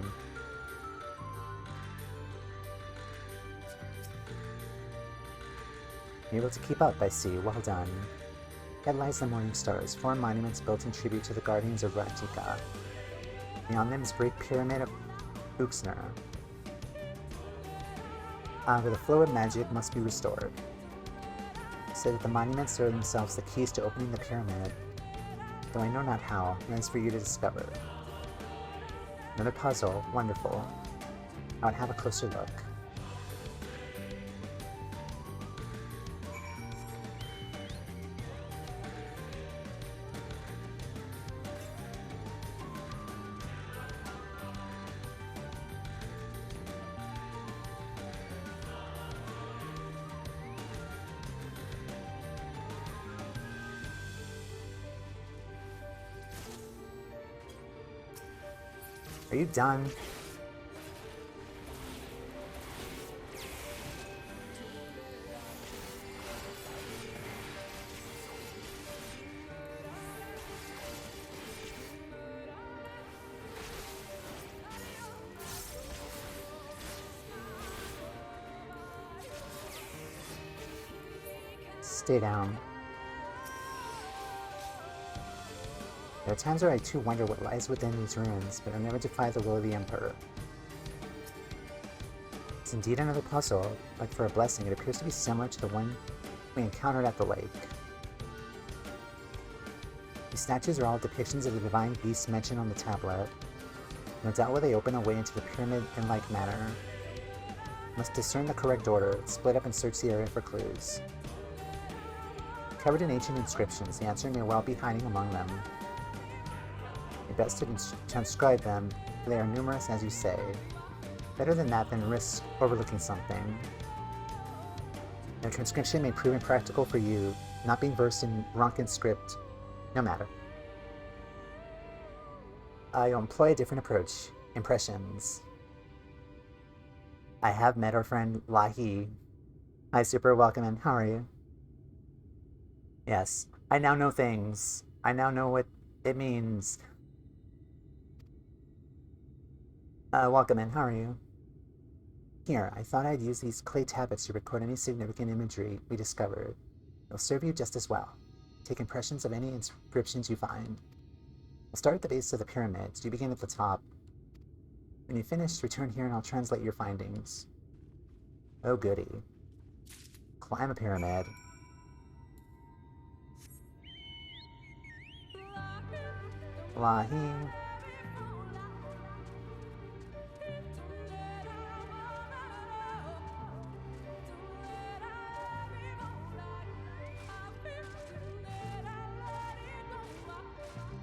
[SPEAKER 1] Able to keep up, I see. Well done. Ahead lies the Morning Stars, 4 monuments built in tribute to the guardians of Rak'tika. Beyond them is Great Pyramid of Uxner. Where the flow of magic must be restored. So that the monuments are themselves the keys to opening the pyramid, though I know not how, and is for you to discover. Another puzzle. Wonderful. I would have a closer look. Are you done? Stay down. There are times where I too wonder what lies within these ruins, but I never defy the will of the Emperor. It's indeed another puzzle, but for a blessing, it appears to be similar to the one we encountered at the lake. These statues are all depictions of the divine beasts mentioned on the tablet. No doubt will they open a way into the pyramid in like manner. Must discern the correct order, split up and search the area for clues. Covered in ancient inscriptions, the answer may well be hiding among them. Best to transcribe them, for they are numerous as you say. Better than that than risk overlooking something. No transcription may prove impractical for you, not being versed in Ronkin script, no matter. I'll employ a different approach. Impressions. I have met our friend Lahi. Hi, super welcome in. How are you? Yes, I now know things. I now know what it means. Welcome in, how are you? Here, I thought I'd use these clay tablets to record any significant imagery we discovered. It'll serve you just as well. Take impressions of any inscriptions you find. We'll start at the base of the pyramids. You begin at the top. When you finish, return here and I'll translate your findings. Oh goody. Climb a pyramid. Lahi.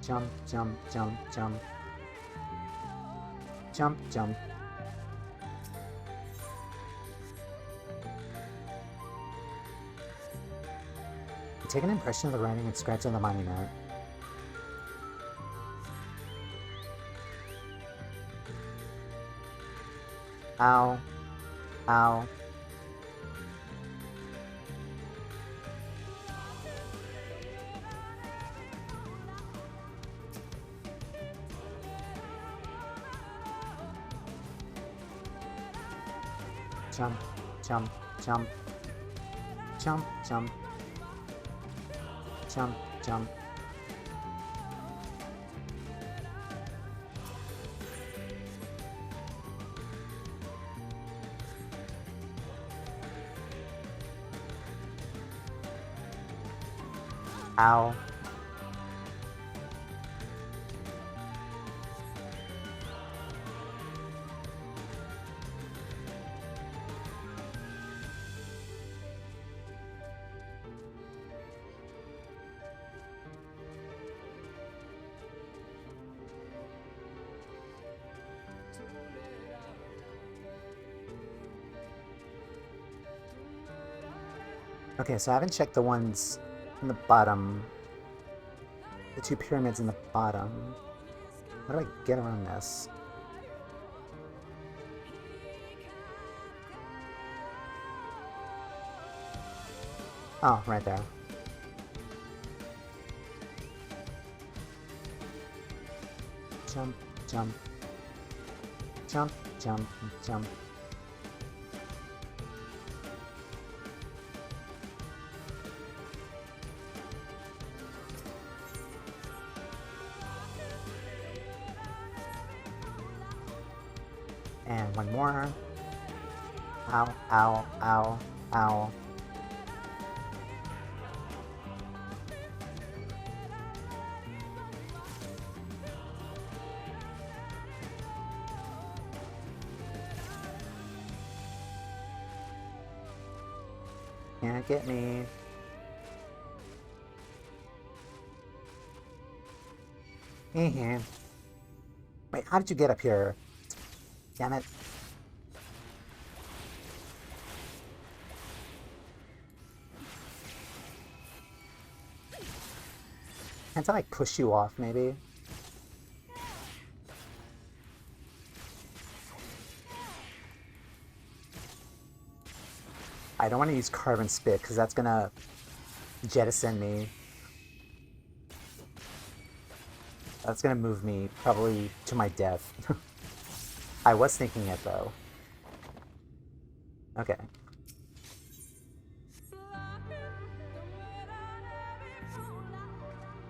[SPEAKER 1] Jump, jump, jump, jump. Jump, jump. Take an impression of the writing inscribed on the monument. Ow. Ow. Jump, jump, jump. Jump, jump. Jump, jump. Ow. Okay, so I haven't checked the ones in the bottom. The two pyramids in the bottom. How do I get around this? Oh, right there. Jump, jump. Jump, jump, jump. And one more. Ow, ow, ow, ow. Can't get me. Wait, how did you get up here? Damn it. Can't I, like, push you off, maybe? I don't want to use carve and spit, because that's gonna jettison me. That's gonna move me, probably, to my death. I was thinking it, though. Okay.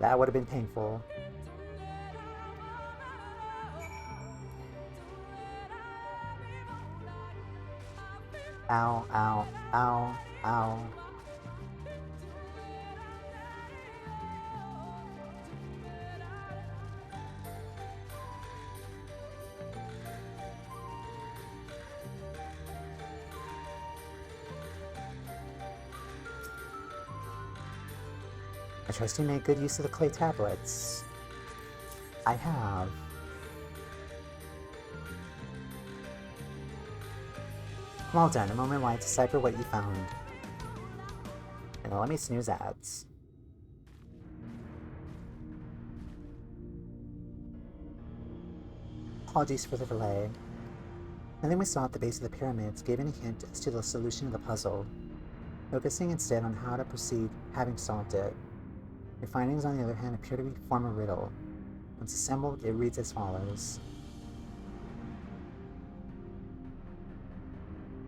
[SPEAKER 1] That would have been painful. Ow, ow, ow, ow. I trust you made good use of the clay tablets. I have. Well done, a moment wide to decipher what you found. And let me snooze ads. Apologies for the delay. Nothing we saw at the base of the pyramids gave any hint as to the solution of the puzzle. Focusing instead on how to proceed, having solved it. Your findings, on the other hand, appear to form a riddle. Once assembled, it reads as follows.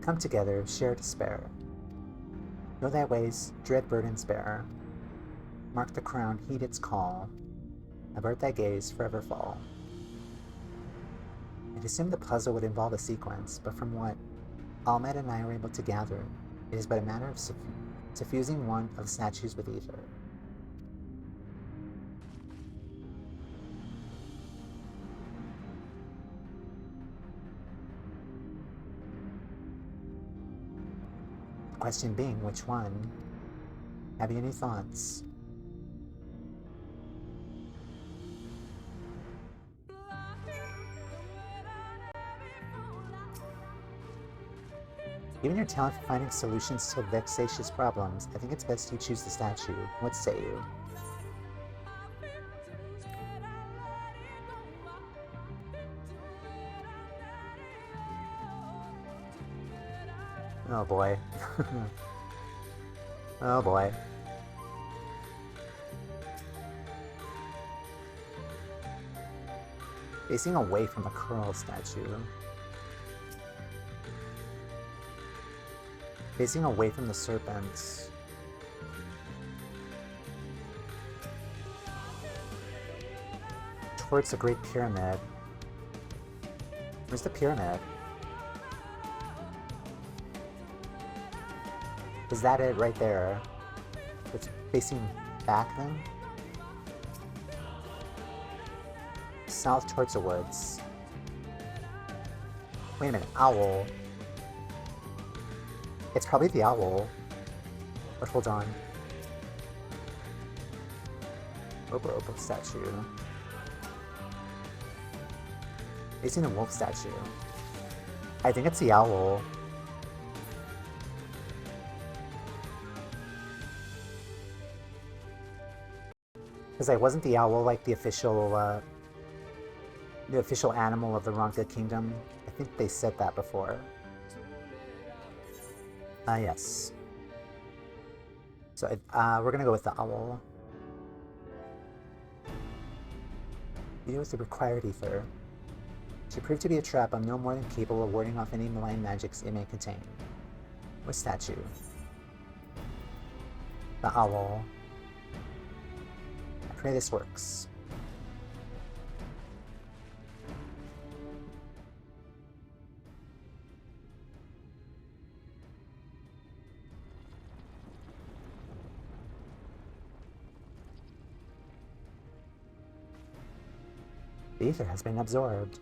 [SPEAKER 1] Come together, share despair. Go thy ways, dread burdens bear. Mark the crown, heed its call. Avert thy gaze, forever fall. I'd assumed the puzzle would involve a sequence, but from what Ahmed and I were able to gather, it is but a matter of suffusing one of the statues with ether. Question being, which one? Have you any thoughts? Given your talent for finding solutions to vexatious problems, I think it's best you choose the statue. What say you? Oh boy. Oh boy. Facing away from the curl statue. Facing away from the serpents. Towards the Great Pyramid. Where's the pyramid? Is that it right there? It's facing back then? South towards the woods. Wait a minute, owl. It's probably the owl. But hold on. Opo statue. Facing a wolf statue. I think it's the owl. Because I wasn't the owl like the official animal of the Rak'tika Kingdom. I think they said that before. Yes. So we're gonna go with the owl. You do with the required ether. Should prove to be a trap, I'm no more than capable of warding off any malign magics it may contain. What statue? The owl. I pray this works. The ether has been absorbed.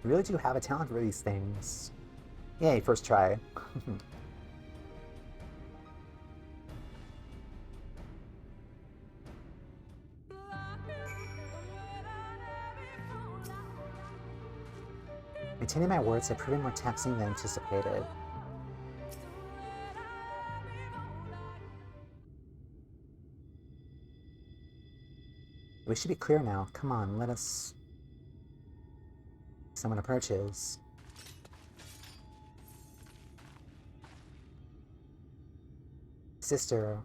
[SPEAKER 1] You really do have a talent for these things. Yay, first try. Maintaining my words have proven more taxing than anticipated. We should be clear now. Come on, let us... Someone approaches. Sister...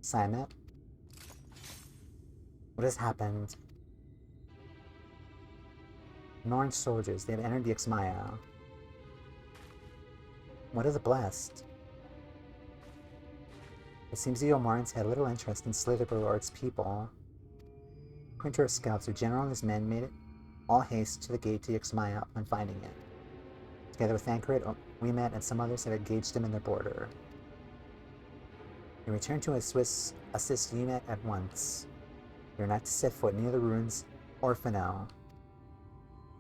[SPEAKER 1] Simet? What has happened? Norn soldiers, they have entered the Exmaya. What are the blessed? It seems the Omorans had little interest in Slitherborough or its people. According to our scouts, the general and his men made it all haste to the gate to Exmaya upon finding it. Together with Thancred, Weemet, and some others have engaged him in their border. They returned to assist Weemet at once. They are not to set foot near the ruins or Fennel.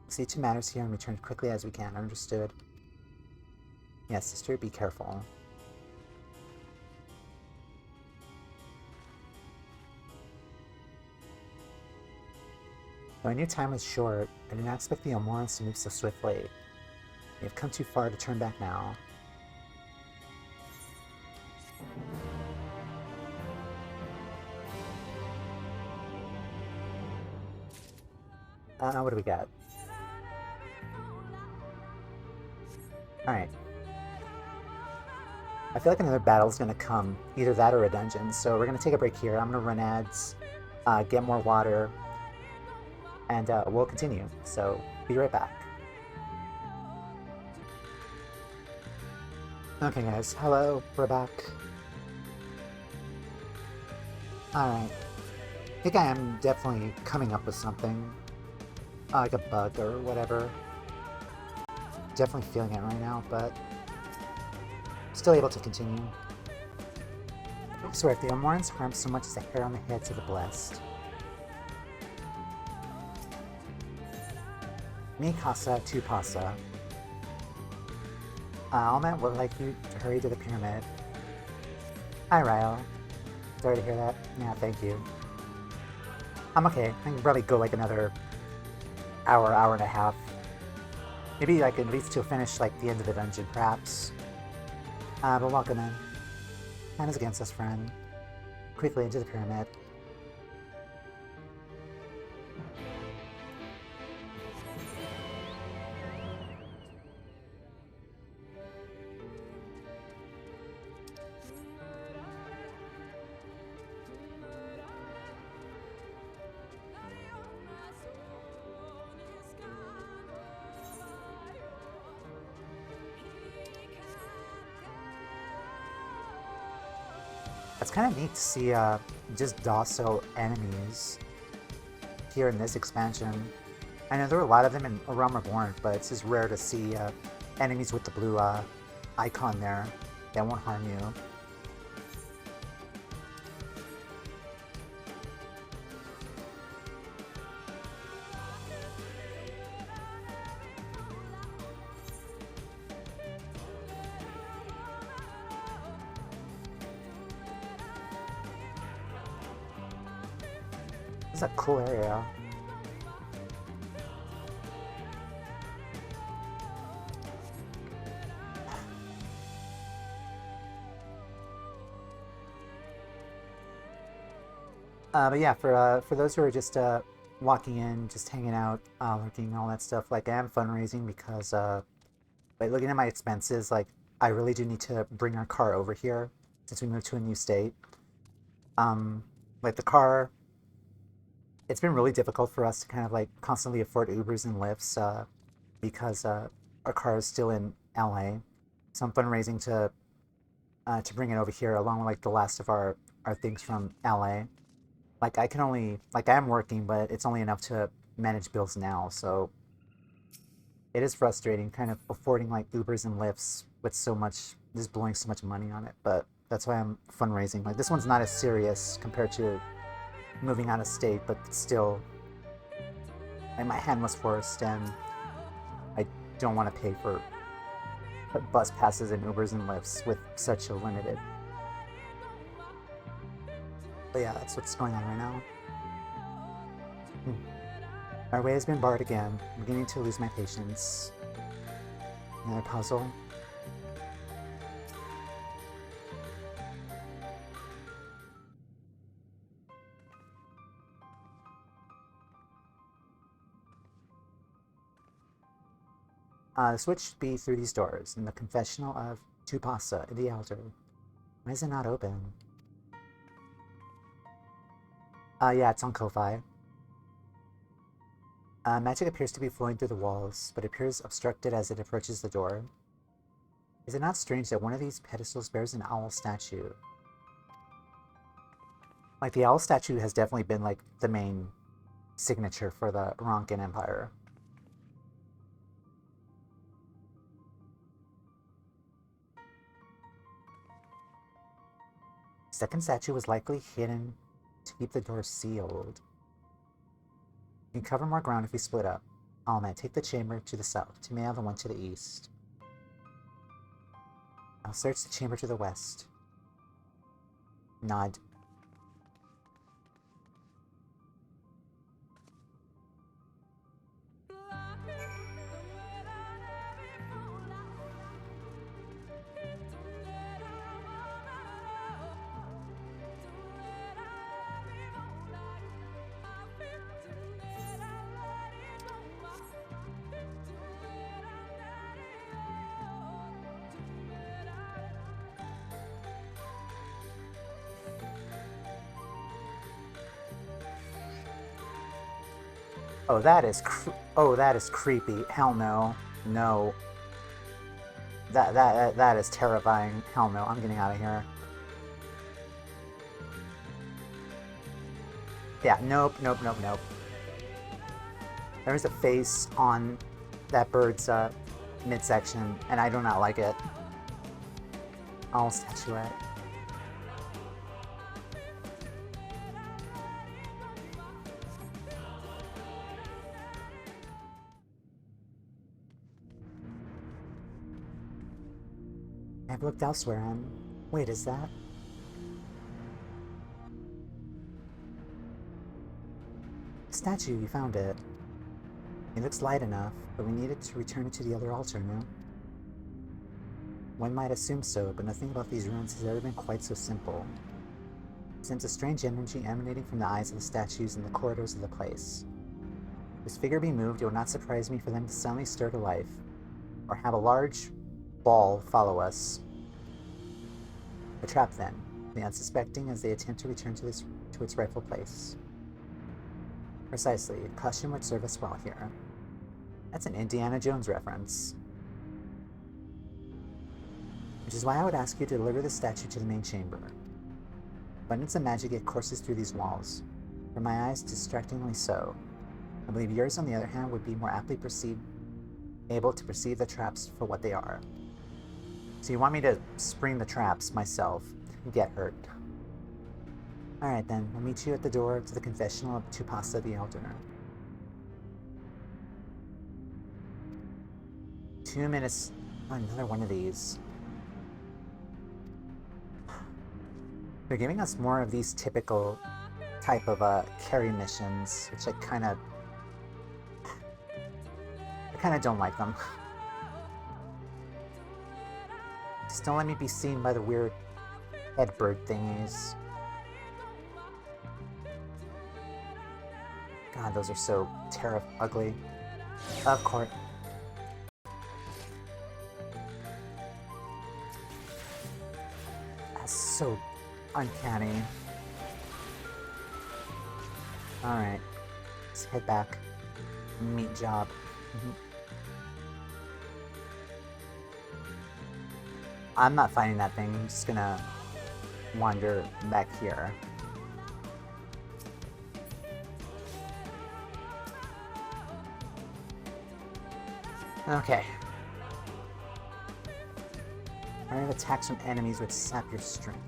[SPEAKER 1] See to matters here and return quickly as we can. Understood? Yes, sister, be careful. Though I knew time was short, I did not expect the Omorans to move so swiftly. We have come too far to turn back now. What do we got? Alright. I feel like another battle's gonna come. Either that or a dungeon, so we're gonna take a break here. I'm gonna run ads, get more water, and we'll continue. So, be right back. Okay guys, hello, we're back. Alright. I think I am definitely coming up with something. Like a bug or whatever. Definitely feeling it right now, but still able to continue. I swear, if the Omorans harm so much as a hair on the heads of the blessed. Mi casa, tu pasa. Almet would like you to hurry to the pyramid. Hi, Ryle. Sorry to hear that. Yeah, thank you. I'm okay. I can probably go like another hour and a half. Maybe like at least to finish like the end of the dungeon, perhaps. But welcome in. Hand is against us, friend. Quickly into the pyramid. It's kind of neat to see just docile enemies here in this expansion. I know there are a lot of them in A Realm Reborn, but it's just rare to see enemies with the blue icon there that won't harm you. This is a cool area. But yeah, for those who are just walking in, just hanging out, lurking, all that stuff, like I am fundraising because like looking at my expenses, like I really do need to bring our car over here since we moved to a new state. Like the car, it's been really difficult for us to kind of like constantly afford Ubers and Lyfts because our car is still in LA. So I'm fundraising to bring it over here along with like the last of our things from LA. Like I can only, like I am working, but it's only enough to manage bills now. So it is frustrating kind of affording like Ubers and Lyfts with so much, just blowing so much money on it. But that's why I'm fundraising. Like this one's not as serious compared to moving out of state, but still, like my hand was forced and I don't want to pay for bus passes and Ubers and Lyfts with such a limited. But yeah, that's what's going on right now. Our way has been barred again. I'm beginning to lose my patience. Another puzzle. The switch should be through these doors in the confessional of Tupasa, the Elder. Why is it not open? Yeah, it's on Ko-Fi. Magic appears to be flowing through the walls, but appears obstructed as it approaches the door. Is it not strange that one of these pedestals bears an owl statue? Like, the owl statue has definitely been, like, the main signature for the Ronkin Empire. Second statue was likely hidden to keep the door sealed. You can cover more ground if we split up. Alma, take the chamber to the south. Timea, the one to the east. I'll search the chamber to the west. Nod. Oh, that is creepy. Hell no. No. That is terrifying. Hell no. I'm getting out of here. Yeah, nope. There's a face on that bird's midsection, and I do not like it. All statuette. I've looked elsewhere and... Wait, is that... Statue, you found it. It looks light enough, but we needed to return it to the other altar, no? One might assume so, but nothing about these ruins has ever been quite so simple. I sense a strange energy emanating from the eyes of the statues in the corridors of the place. If this figure be moved, it would not surprise me for them to suddenly stir to life, or have a large ball follow us. A trap, then, the unsuspecting as they attempt to return to its rightful place. Precisely, caution would serve us well here. That's an Indiana Jones reference. Which is why I would ask you to deliver the statue to the main chamber. Abundance of magic it courses through these walls. For my eyes, distractingly so. I believe yours, on the other hand, would be more aptly able to perceive the traps for what they are. So you want me to spring the traps myself and get hurt. Alright then, I'll meet you at the door to the confessional of Tupasa the Elder. 2 minutes. Oh, another one of these. They're giving us more of these typical type of carry missions, which I kind of don't like them. Just don't let me be seen by the weird headbird thingies. God, those are so ugly. Of course. That's so uncanny. Alright. Let's head back. Meat job. I'm not fighting that thing. I'm just gonna wander back here. Okay. Area of attacks from enemies which sap your strength.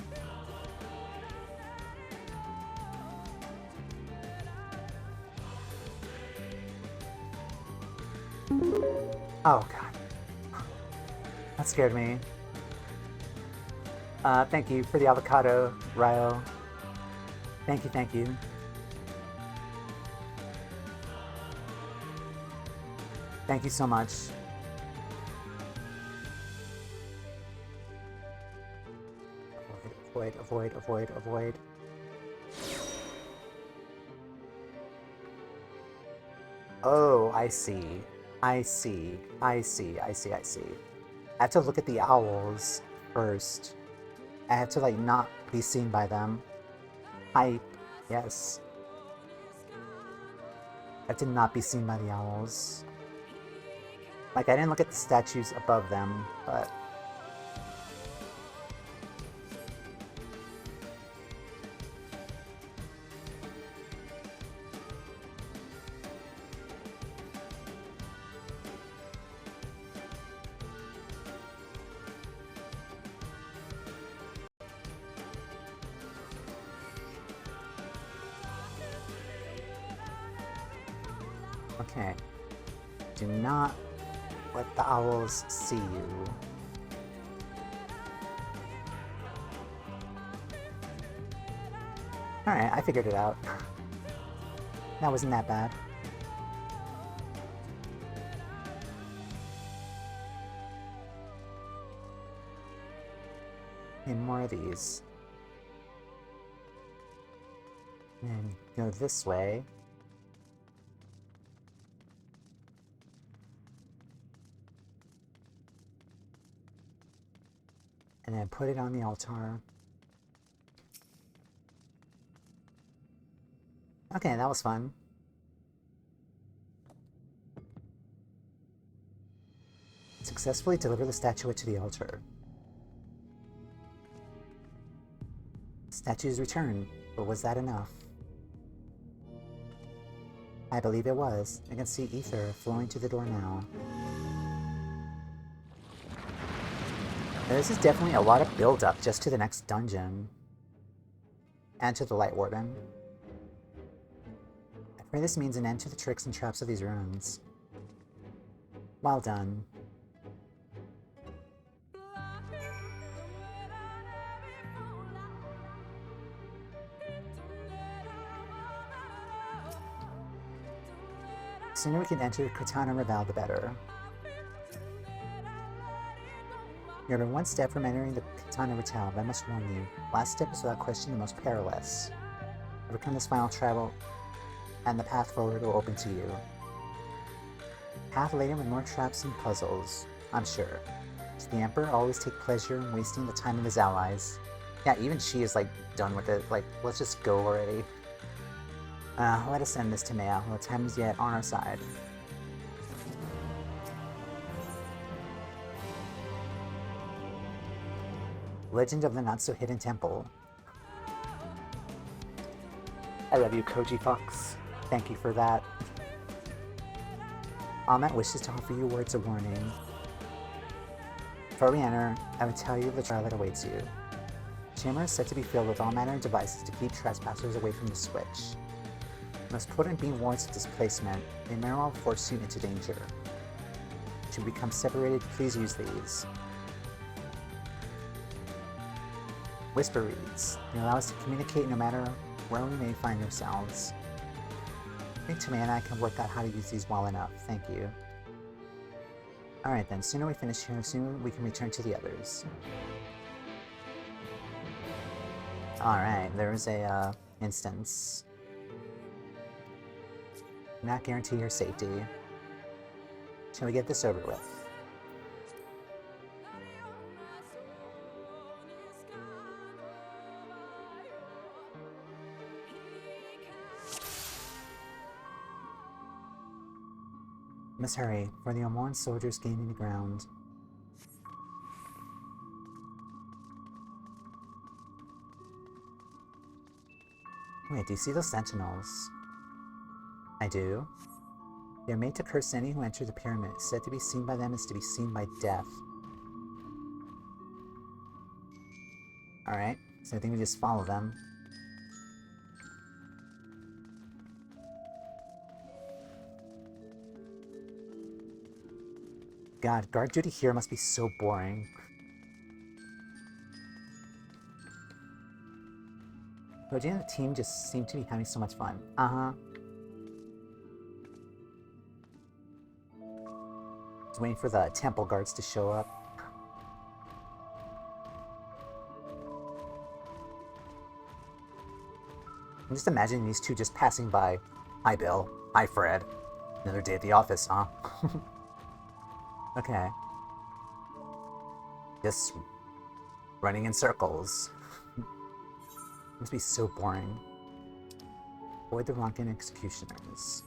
[SPEAKER 1] Oh god. That scared me. Thank you for the avocado, Ryo. Thank you, thank you. Thank you so much. Avoid, avoid, avoid, avoid. Oh, I see. I see. I see. I see. I see. I have to look at the owls first. I have to, like, not be seen by them. Yes. I have to not be seen by the owls. Like, I didn't look at the statues above them, but... Okay. Do not let the owls see you. Alright, I figured it out. That wasn't that bad. And more of these. And go this way. And then put it on the altar. Okay, that was fun. Successfully deliver the statuette to the altar. Statue's returned, but was that enough? I believe it was. I can see ether flowing to the door now. This is definitely a lot of build-up just to the next dungeon. And to the Lightwarden. I pray this means an end to the tricks and traps of these ruins. Well done. sooner we can enter Katana Raval, the better. You're but one step from entering the Katana Raval, but I must warn you. Last step is without question the most perilous. Overcome this final travel, and the path forward will open to you. Path laden with more traps and puzzles, I'm sure. Does the Emperor always take pleasure in wasting the time of his allies? Yeah, even she is, like, done with it. Like, let's just go already. Let us send this to Maya, while the time is yet on our side. Legend of the Not-So-Hidden Temple. I love you, Koji Fox. Thank you for that. Ahmet wishes to offer you words of warning. Before we enter, I would tell you of the trial that awaits you. The chamber is said to be filled with all manner of devices to keep trespassers away from the switch. The most potent being wards of displacement. They may all force you into danger. Should we become separated, please use these. Whisper reads. They allow us to communicate no matter where we may find ourselves. I think Tamay and I can work out how to use these well enough. Thank you. Alright then, sooner we finish here, sooner we can return to the others. Alright, there's a instance. Not guarantee your safety. Shall we get this over with? Must hurry, for the Omoran soldiers gaining the ground. Wait, do you see those sentinels? I do. They are made to curse any who enter the pyramid. Said to be seen by them is to be seen by death. Alright, so I think we just follow them. God, guard duty here must be so boring. Koji and the team just seem to be having so much fun. Uh-huh. Just waiting for the temple guards to show up. I'm just imagining these two just passing by. Hi, Bill. Hi, Fred. Another day at the office, huh? Okay. Just running in circles. Must be so boring. Avoid the Ronkin executioners.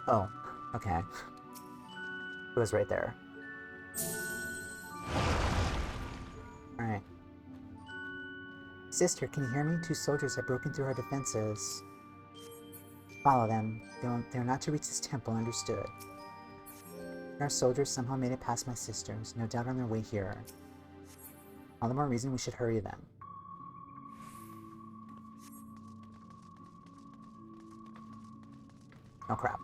[SPEAKER 1] Oh, okay. It was right there. Alright. Sister, can you hear me? Two soldiers have broken through our defenses. Follow them. They are not to reach this temple, understood. Our soldiers somehow made it past my sisters, no doubt on their way here. All the more reason we should hurry them. Oh crap.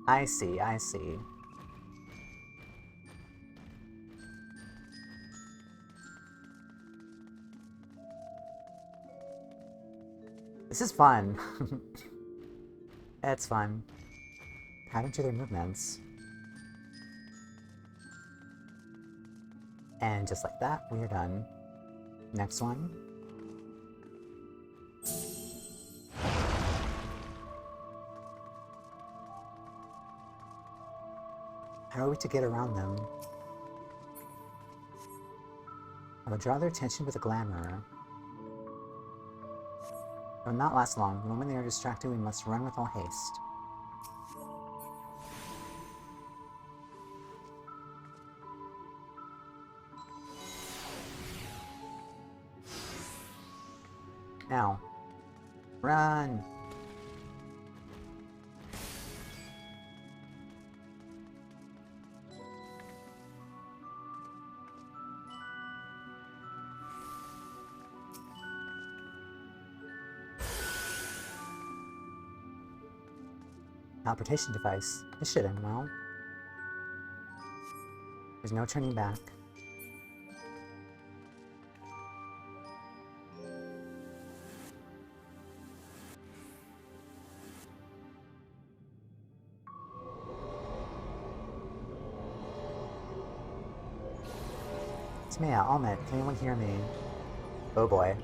[SPEAKER 1] I see, I see. This is fun. It's fun. Pattern to their movements. And just like that, we are done. Next one. How are we to get around them? I will draw their attention with a glamour. It will not last long. The moment they are distracted, we must run with all haste. Now, run! Teleportation device. This should end well. There's no turning back. It's me, Almet. Can anyone hear me? Oh boy.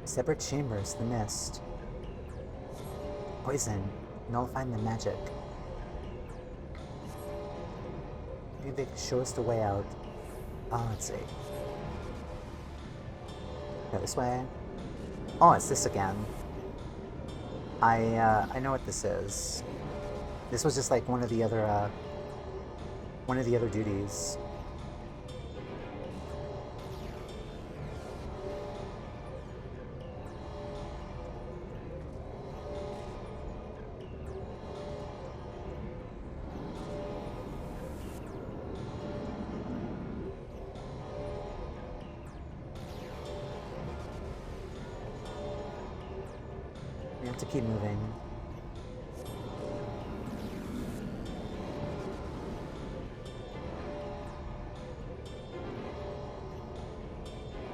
[SPEAKER 1] Separate chambers, the mist. Poison. Nullifying the magic. Maybe they could show us the way out. Oh, let's see. Go this way. Oh, it's this again. I know what this is. This was just like one of the other duties. We have to keep moving.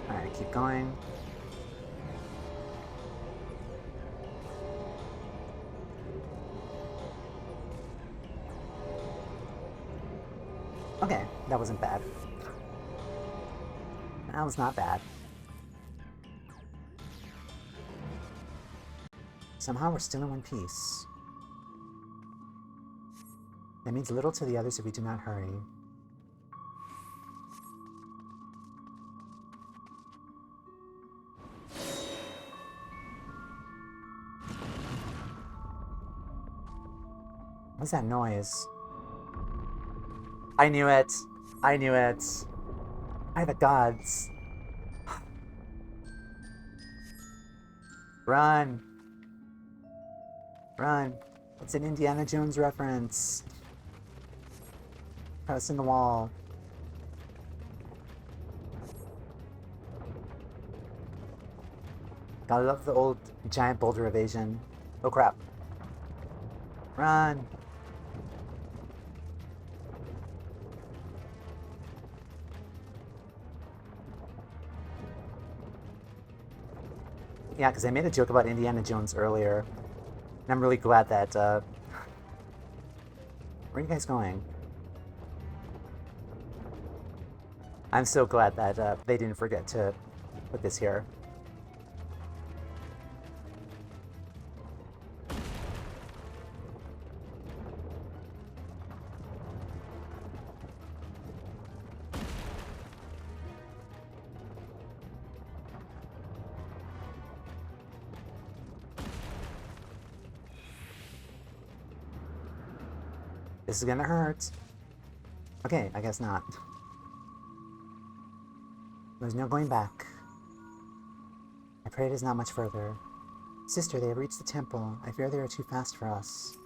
[SPEAKER 1] Alright, keep going. Okay, that wasn't bad. That was not bad. Somehow we're still in one piece. That means little to the others if we do not hurry. What's that noise? I knew it! I knew it! By the gods! Run! Run! It's an Indiana Jones reference! Press in the wall. Gotta love the old giant boulder evasion. Oh crap. Run! Yeah, because I made a joke about Indiana Jones earlier. And I'm really glad that, where are you guys going? I'm so glad that they didn't forget to put this here. This is gonna hurt. Okay, I guess not. There's no going back. I pray it is not much further. Sister, they have reached the temple. I fear they are too fast for us.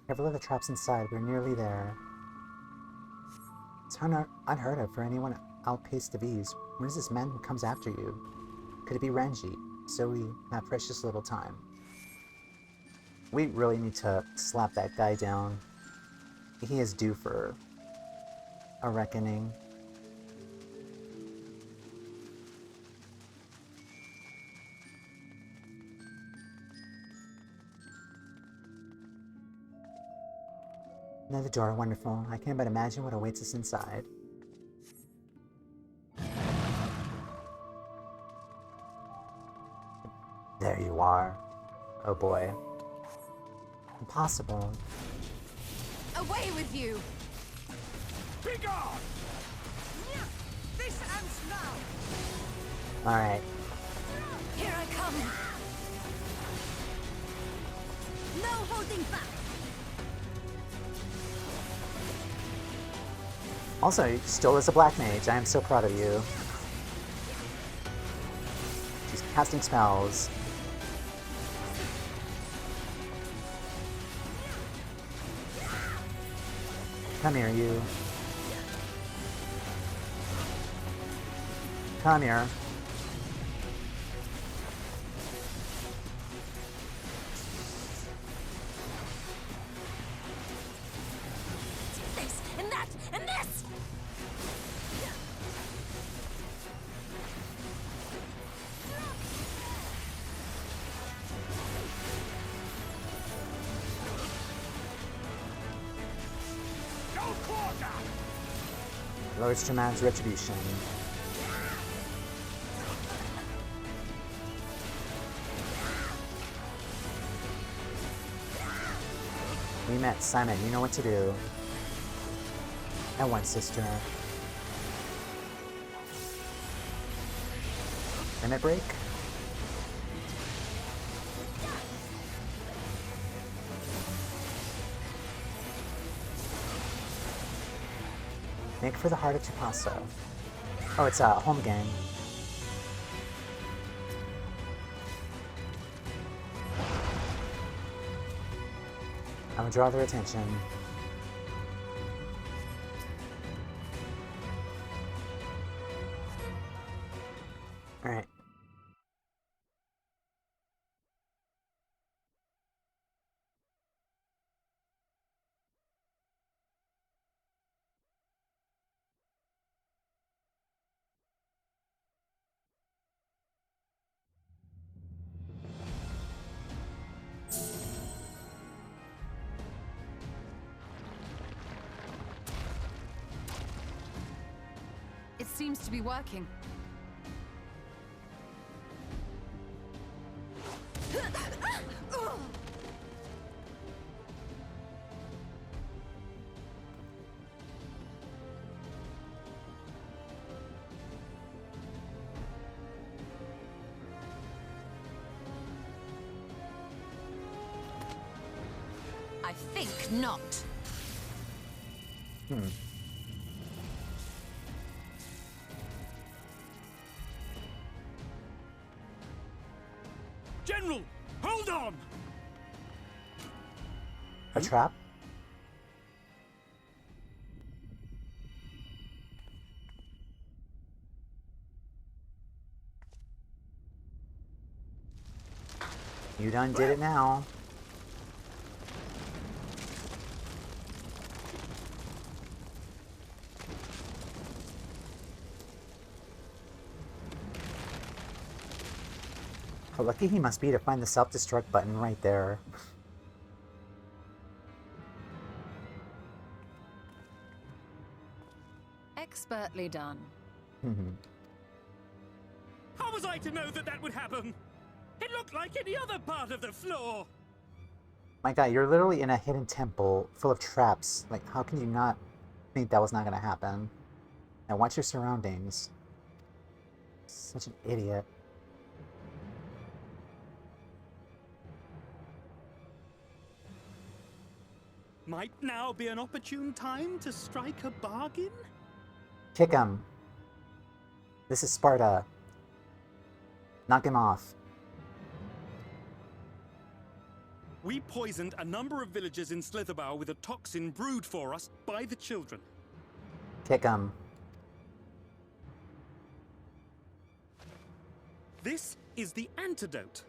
[SPEAKER 1] Careful of the traps inside. We're nearly there. It's unheard of for anyone outpaced of ease. When is this man who comes after you? Could it be Renji? So we have precious little time. We really need to slap that guy down. He is due for a reckoning. Another door, wonderful. I can't but imagine what awaits us inside. There you are. Oh boy. Impossible.
[SPEAKER 11] Away with you!
[SPEAKER 7] Be gone!
[SPEAKER 10] This ends now!
[SPEAKER 1] Alright.
[SPEAKER 11] Here I come!
[SPEAKER 4] No holding back!
[SPEAKER 1] Also, you stole as a black mage. I am so proud of you. She's casting spells. Come here, you. Come here.
[SPEAKER 11] that and this!
[SPEAKER 1] Lord Straman's retribution. We met, Simon. You know what to do. At once, sister. Limit break. Make for the heart of Tupaso. Oh, it's home gang. I'm gonna draw their attention. Alright.
[SPEAKER 2] It seems to be working.
[SPEAKER 11] I think not.
[SPEAKER 7] General, hold on!
[SPEAKER 1] A trap? You done did it now. How lucky he must be to find the self-destruct button right there.
[SPEAKER 2] Expertly done.
[SPEAKER 7] How was I to know that that would happen? It looked like any other part of the floor.
[SPEAKER 1] My God, you're literally in a hidden temple full of traps. Like, how can you not think that was not gonna happen? Now watch your surroundings. Such an idiot.
[SPEAKER 7] Might now be an opportune time to strike a bargain?
[SPEAKER 1] Kick him. This is Sparta. Knock him off.
[SPEAKER 7] We poisoned a number of villagers in Slitherbough with a toxin brewed for us by the children.
[SPEAKER 1] Kick him.
[SPEAKER 7] This is the antidote.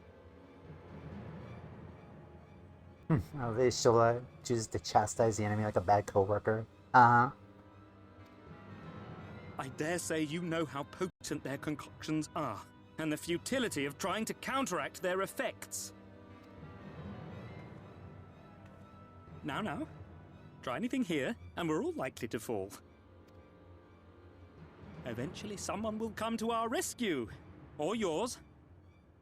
[SPEAKER 1] Oh, they she'll choose to chastise the enemy like a bad coworker.
[SPEAKER 7] I dare say you know how potent their concoctions are, and the futility of trying to counteract their effects. Now, try anything here, and we're all likely to fall. Eventually someone will come to our rescue, or yours.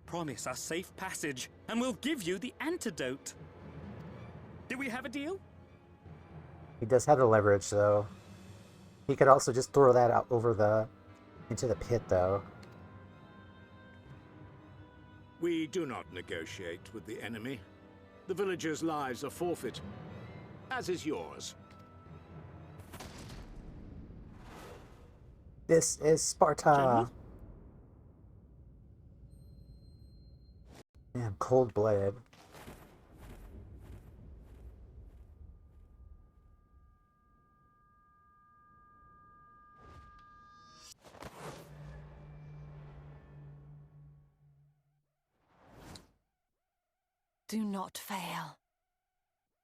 [SPEAKER 7] Promise us safe passage, and we'll give you the antidote. Do we have a deal?
[SPEAKER 1] He does have the leverage, though. He could also just throw that out over into the pit, though.
[SPEAKER 5] We do not negotiate with the enemy. The villagers' lives are forfeit, as is yours.
[SPEAKER 1] This is Sparta.
[SPEAKER 7] General?
[SPEAKER 1] Damn, cold-blooded.
[SPEAKER 2] Do not fail.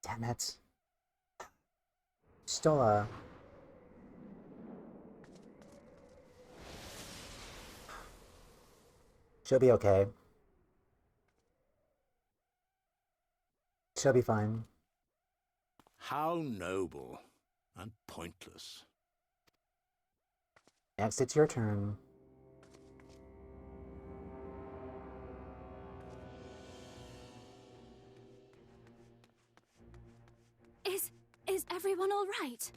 [SPEAKER 1] Damn it. Still, She'll be okay. She'll be fine.
[SPEAKER 5] How noble and pointless.
[SPEAKER 1] Next, it's your turn.
[SPEAKER 4] Is everyone all right?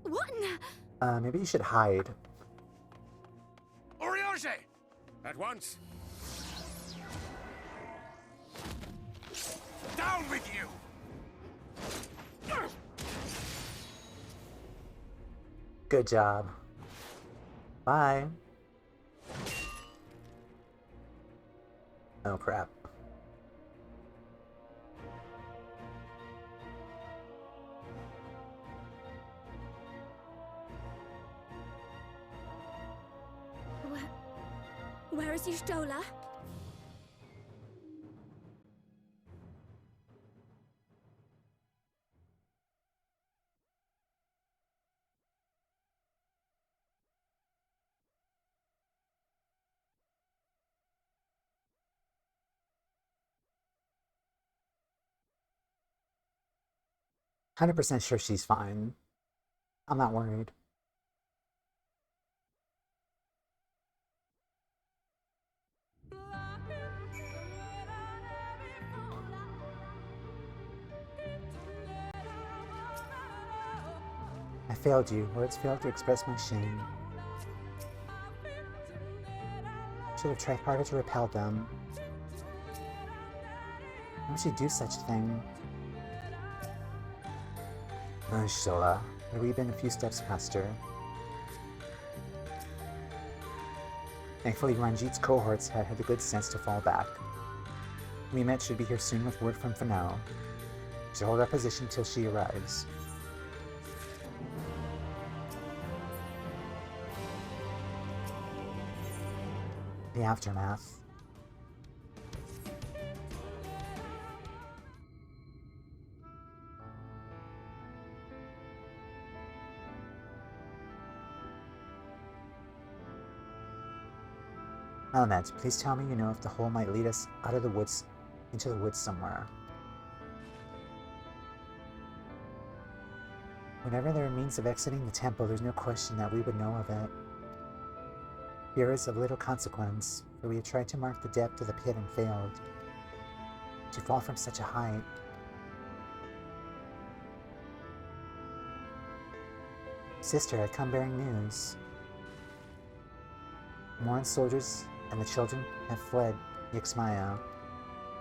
[SPEAKER 4] What in the...
[SPEAKER 1] Maybe you should hide.
[SPEAKER 6] Oriage! At once! Down with you!
[SPEAKER 1] Good job. Bye. Oh crap.
[SPEAKER 4] Where is Y'shtola?
[SPEAKER 1] %100% sure she's fine. I'm not worried. I failed you. Words failed to express my shame. Should have tried harder to repel them. Why would she do such a thing? Shola, had we been a few steps faster? Thankfully, Ranjit's cohorts had the good sense to fall back. Mimet should be here soon with word from Fano. We should hold our position till she arrives. The aftermath. Element, please tell me you know if the hole might lead us out of the woods, into the woods somewhere. Whenever there are means of exiting the temple, there's no question that we would know of it. Fear is of little consequence, for we have tried to mark the depth of the pit and failed. To fall from such a height. Sister, I come bearing news. Moran soldiers and the children have fled Yxmaya.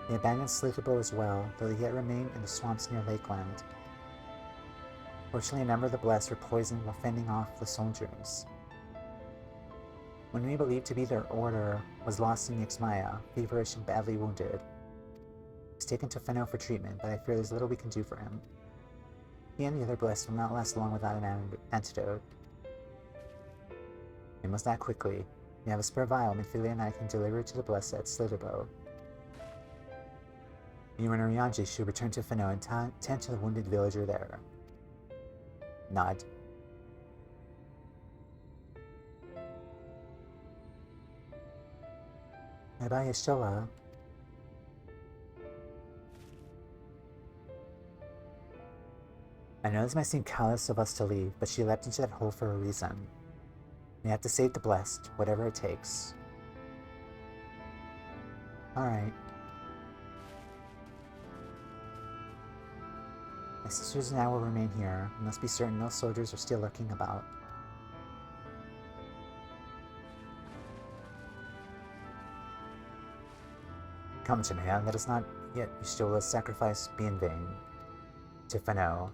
[SPEAKER 1] They abandoned Slitherbow as well, though they yet remain in the swamps near Lakeland. Fortunately, a number of the blessed were poisoned while fending off the soldiers. One we believed to be their order was lost in Yxmaya, feverish and badly wounded. He was taken to Fano for treatment, but I fear there's little we can do for him. He and the other blessed will not last long without an antidote. We must act quickly. We have a spare vial, Mephilia and I can deliver it to the blessed at Slitherbow. You and Orianji should return to Fano and tend to the wounded villager there. Nod. Bye-bye, Y'shtola. I know this might seem callous of us to leave, but she leapt into that hole for a reason. We have to save the blessed, whatever it takes. Alright. My sisters and I will remain here. We must be certain no soldiers are still lurking about. Come to me, and let us not yet Y'shtola's sacrifice be in vain. To Fano.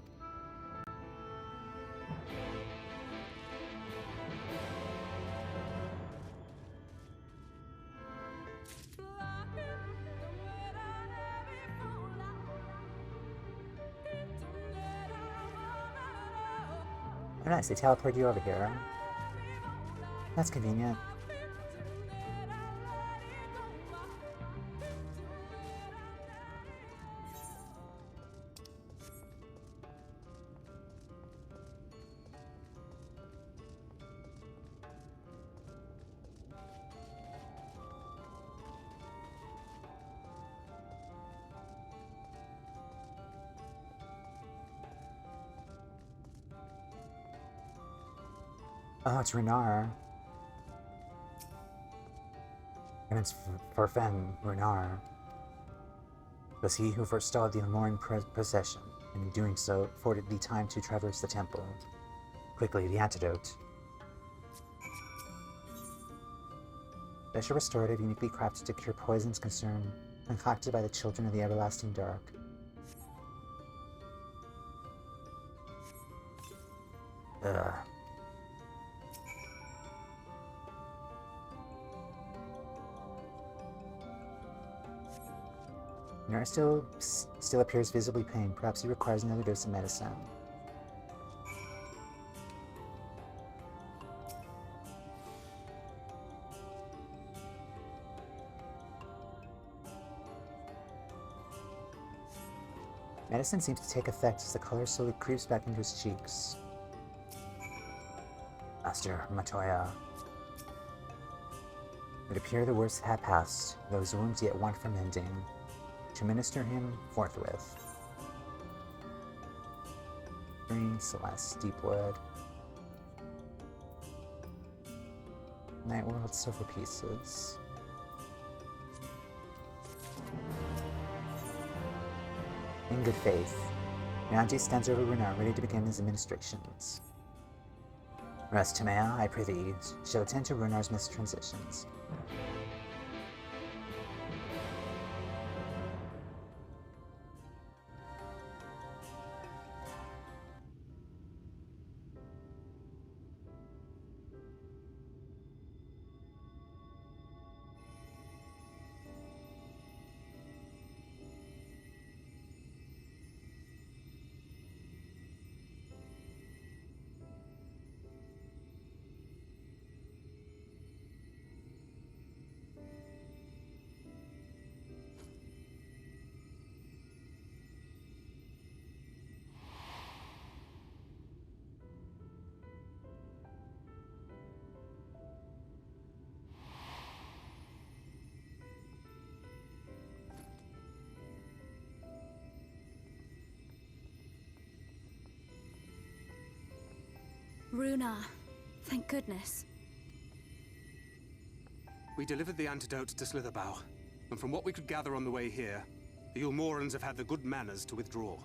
[SPEAKER 1] Oh nice, they teleport you over here. That's convenient. Oh, it's Runar. And it's Forfen Runar. It was he who forestalled the Almoran procession, and in doing so, afforded thee time to traverse the temple. Quickly, the antidote. Special restorative uniquely crafted to cure poisons concocted by the children of the everlasting dark. Ugh. Nura still appears visibly pain. Perhaps he requires another dose of medicine. Medicine seems to take effect as the color slowly creeps back into his cheeks. Master Matoya. It appears the worst had passed, those wounds yet want for mending. To minister him forthwith. Green, Celeste, Deepwood. Nightworld, silver pieces. In good faith, Nyanji stands over Runar, ready to begin his administrations. Rest, Timea, I prithee, shall attend to Runar's mistransitions.
[SPEAKER 4] Runar, thank goodness.
[SPEAKER 12] We delivered the antidote to Slitherbow, and from what we could gather on the way here, the Ulmorans have had the good manners to withdraw.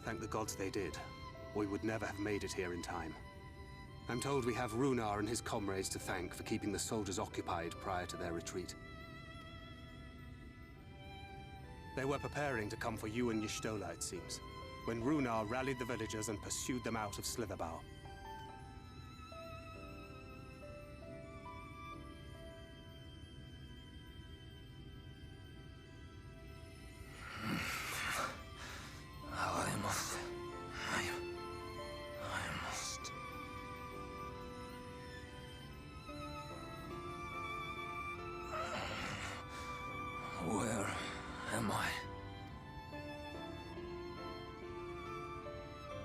[SPEAKER 12] Thank the gods they did, or we would never have made it here in time. I'm told we have Runar and his comrades to thank for keeping the soldiers occupied prior to their retreat. They were preparing to come for you and Y'shtola, it seems, when Runar rallied the villagers and pursued them out of Slitherbow.
[SPEAKER 3] Where am I?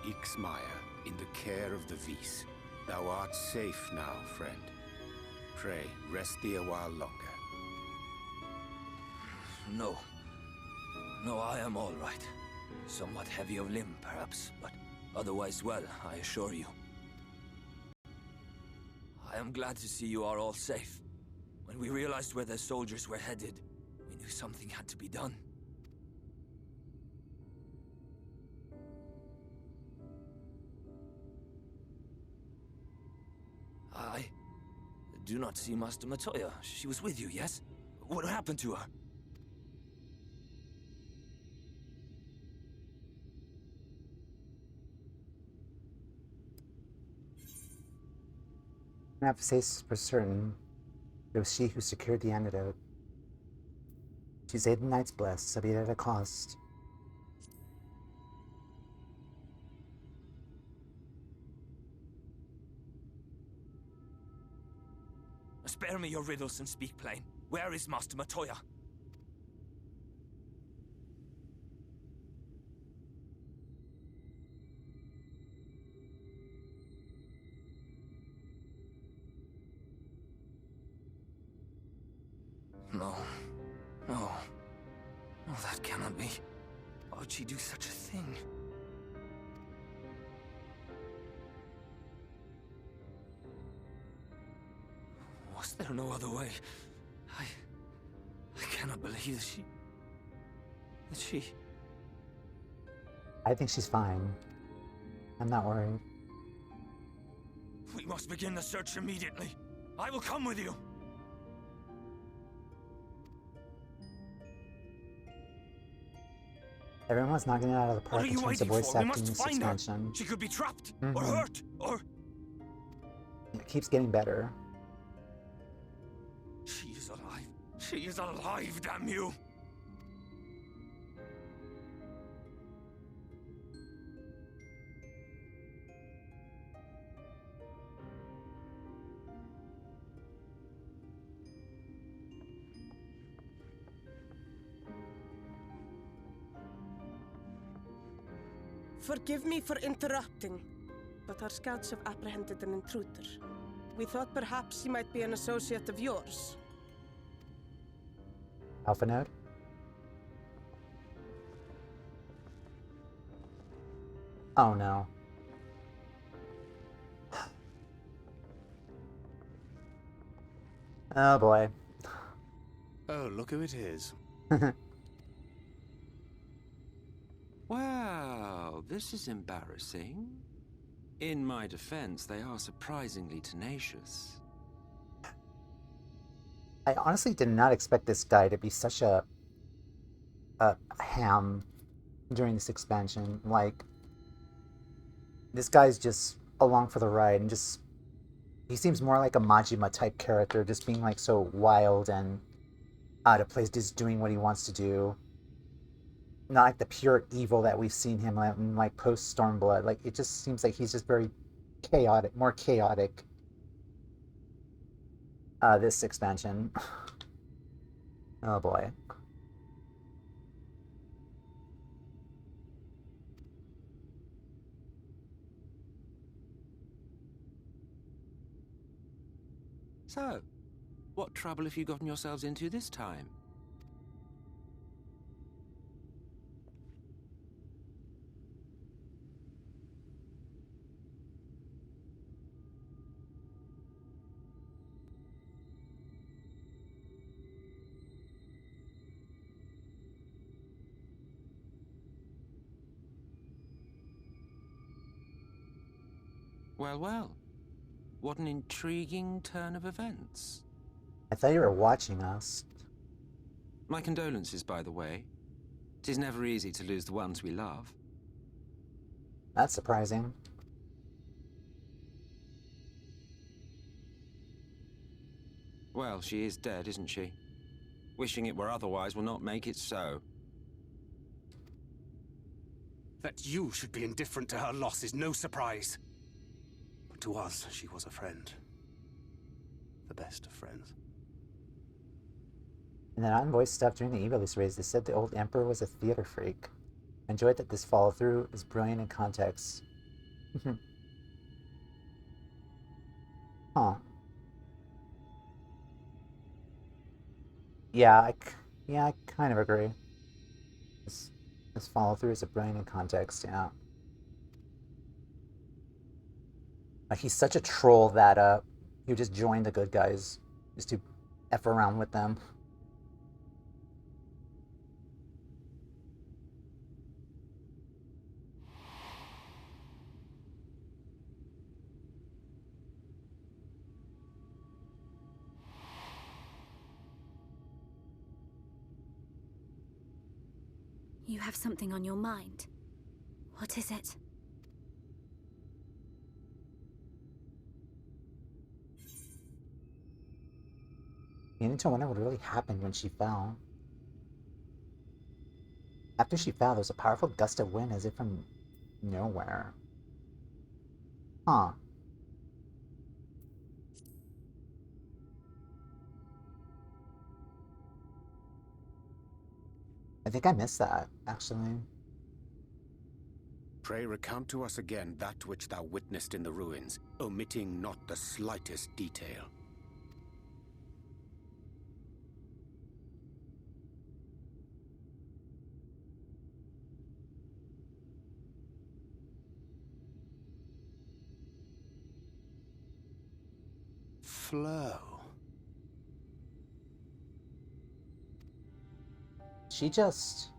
[SPEAKER 5] Ixmaya, in the care of the Vis. Thou art safe now, friend. Pray, rest thee a while longer.
[SPEAKER 3] No. No, I am all right. Somewhat heavy of limb, perhaps, but otherwise well, I assure you. I am glad to see you are all safe. When we realized where the soldiers were headed, we knew something had to be done. I do not see Master Matoya. She was with you, yes? What happened to her?
[SPEAKER 1] I have to say for certain, it was she who secured the antidote. She's aided the Knights Blessed, albeit at a cost.
[SPEAKER 3] Spare me your riddles and speak plain. Where is Master Matoya? No. No. No, that cannot be. Why would she do such a thing? there no other way? I cannot believe that she...
[SPEAKER 1] I think she's fine. I'm not worried.
[SPEAKER 3] We must begin the search immediately. I will come with you.
[SPEAKER 1] Everyone's knocking it out of the park in terms of voice acting in this expansion.
[SPEAKER 3] She could be trapped, or hurt, or...
[SPEAKER 1] It keeps getting better.
[SPEAKER 3] She is alive. She is alive, damn you!
[SPEAKER 10] Forgive me for interrupting, but our scouts have apprehended an intruder. We thought perhaps he might be an associate of yours.
[SPEAKER 1] Alpha node? Oh no. Oh boy.
[SPEAKER 12] Oh, look who it is.
[SPEAKER 13] Well, this is embarrassing. In my defense, they are surprisingly tenacious.
[SPEAKER 1] I honestly did not expect this guy to be such a ham during this expansion. Like, this guy's just along for the ride and just... He seems more like a Majima type character, just being like so wild and out of place, just doing what he wants to do. Not like the pure evil that we've seen him in like post Stormblood. Like, it just seems like he's just very chaotic, more chaotic. This expansion. Oh boy.
[SPEAKER 13] So, what trouble have you gotten yourselves into this time? Well, well. What an intriguing turn of events.
[SPEAKER 1] I thought you were watching us.
[SPEAKER 13] My condolences, by the way. It is never easy to lose the ones we love.
[SPEAKER 1] That's surprising.
[SPEAKER 13] Well, she is dead, isn't she? Wishing it were otherwise will not make it so.
[SPEAKER 12] That you should be indifferent to her loss is no surprise. But to us, she was a friend. The best of friends.
[SPEAKER 1] In the non-voice stuff during the Evilist raids, they said the old Emperor was a theater freak. I enjoyed that this follow-through is brilliant in context. Huh. Yeah, I kind of agree. This follow-through is a brilliant in context, yeah. Like, he's such a troll that he would just join the good guys just to F around with them.
[SPEAKER 4] You have something on your mind. What is it?
[SPEAKER 1] Beginning to wonder what really happened when she fell. After she fell, there was a powerful gust of wind as if from nowhere. Huh. I think I missed that, actually.
[SPEAKER 5] Pray recount to us again that which thou witnessed in the ruins, omitting not the slightest detail. Flow.
[SPEAKER 1] She just...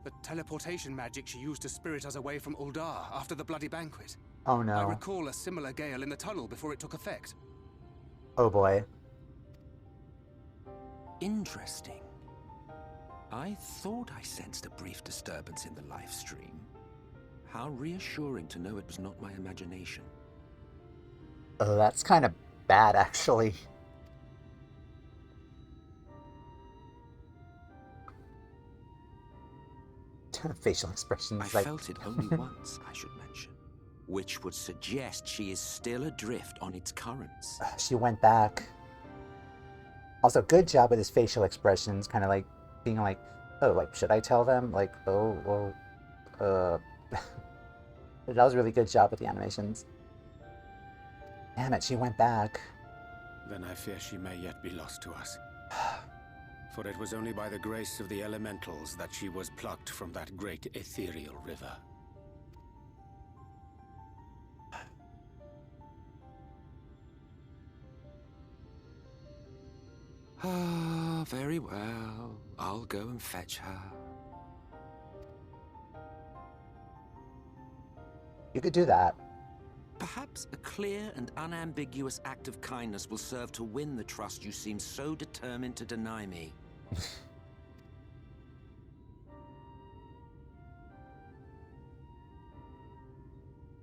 [SPEAKER 12] The teleportation magic she used to spirit us away from Uldar after the bloody banquet.
[SPEAKER 1] Oh no.
[SPEAKER 12] I recall a similar gale in the tunnel before it took effect.
[SPEAKER 1] Oh boy.
[SPEAKER 13] Interesting. I thought I sensed a brief disturbance in the live stream. How reassuring to know it was not my imagination.
[SPEAKER 1] Oh, that's kind of bad, actually. Facial expressions.
[SPEAKER 13] I felt it only once, I should mention, which would suggest she is still adrift on its currents.
[SPEAKER 1] She went back. Also, good job with his facial expressions, kind of like being like, oh, like, should I tell them? Like, oh, well, that was a really good job with the animations. Damn it, she went back.
[SPEAKER 12] Then I fear she may yet be lost to us. For it was only by the grace of the elementals that she was plucked from that great ethereal river.
[SPEAKER 13] Ah, very well. I'll go and fetch her.
[SPEAKER 1] You could do that.
[SPEAKER 13] Perhaps a clear and unambiguous act of kindness will serve to win the trust you seem so determined to deny me.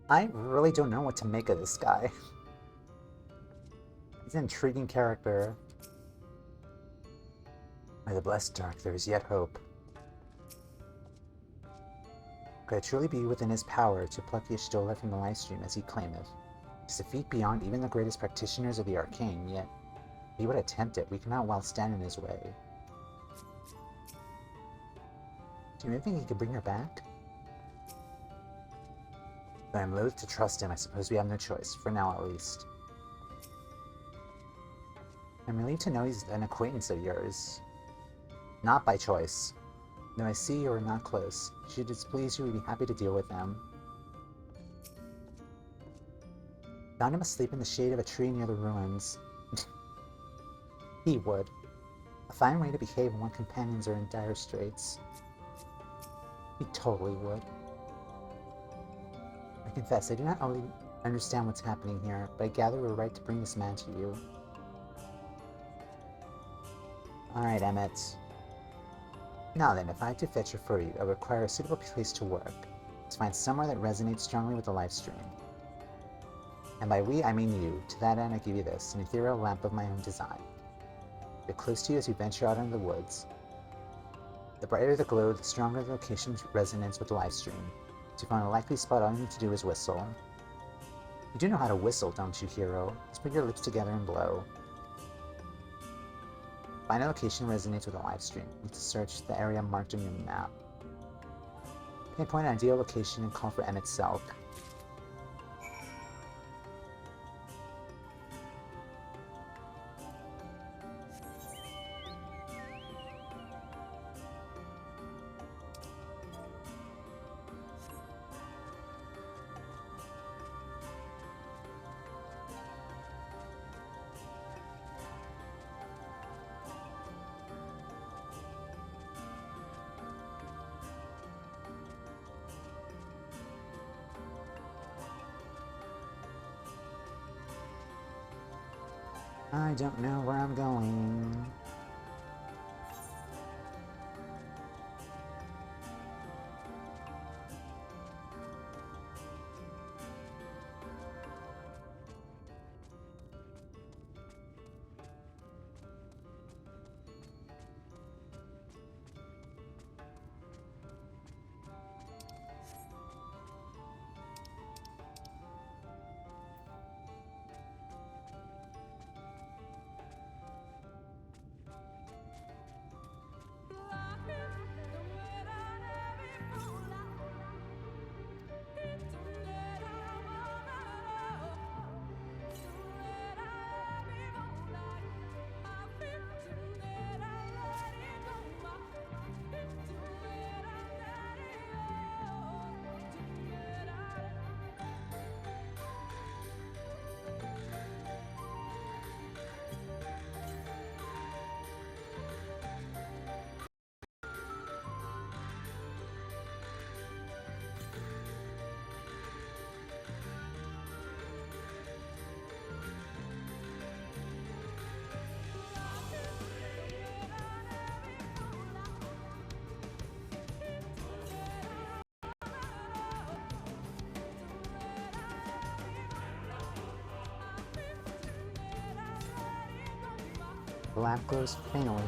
[SPEAKER 1] I really don't know what to make of this guy. He's an intriguing character. By the blessed dark, there is yet hope. Could it truly be within his power to pluck the Y'shtola from the livestream as he claimeth? It's a feat beyond even the greatest practitioners of the arcane, yet if he would attempt it, we cannot well stand in his way. Do you really think he could bring her back? Though I am loath to trust him, I suppose we have no choice, for now at least. I'm relieved to know he's an acquaintance of yours. Not by choice. Though I see you are not close. Should it displease you, we'd be happy to deal with him. Found him asleep in the shade of a tree near the ruins. He would. A fine way to behave when one's companions are in dire straits. He totally would. I confess, I do not really understand what's happening here, but I gather we're right to bring this man to you. Alright, Emmett. Now then, if I had to fetch her for you, I would require a suitable place to work. To find somewhere that resonates strongly with the live stream. And by we, I mean you. To that end, I give you this, an ethereal lamp of my own design. Get close to you as you venture out into the woods. The brighter the glow, the stronger the location's resonance with the live stream. To find a likely spot, all you need to do is whistle. You do know how to whistle, don't you, hero? Just put your lips together and blow. Find a location that resonates with the live stream. You need to search the area marked on your map. Pinpoint an ideal location and call for Emmett's Selk. I don't know where I'm going. The lamp glows faintly.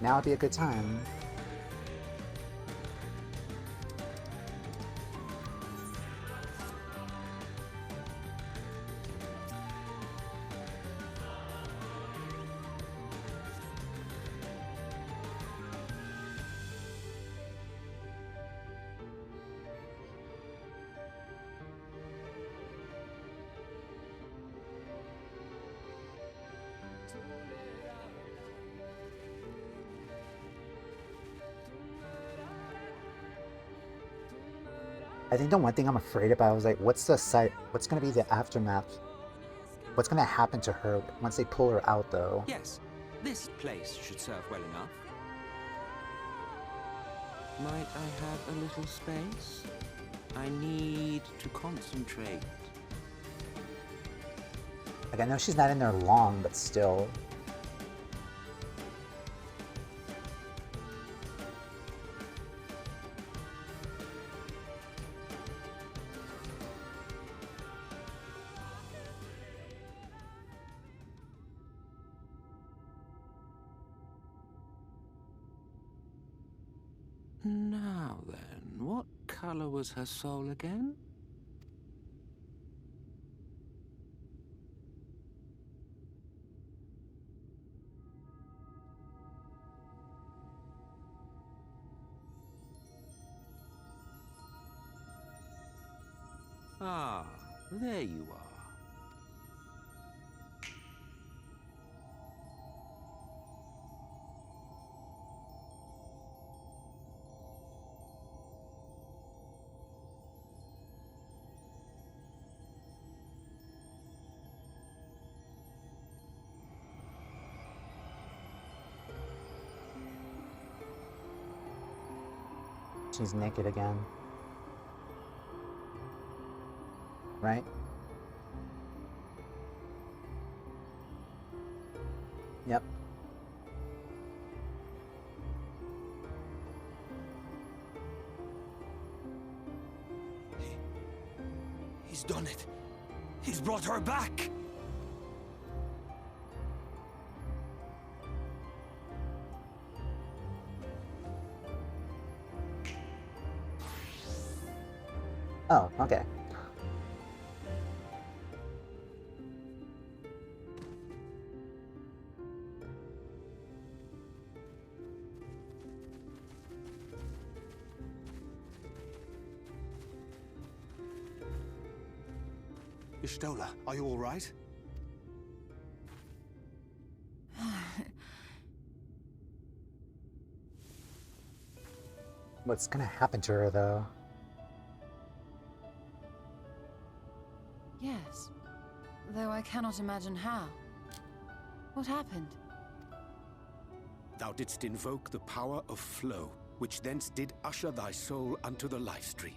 [SPEAKER 1] Now would be a good time. I think the one thing I'm afraid about is like, what's gonna be the aftermath? What's gonna happen to her once they pull her out, though?
[SPEAKER 13] Yes, this place should serve well enough. Might I have a little space? I need to concentrate.
[SPEAKER 1] Like, I know she's not in there long, but still.
[SPEAKER 13] Now then, what color was her soul again? Ah, there you are.
[SPEAKER 1] She's naked again. Right? Yep.
[SPEAKER 3] He's done it. He's brought her back.
[SPEAKER 1] Oh, okay.
[SPEAKER 12] Y'shtola, are you all right?
[SPEAKER 1] What's gonna happen to her, though?
[SPEAKER 2] Yes, though I cannot imagine how. What happened?
[SPEAKER 5] Thou didst invoke the power of flow, which thence did usher thy soul unto the life stream.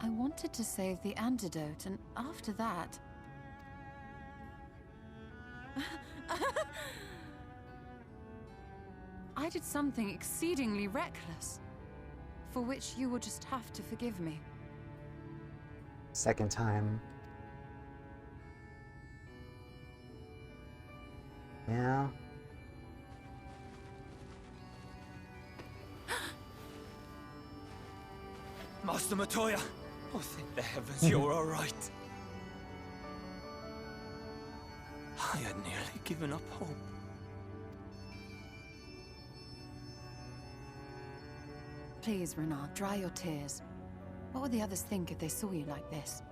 [SPEAKER 2] I wanted to save the antidote, and after that... I did something exceedingly reckless, for which you will just have to forgive me.
[SPEAKER 1] Second time. Yeah.
[SPEAKER 3] Master Matoya! Oh, thank the heavens you're all right. I had nearly given up hope.
[SPEAKER 2] Please, Renard, dry your tears. What would the others think if they saw you like this?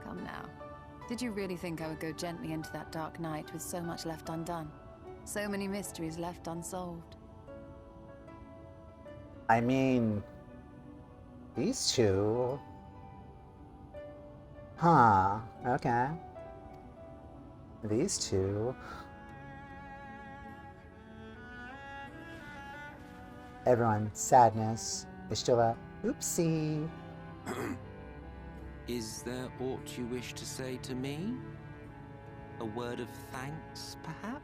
[SPEAKER 2] Come now. Did you really think I would go gently into that dark night with so much left undone? So many mysteries left unsolved?
[SPEAKER 1] I mean, these two. Huh, okay. These two. Everyone, sadness. Y'shtola, oopsie.
[SPEAKER 13] Is there aught you wish to say to me? A word of thanks, perhaps?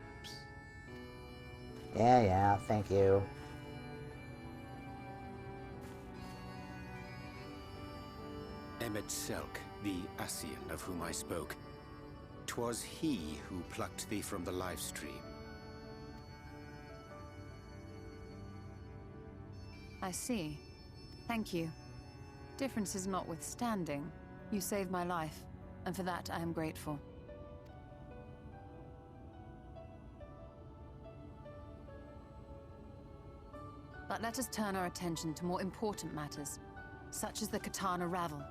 [SPEAKER 1] Yeah, thank you.
[SPEAKER 12] MSQ, the Ascian of whom I spoke. 'Twas he who plucked thee from the live stream.
[SPEAKER 2] I see. Thank you. Differences notwithstanding, you saved my life, and for that I am grateful. But let us turn our attention to more important matters, such as the Katana Ravel.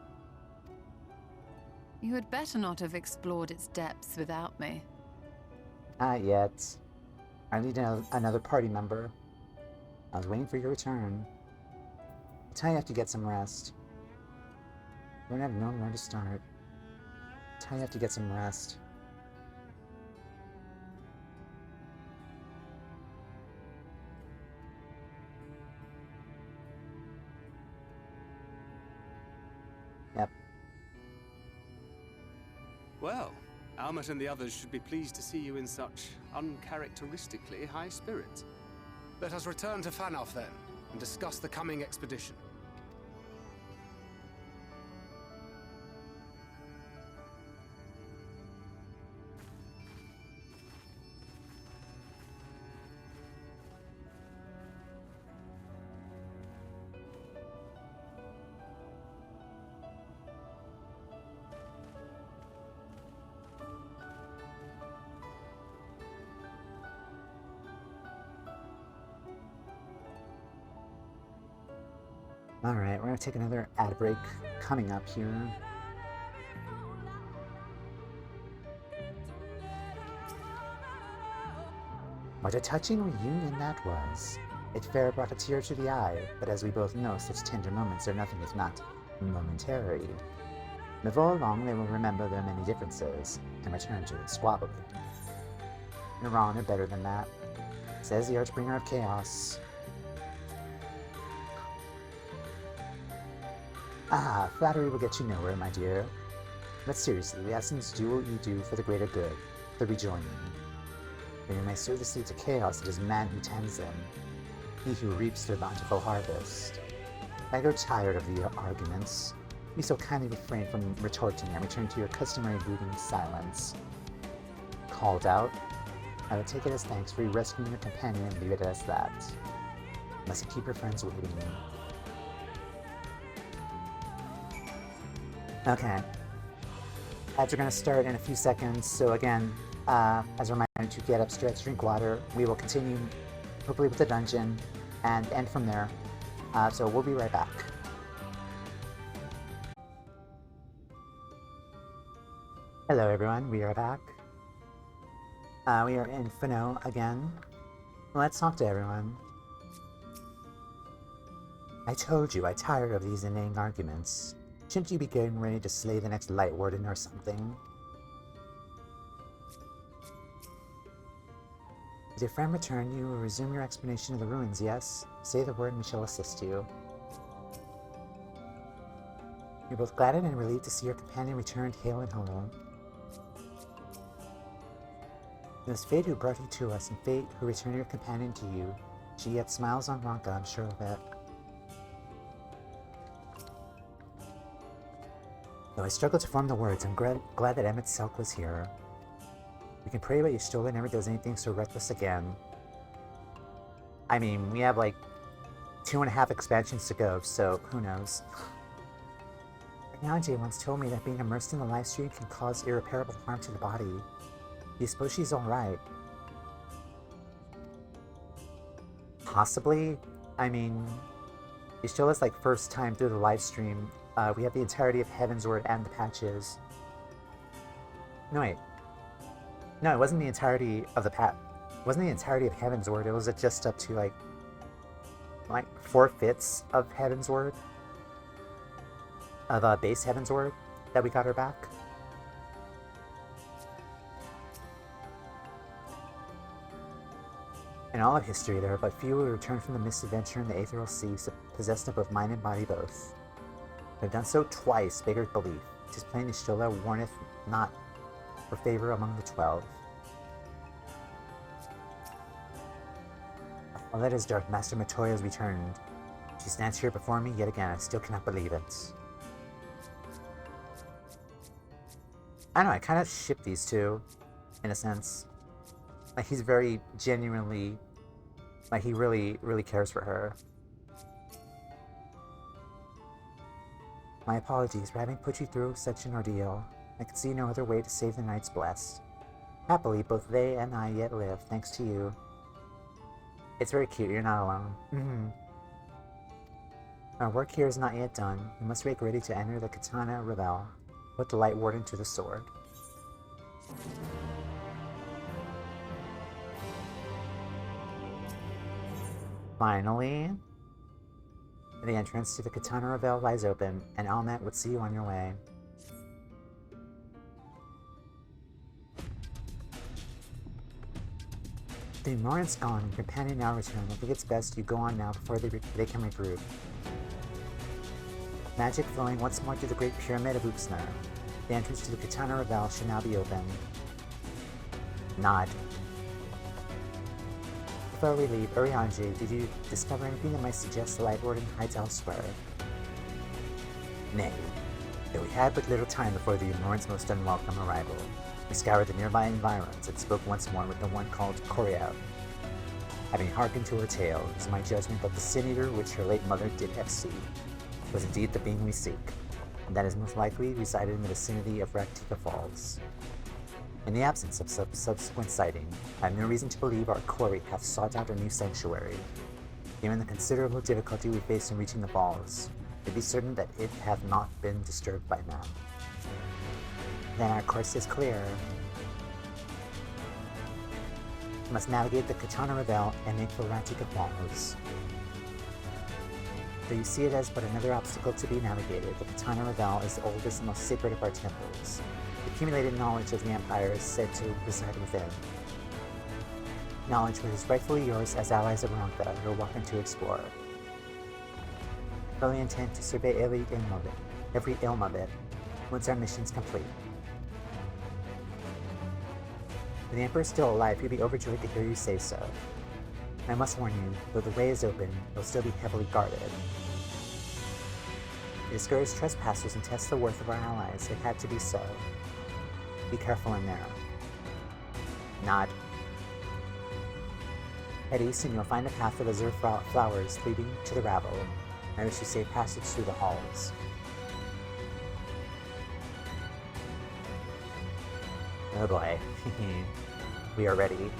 [SPEAKER 2] You had better not have explored its depths without me.
[SPEAKER 1] Not yet. I need another party member. I was waiting for your return. I tell you have to get some rest. You don't have known where to start. I tell you have to get some rest. Yep.
[SPEAKER 12] Well, Almet and the others should be pleased to see you in such uncharacteristically high spirits. Let us return to Fanoff then, and discuss the coming expedition.
[SPEAKER 1] Alright, we're gonna take another ad break coming up here. What a touching reunion that was. It fair brought a tear to the eye, but as we both know, such tender moments are nothing if not momentary. Before long, they will remember their many differences and return to it squabbling. You're wrong, or better than that, says the Archbringer of Chaos. Ah, flattery will get you nowhere, my dear. But seriously, the essence do what you do for the greater good, the rejoining. When you may sow the seeds of chaos, it is man who tends them, he who reaps their bountiful harvest. I grow tired of the arguments. Be so kindly refrain from retorting and return to your customary brooding silence. Called out? I will take it as thanks for you rescuing your companion and leave it as that. Unless you keep your friends waiting. Okay. Ads are going to start in a few seconds, so again, as a reminder to get up, stretch, drink water. We will continue, hopefully with the dungeon, and end from there. So we'll be right back. Hello everyone, we are back. We are in Fano again. Let's talk to everyone. I told you, I tired of these inane arguments. Shouldn't you be getting ready to slay the next Lightwarden or something? With your friend return, you will resume your explanation of the ruins, yes? Say the word and we shall assist you. You're both gladdened and relieved to see your companion returned hale and whole. It was fate who brought you to us, and fate who returned your companion to you. She yet smiles on Ranka, I'm sure of it. Though I struggle to form the words, I'm glad that MSQ was here. We can pray about Y'shtola never does anything so reckless again. I mean, we have like 2.5 expansions to go, so who knows. Nyanjay once told me that being immersed in the live stream can cause irreparable harm to the body. Do you suppose she's alright? Possibly. I mean, Y'shtola's like first time through the live stream. We have the entirety of Heavensward and the patches. No, wait. No, it wasn't the entirety of the It wasn't the entirety of Heavensward. It was just up to like 4/5 of Heavensward. Of base Heavensward that we got her back. In all of history, there are but few who return from the misadventure in the Aetheral Sea, possessed of both mind and body both. They have done so twice, beggared belief. 'Tis plain Y'shtola warneth not for favor among the 12. All that is dark, Master Matoya has returned. She stands here before me yet again. I still cannot believe it. I don't know, I kind of ship these two, in a sense. Like, he's very genuinely, like, he really, really cares for her. My apologies for having put you through such an ordeal. I could see no other way to save the Knights Blessed. Happily, both they and I yet live, thanks to you. It's very cute, you're not alone. Our work here is not yet done. We must make ready to enter the Katana Revel. Put the Lightwarden to the sword. Finally, the entrance to the Katana Revel lies open, and Almet would see you on your way. The Morin's gone, your companion now returned. I think it's best you go on now before they can regroup. Magic flowing once more through the Great Pyramid of Uxnar. The entrance to the Katana Revel should now be open. Nod. Before we leave, Urianger, did you discover anything that might suggest the Lightwarden hides elsewhere? Nay. Though we had but little time before the Morin's most unwelcome arrival, we scoured the nearby environs and spoke once more with the one called Coriel. Having hearkened to her tale, it is my judgment that the sin-eater which her late mother did FC was indeed the being we seek, and that is most likely resided in the vicinity of Rak'tika Falls. In the absence of subsequent sighting, I have no reason to believe our quarry hath sought out a new sanctuary. Given the considerable difficulty we face in reaching the falls, we be certain that it hath not been disturbed by man. Then our course is clear. We must navigate the Katana Revel and make for Rak'tika Falls. Though you see it as but another obstacle to be navigated, the Katana Revel is the oldest and most sacred of our temples. The accumulated knowledge of the Empire is said to reside within. Knowledge which is rightfully yours as allies of Ronka you're welcome to explore. I fully intend to survey every ilm of it, once our mission's complete. If the Emperor is still alive, he'd be overjoyed to hear you say so. I must warn you, though the way is open, it will still be heavily guarded. To discourage trespassers and test the worth of our allies, it had to be so. Be careful in there. Nod. Head east and you'll find a path of azure flowers leading to the Ravel. I wish you safe passage through the halls. Oh boy. We are ready.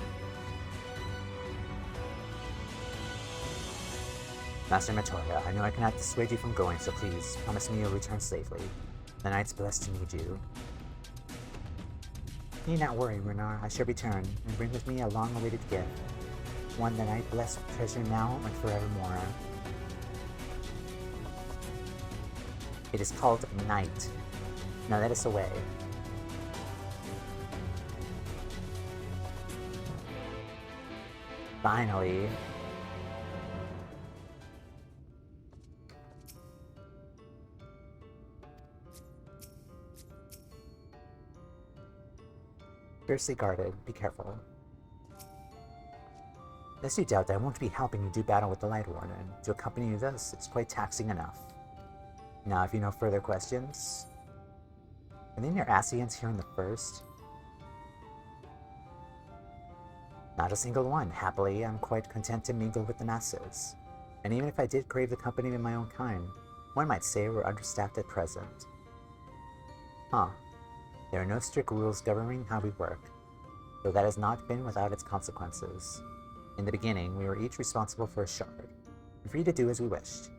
[SPEAKER 1] Master Matoya, I know I cannot dissuade you from going, so please, promise me you'll return safely. The Knight's blessed to need you. Need not worry, Runar. I shall return, and bring with me a long-awaited gift. One that I bless with treasure now and forevermore. It is called Night. Now let us away. Finally. Fiercely guarded. Be careful. Lest you doubt, I won't be helping you do battle with the Lightwarden. To accompany you thus, it's quite taxing enough. Now, if you know further questions... Are there any Asians here in the first? Not a single one. Happily, I'm quite content to mingle with the masses. And even if I did crave the company of my own kind, one might say we're understaffed at present. Huh. There are no strict rules governing how we work, though that has not been without its consequences. In the beginning, we were each responsible for a shard, and free to do as we wished.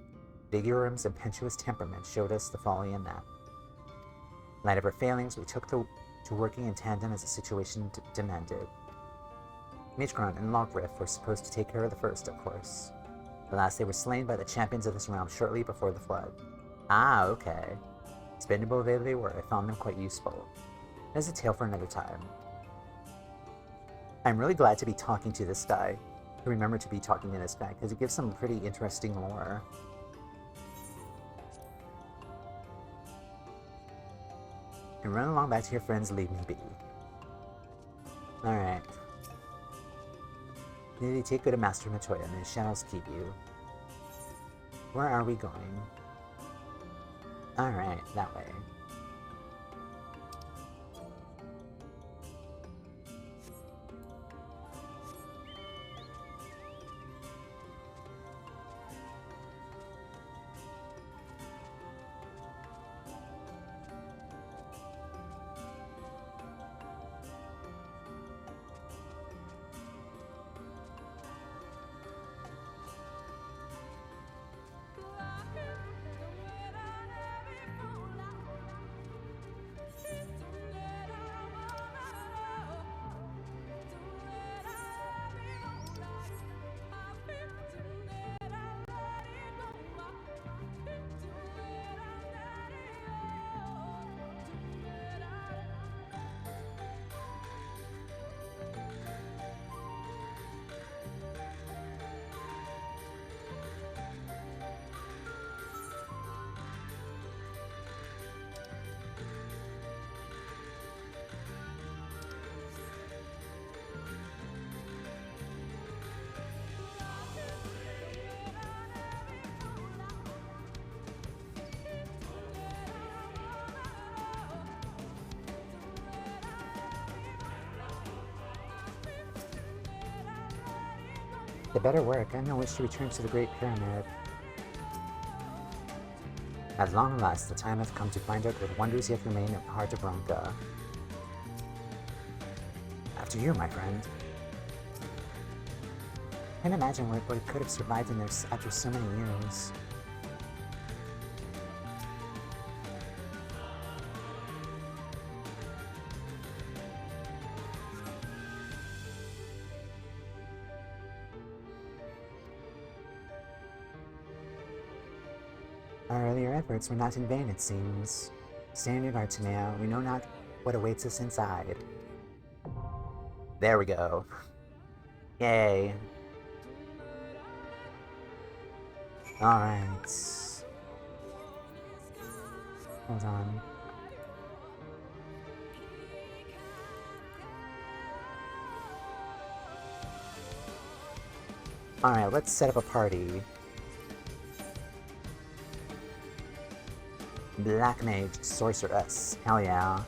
[SPEAKER 1] Digurum's impetuous temperament showed us the folly in that. In light of our failings, we took to working in tandem as the situation demanded. Mage-Grunt and Logriff were supposed to take care of the first, of course. Alas, they were slain by the champions of this realm shortly before the flood. Ah, okay. Expendable though they were, I found them quite useful. There's a tale for another time. I'm really glad to be talking to this guy. To remember to be talking to this guy, because it gives some pretty interesting lore. And run along back to your friends, leave me be. Alright. May they take good of Master Matoya, and his shadows keep you. Where are we going? Alright, that way. They better work. I have no wish to return to the Great Pyramid. At long last, the time hath come to find out what wonders yet remain in the heart of Ronka. After you, my friend. I can't imagine what could have survived in there after so many years. Our earlier efforts were not in vain, it seems. Stand your guard, Taneo. We know not what awaits us inside. There we go. Yay. Alright. Hold on. Alright, let's set up a party. Black Mage, Sorceress. Hell yeah.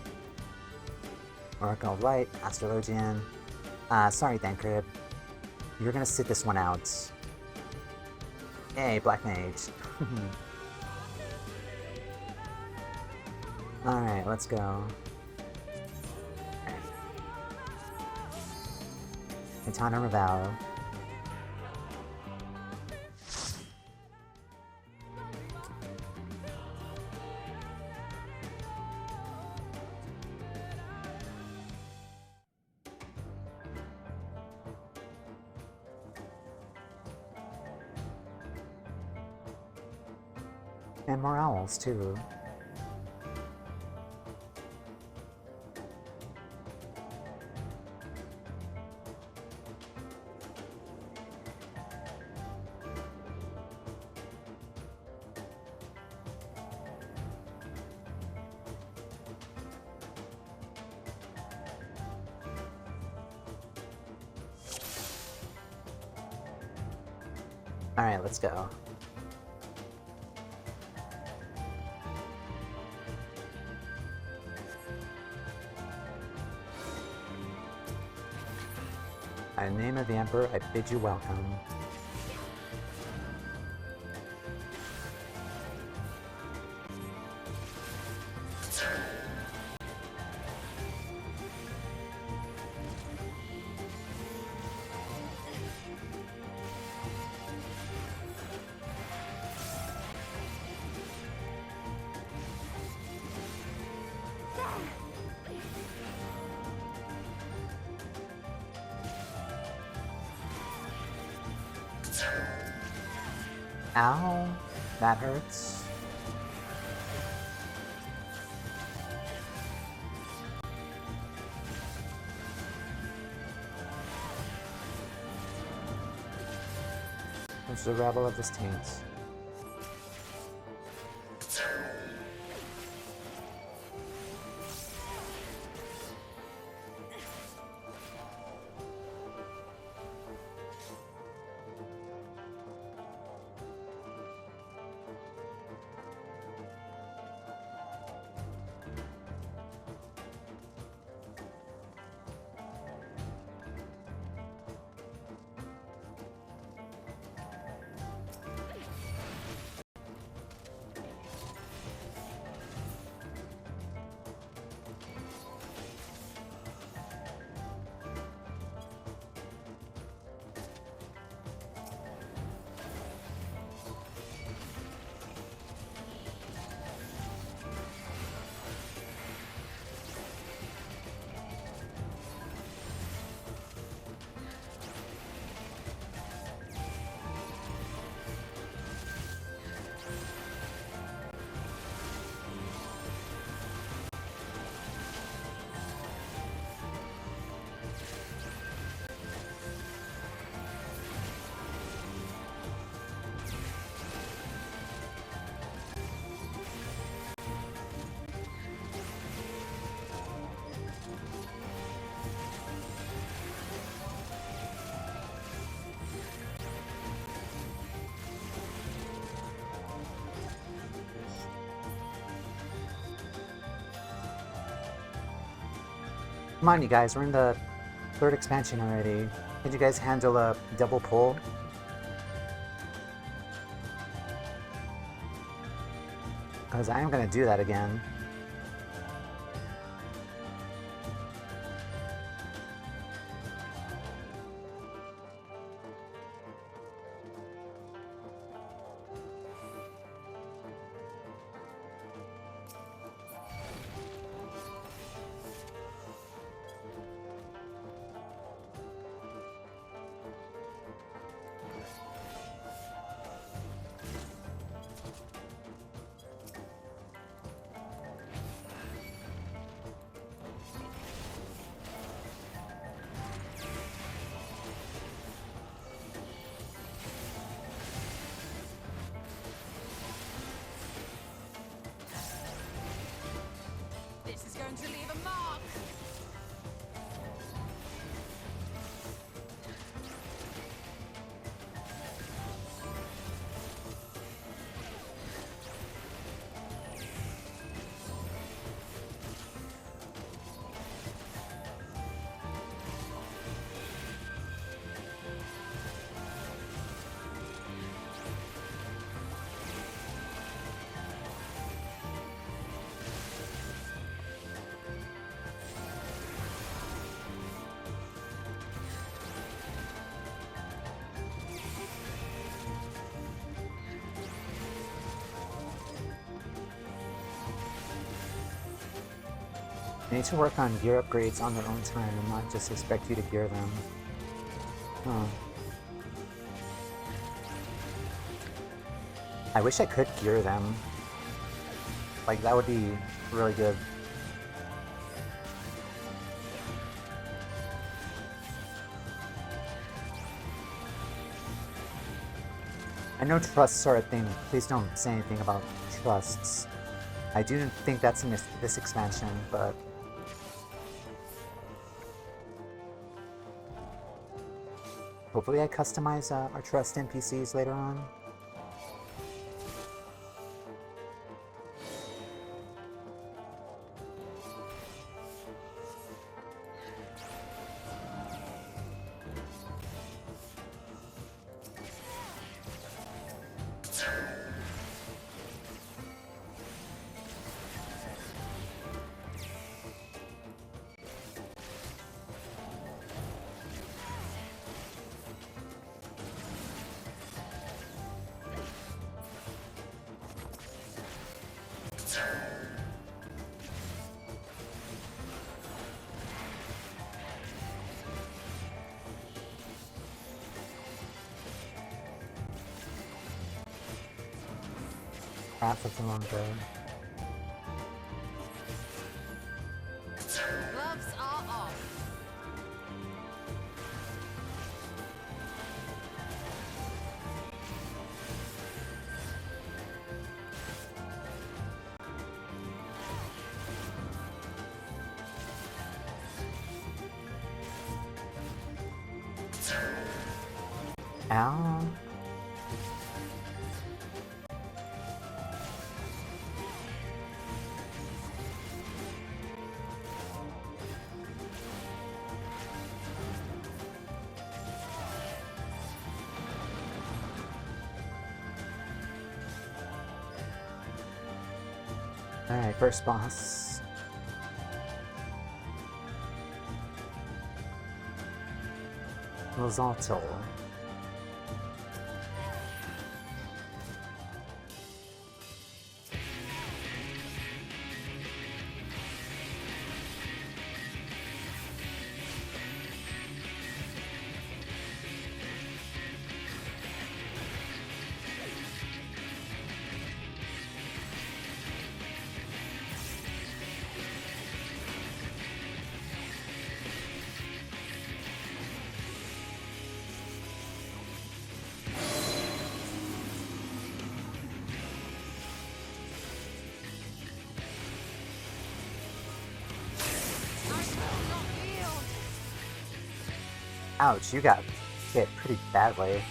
[SPEAKER 1] Oracle of Light, Astrologian. Sorry, Thankrib. You're gonna sit this one out. Hey, Black Mage. Alright, let's go. Katana Ravel. And more owls, too. Alright, let's go. In the name of the Emperor, I bid you welcome. Ow, that hurts. It's the rebel of this taint. Come on, you guys, we're in the 3rd expansion already. Can you guys handle a double pull? Because I am going to do that again.
[SPEAKER 11] To leave a mark.
[SPEAKER 1] They need to work on gear upgrades on their own time and not just expect you to gear them. Huh. I wish I could gear them. Like, that would be really good. I know trusts are a thing. Please don't say anything about trusts. I do think that's in this expansion, but... hopefully I customize our trust NPCs later on. Path of the long road.
[SPEAKER 11] Gloves are off.
[SPEAKER 1] Ow. Alright, first boss. Rosalto. Ouch, you got hit pretty badly.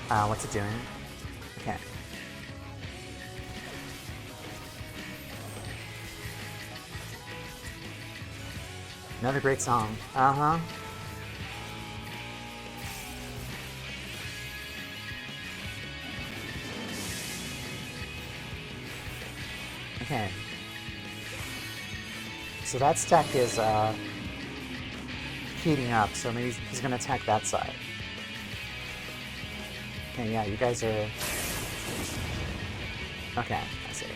[SPEAKER 1] What's it doing? Okay. Another great song. Uh-huh. Okay. So that stack is heating up, so maybe he's gonna attack that side. Okay, yeah, you guys are... Okay, I see.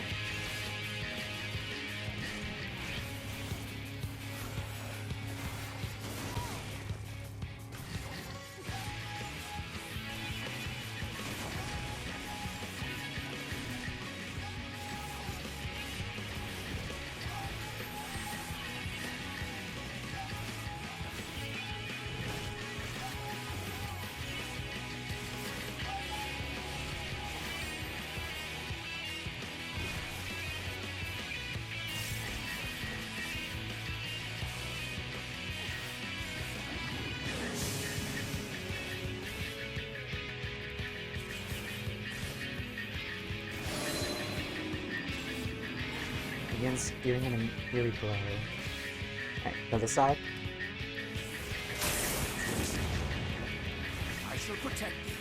[SPEAKER 1] Begins giving him an eerie glow. Alright, go this side.
[SPEAKER 3] I shall protect thee.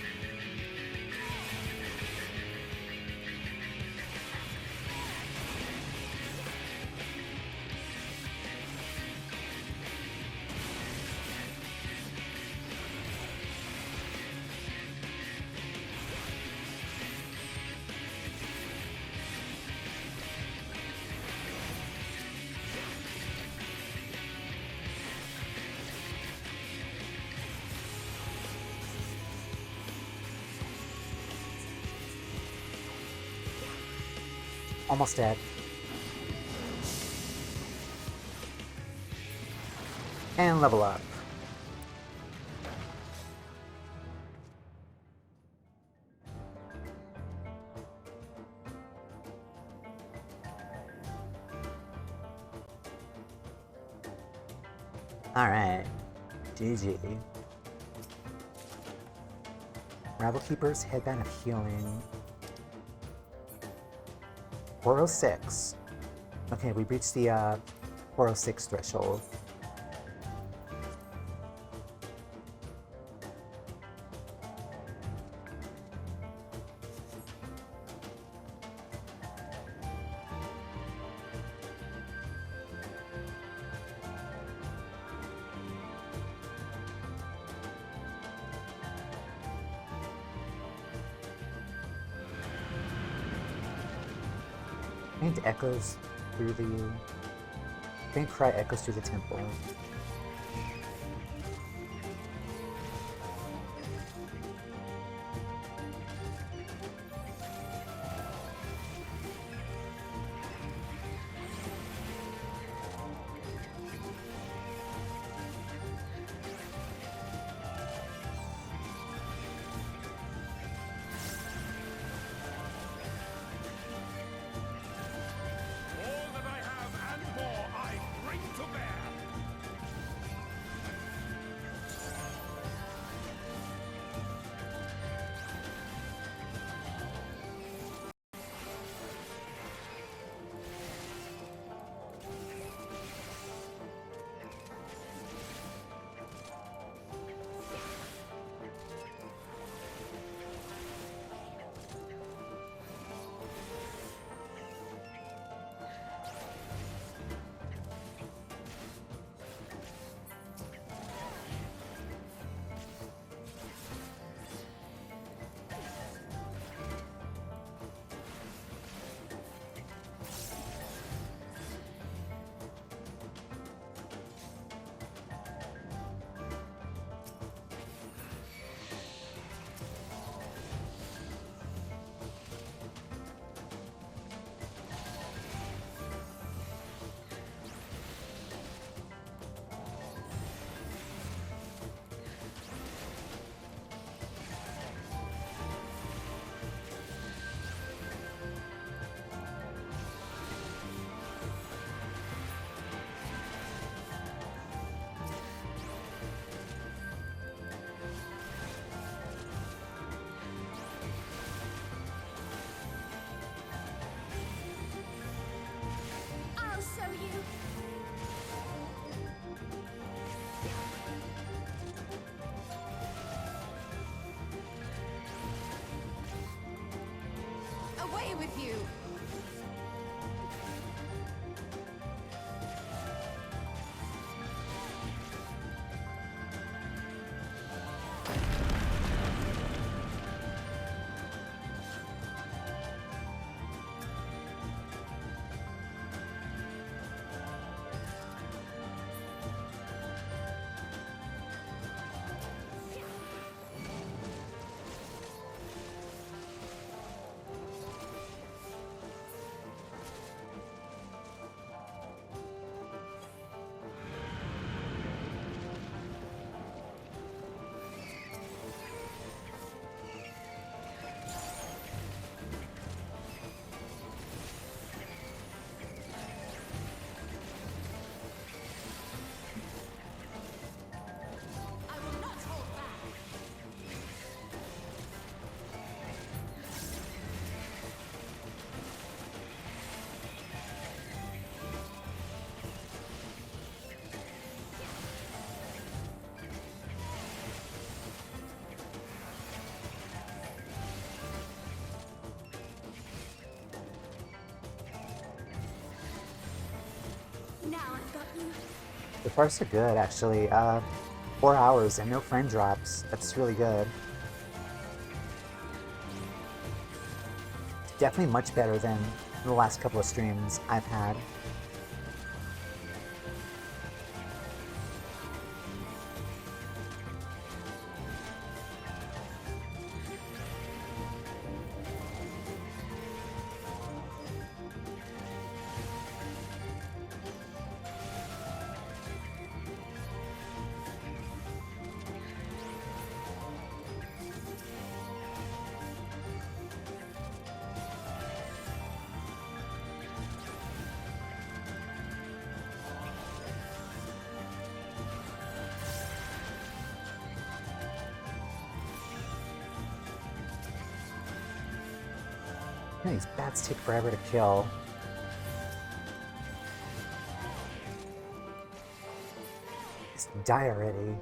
[SPEAKER 1] Almost dead. And level up. Alright. GG. Rabble Keeper's Headband of Healing. 406. Okay, we reached the 406 threshold. Faint echoes through the... Faint cry echoes through the temple.
[SPEAKER 11] with you.
[SPEAKER 4] Now I've got you.
[SPEAKER 1] The parts are good, actually. 4 hours and no frame drops. That's really good. Definitely much better than the last couple of streams I've had. These bats take forever to kill. Just die already.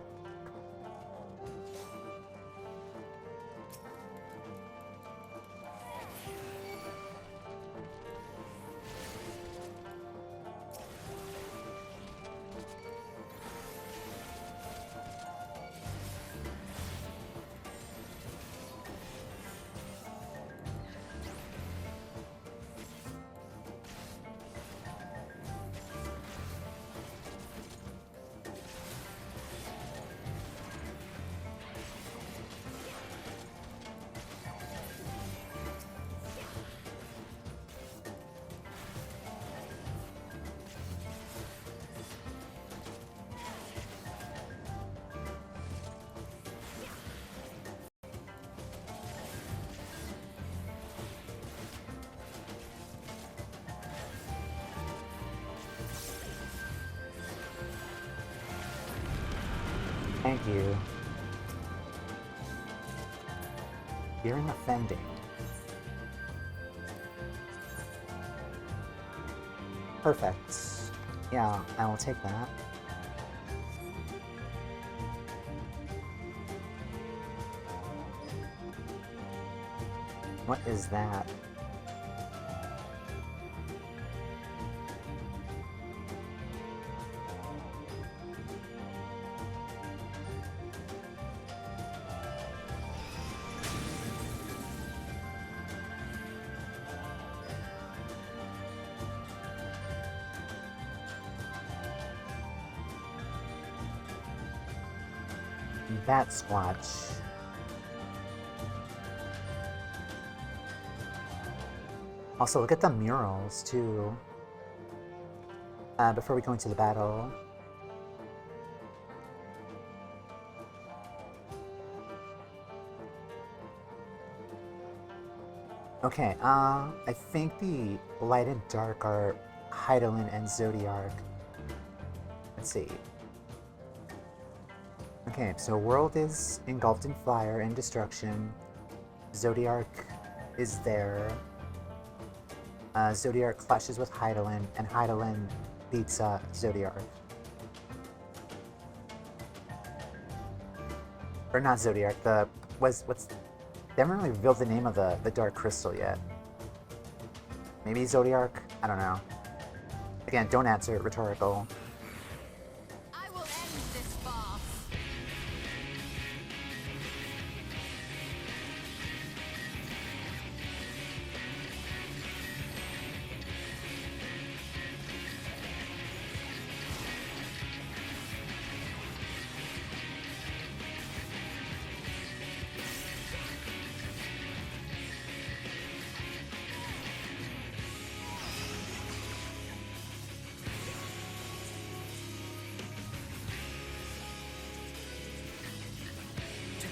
[SPEAKER 1] Thank you. Fearing offending. Perfect. Yeah, I will take that. What is that? Bat Squatch. Also, look at the murals, too. Before we go into the battle. Okay, I think the light and dark are Hydaelyn and Zodiark. Let's see. Okay, so world is engulfed in fire and destruction. Zodiark is there. Zodiark clashes with Hydaelyn, and Hydaelyn beats Zodiark. Or not Zodiark, what's they haven't really revealed the name of the dark crystal yet. Maybe Zodiark? I don't know. Again, don't answer it, rhetorical.
[SPEAKER 11] I will end this farce.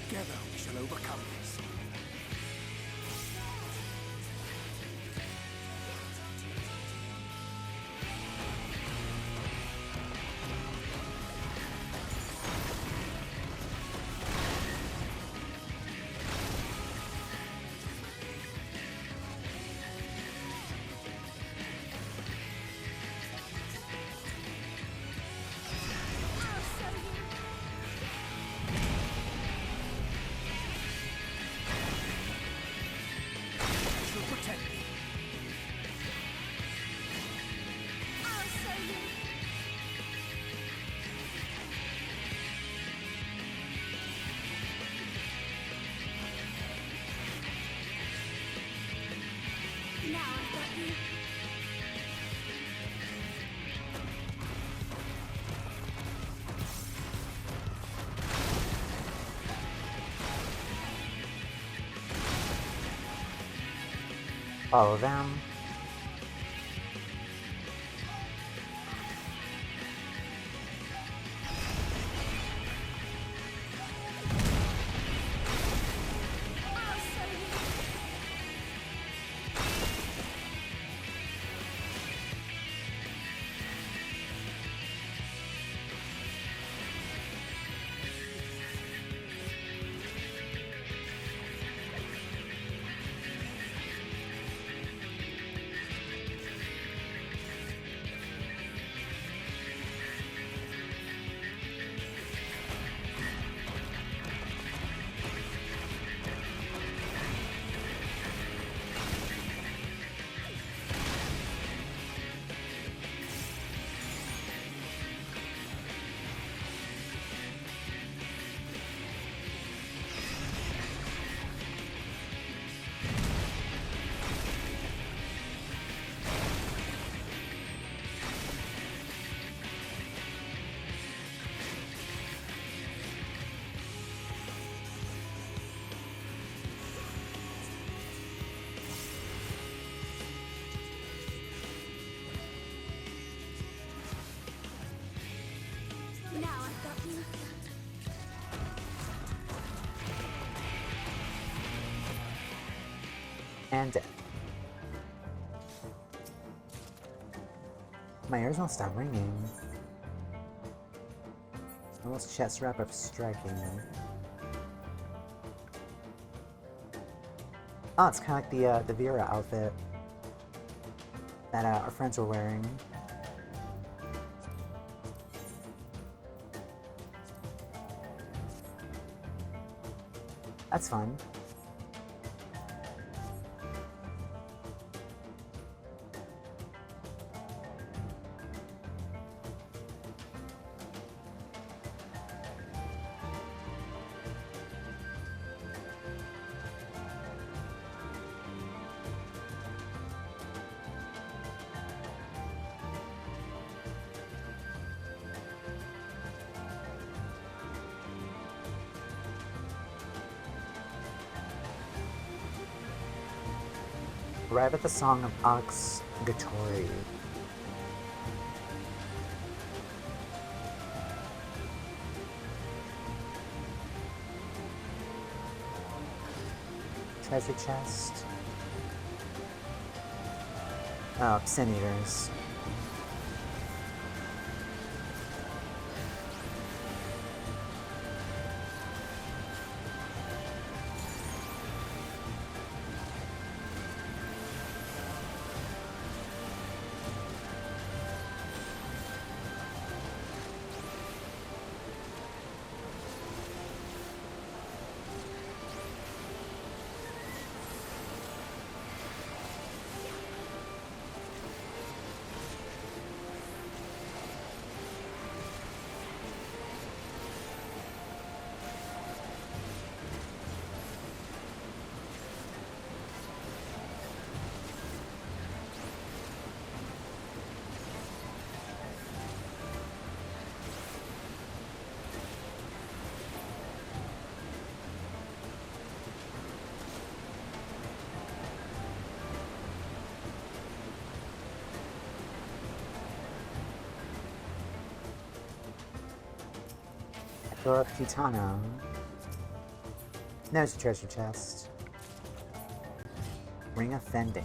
[SPEAKER 6] Together we shall overcome this.
[SPEAKER 4] Now I've got you.
[SPEAKER 1] Follow them.
[SPEAKER 4] Now I've got you.
[SPEAKER 1] And dead. My ears won't stop ringing. Almost chest wrap up striking. Oh, it's kind of like the Vera outfit that our friends were wearing. That's fun. Arrive at the Song of Ox Gatori. Treasure chest. Oh, Sin Eaters. Throw up Kitana. There's a treasure chest. Ring of Fending.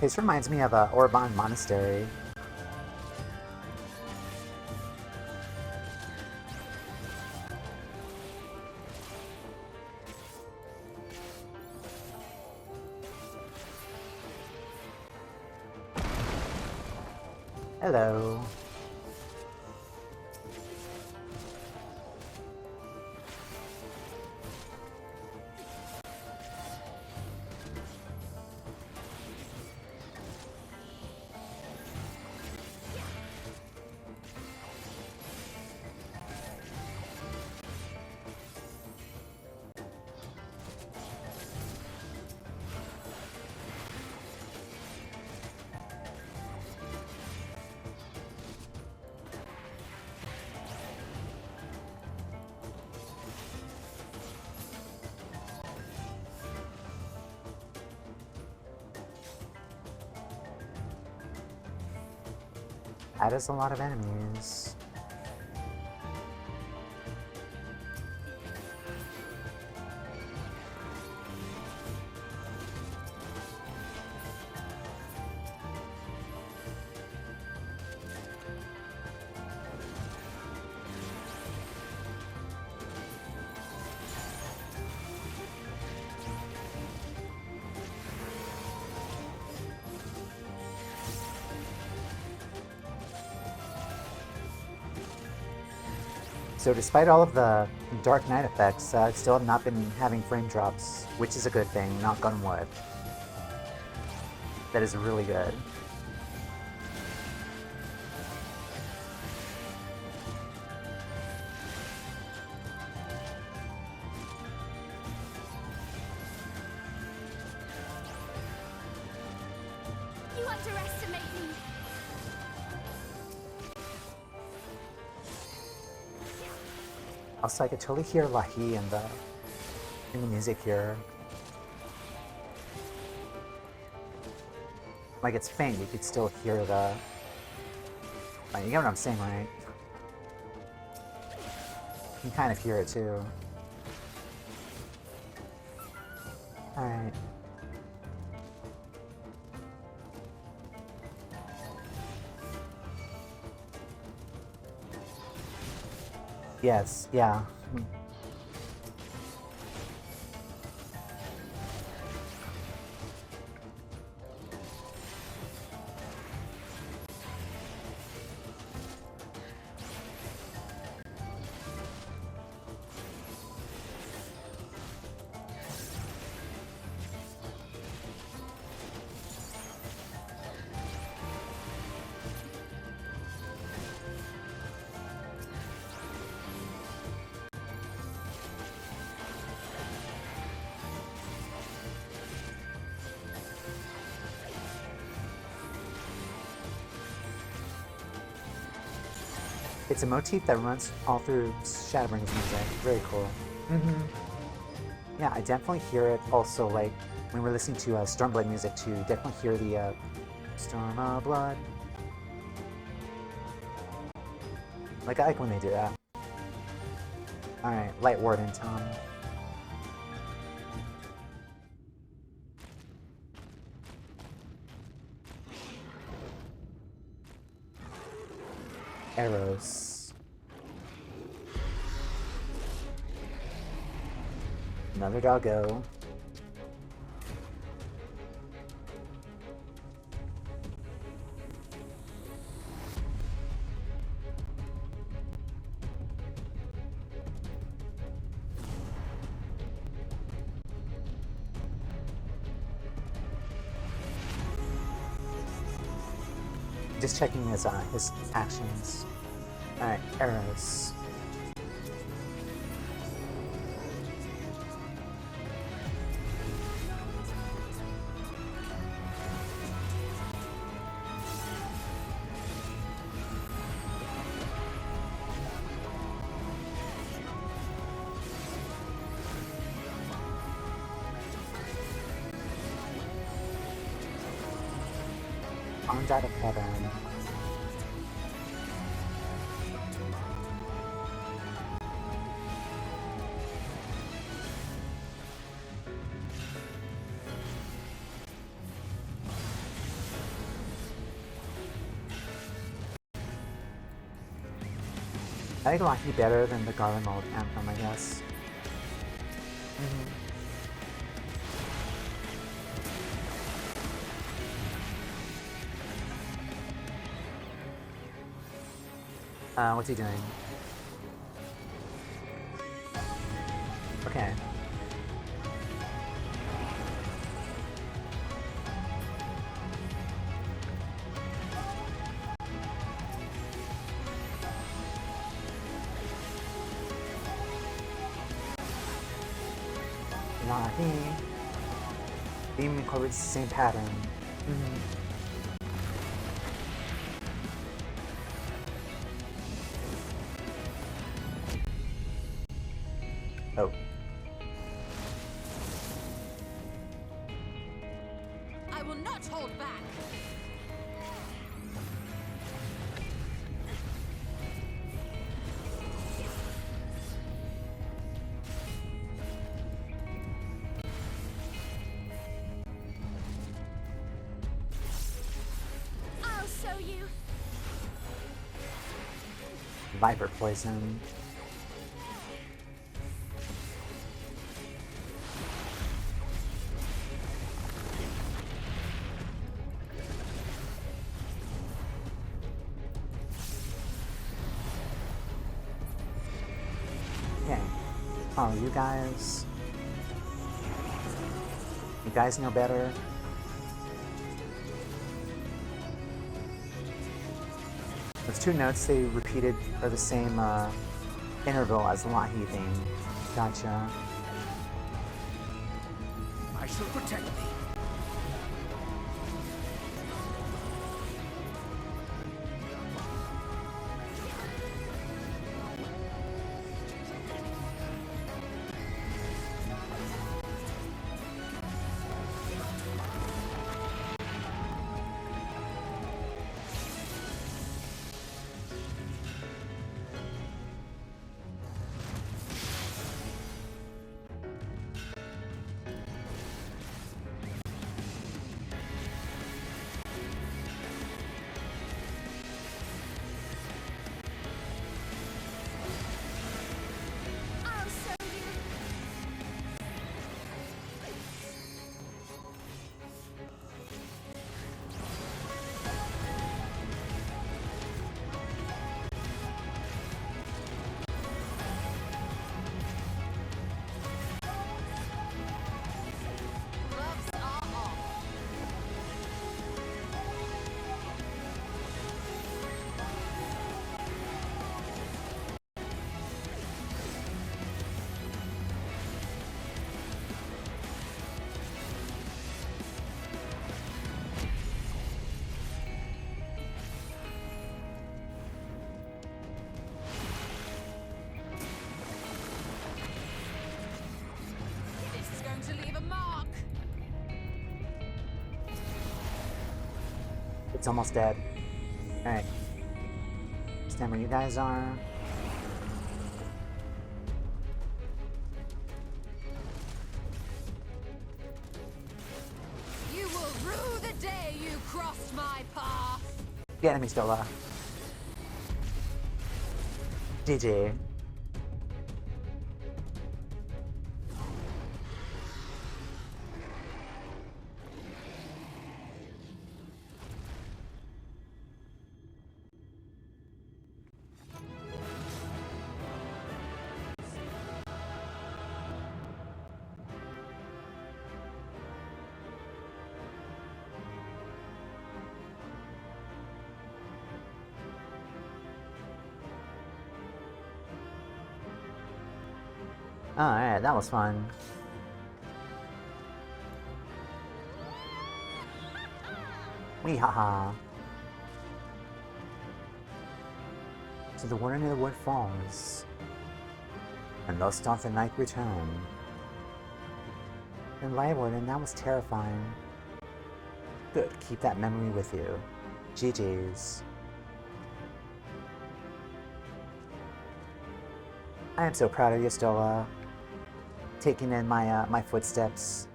[SPEAKER 1] This reminds me of Orban Monastery. Hello. That is a lot of enemies. So despite all of the Dark Knight effects, I still have not been having frame drops, which is a good thing, knock on wood. That is really good.
[SPEAKER 4] You underestimate me.
[SPEAKER 1] Also, I could totally hear HEEEEEE in the music here. Like, it's faint, you could still hear the... Like, you get what I'm saying, right? You can kind of hear it, too. Alright. Yes, yeah. It's a motif that runs all through Shadowbringers music. Very cool. Yeah, I definitely hear it also, like, when we're listening to Stormblood music too. Definitely hear the Storm of Blood. Like, I like when they do that. Alright, Lightwarden, Tom. Arrows. Another doggo. Just checking his actions. Alright, arrows. Armed out of heaven. I like Lockheed better than the Garlemald Anthem, I guess. What's he doing? Okay. Nahi. Beam incorporates the same pattern. Oh.
[SPEAKER 11] I will not hold back.
[SPEAKER 4] I'll show you.
[SPEAKER 1] Viper poison. Oh, you guys know better. Those two notes they repeated are the same interval as the Lahi theme. Gotcha.
[SPEAKER 6] I shall protect thee.
[SPEAKER 1] It's almost dead. Alright. Stand where you guys are.
[SPEAKER 11] You will rue the day you crossed my path.
[SPEAKER 1] Get him, Stola. GG. Alright, that was fun. Wee haha. To the warden of the wood falls. And thus doth the night return. And Lightwarden, that was terrifying. Good, keep that memory with you. GG's. I am so proud of you, Stoa. Taking in my my footsteps.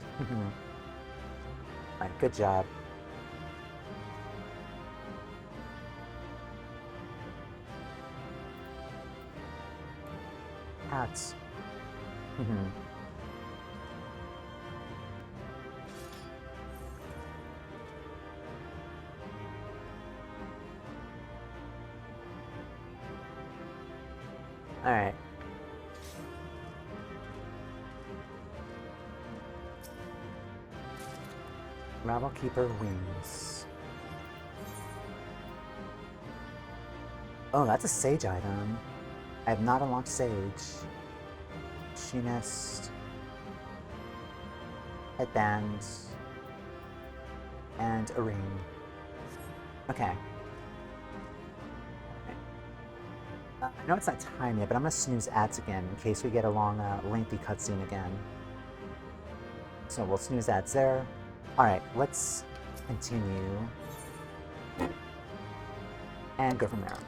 [SPEAKER 1] Alright, good job. Hats. Alright. Rabble Keeper wings. Oh, that's a sage item. I have not unlocked sage. She nest. Headband. And a ring. Okay. I know it's not time yet, but I'm gonna snooze ads again in case we get a long, lengthy cutscene again. So we'll snooze ads there. Alright, let's continue. And go from there.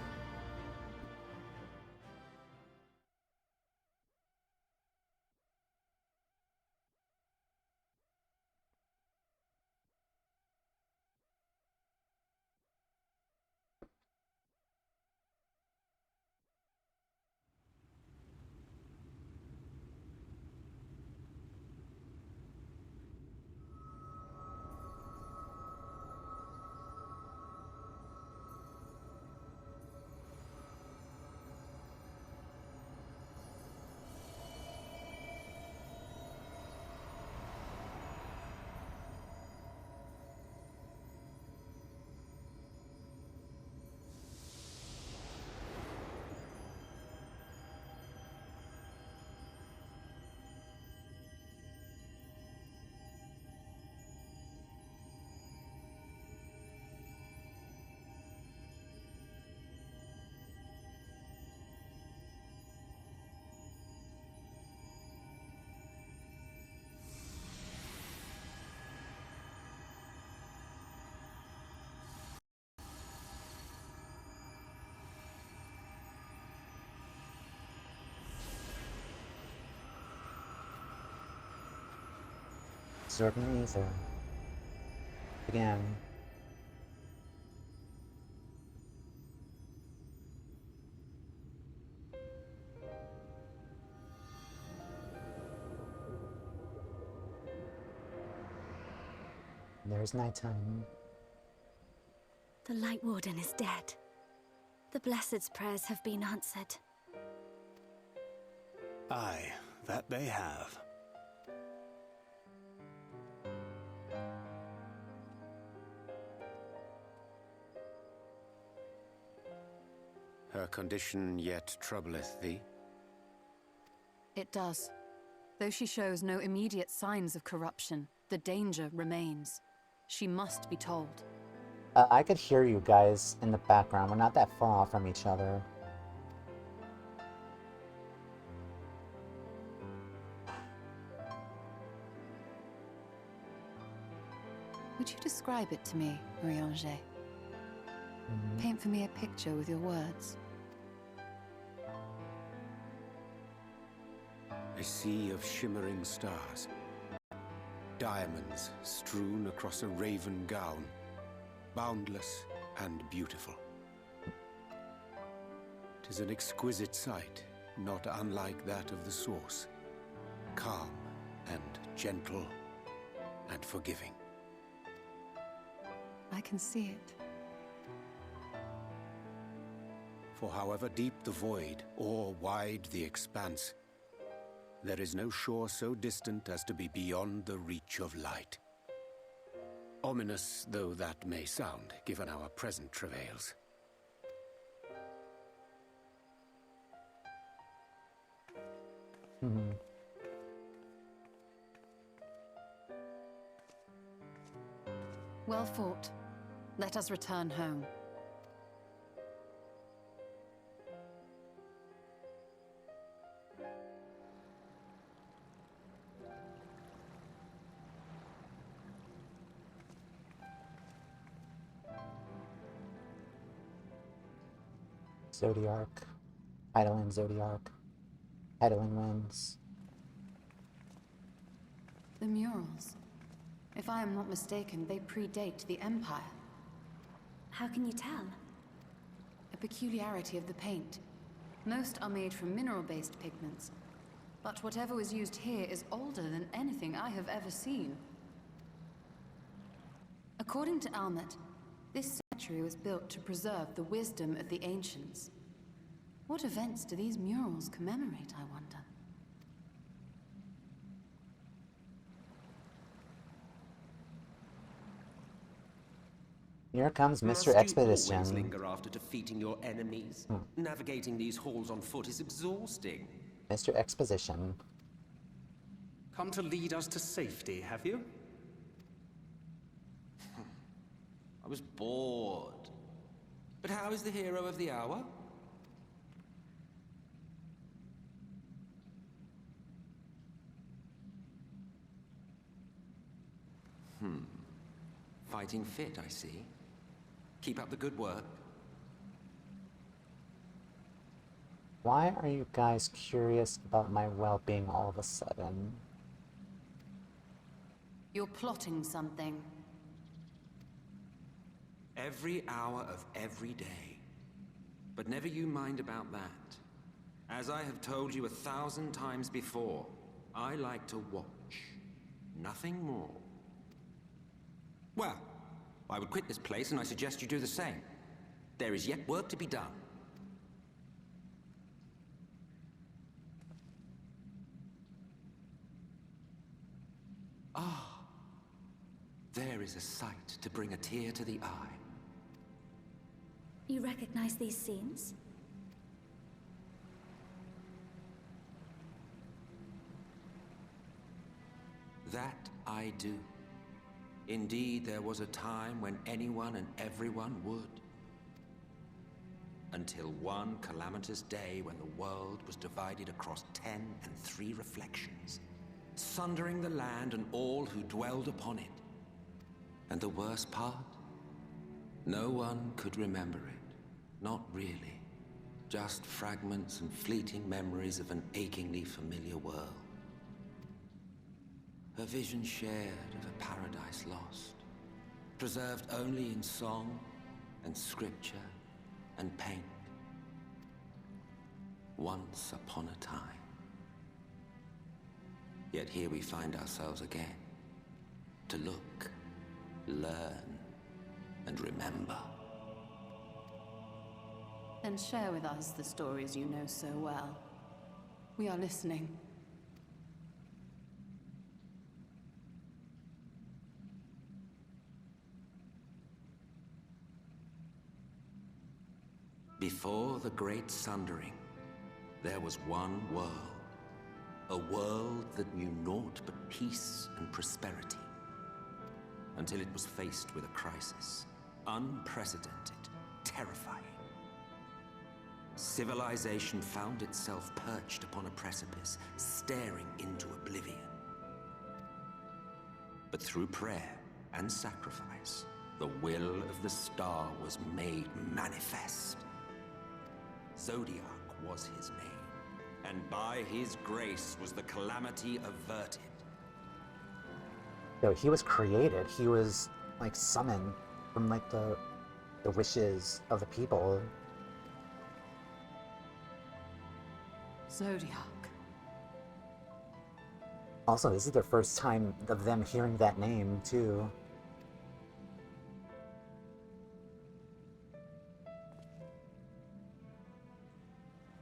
[SPEAKER 1] Absorbing ether. Again. There's nighttime.
[SPEAKER 4] The Lightwarden is dead. The Blessed's prayers have been answered.
[SPEAKER 5] Aye, that they have.
[SPEAKER 12] Her condition yet troubleth thee?
[SPEAKER 2] It does. Though she shows no immediate signs of corruption, the danger remains. She must be told.
[SPEAKER 1] I could hear you guys in the background. We're not that far off from each other.
[SPEAKER 2] Would you describe it to me, Marie-Ange? Paint for me a picture with your words.
[SPEAKER 5] A sea of shimmering stars. Diamonds strewn across a raven gown. Boundless and beautiful. 'Tis an exquisite sight, not unlike that of the source. Calm and gentle and forgiving.
[SPEAKER 2] I can see it.
[SPEAKER 5] For however deep the void or wide the expanse, there is no shore so distant as to be beyond the reach of light. Ominous though that may sound, given our present travails.
[SPEAKER 2] Well fought. Let us return home.
[SPEAKER 1] Zodiark. Idling Zodiark. Idling Winds.
[SPEAKER 2] The murals. If I am not mistaken, they predate the Empire.
[SPEAKER 4] How can you tell?
[SPEAKER 2] A peculiarity of the paint. Most are made from mineral-based pigments. But whatever was used here is older than anything I have ever seen. According to Almet, this sanctuary was built to preserve the wisdom of the ancients. What events do these murals commemorate, I wonder?
[SPEAKER 1] Here comes Mr.
[SPEAKER 13] Must
[SPEAKER 1] Expedition.
[SPEAKER 13] you always linger after defeating your enemies? Navigating these halls on foot is exhausting.
[SPEAKER 1] Mr. Exposition.
[SPEAKER 12] Come to lead us to safety, have you?
[SPEAKER 13] I was bored. But how is the hero of the hour? Fighting fit, I see. Keep up the good work.
[SPEAKER 1] Why are you guys curious about my well-being all of a sudden?
[SPEAKER 2] You're plotting something.
[SPEAKER 13] Every hour of every day. But never you mind about that. As I have told you 1,000 times before, I like to watch. Nothing more. Well, I would quit this place, and I suggest you do the same. There is yet work to be done. Ah, there is a sight to bring a tear to the eye.
[SPEAKER 4] You recognize these scenes?
[SPEAKER 13] That I do. Indeed, there was a time when anyone and everyone would. Until one calamitous day when the world was divided across 10 and 3 reflections, sundering the land and all who dwelled upon it. And the worst part? No one could remember it. Not really. Just fragments and fleeting memories of an achingly familiar world. A vision shared of a paradise lost, preserved only in song and scripture and paint. Once upon a time. Yet here we find ourselves again, to look, learn, and remember.
[SPEAKER 2] Then share with us the stories you know so well. We are listening.
[SPEAKER 13] Before the Great Sundering, there was one world. A world that knew naught but peace and prosperity. Until it was faced with a crisis. Unprecedented, terrifying. Civilization found itself perched upon a precipice, staring into oblivion. But through prayer and sacrifice, the will of the star was made manifest. Zodiac was his name, and by his grace was the calamity averted.
[SPEAKER 1] Yo, he was created. He was, like, summoned from, like, the wishes of the people.
[SPEAKER 2] Zodiac.
[SPEAKER 1] Also, this is the first time of them hearing that name, too.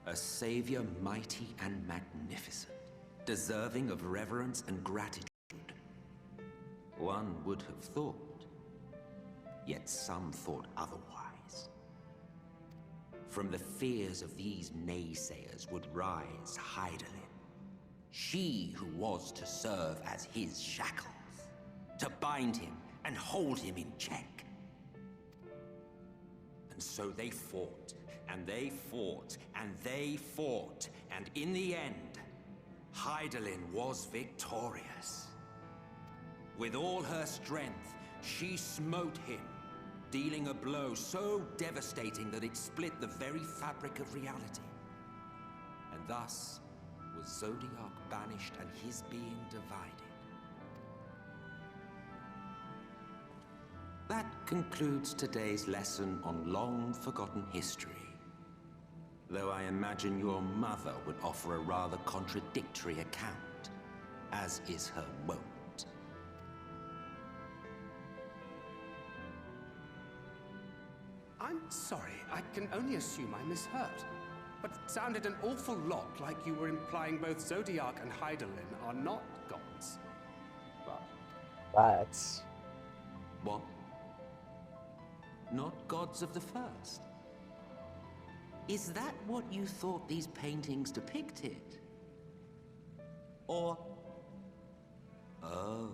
[SPEAKER 13] A savior mighty and magnificent, deserving of reverence and gratitude. One would have thought, yet some thought otherwise. From the fears of these naysayers would rise Hydaelyn, she who was to serve as his shackles, to bind him and hold him in check. And so they fought, and they fought, and they fought, and in the end, Hydaelyn was victorious. With all her strength, she smote him, dealing a blow so devastating that it split the very fabric of reality. And thus was Zodiark banished and his being divided. That concludes today's lesson on long-forgotten history. Though I imagine your mother would offer a rather contradictory account, as is her wont.
[SPEAKER 12] I'm sorry, I can only assume I misheard. But it sounded an awful lot like you were implying both Zodiark and Hydaelyn are not gods.
[SPEAKER 1] But...
[SPEAKER 13] What? Not gods of the first? Is that what you thought these paintings depicted? Or... Oh.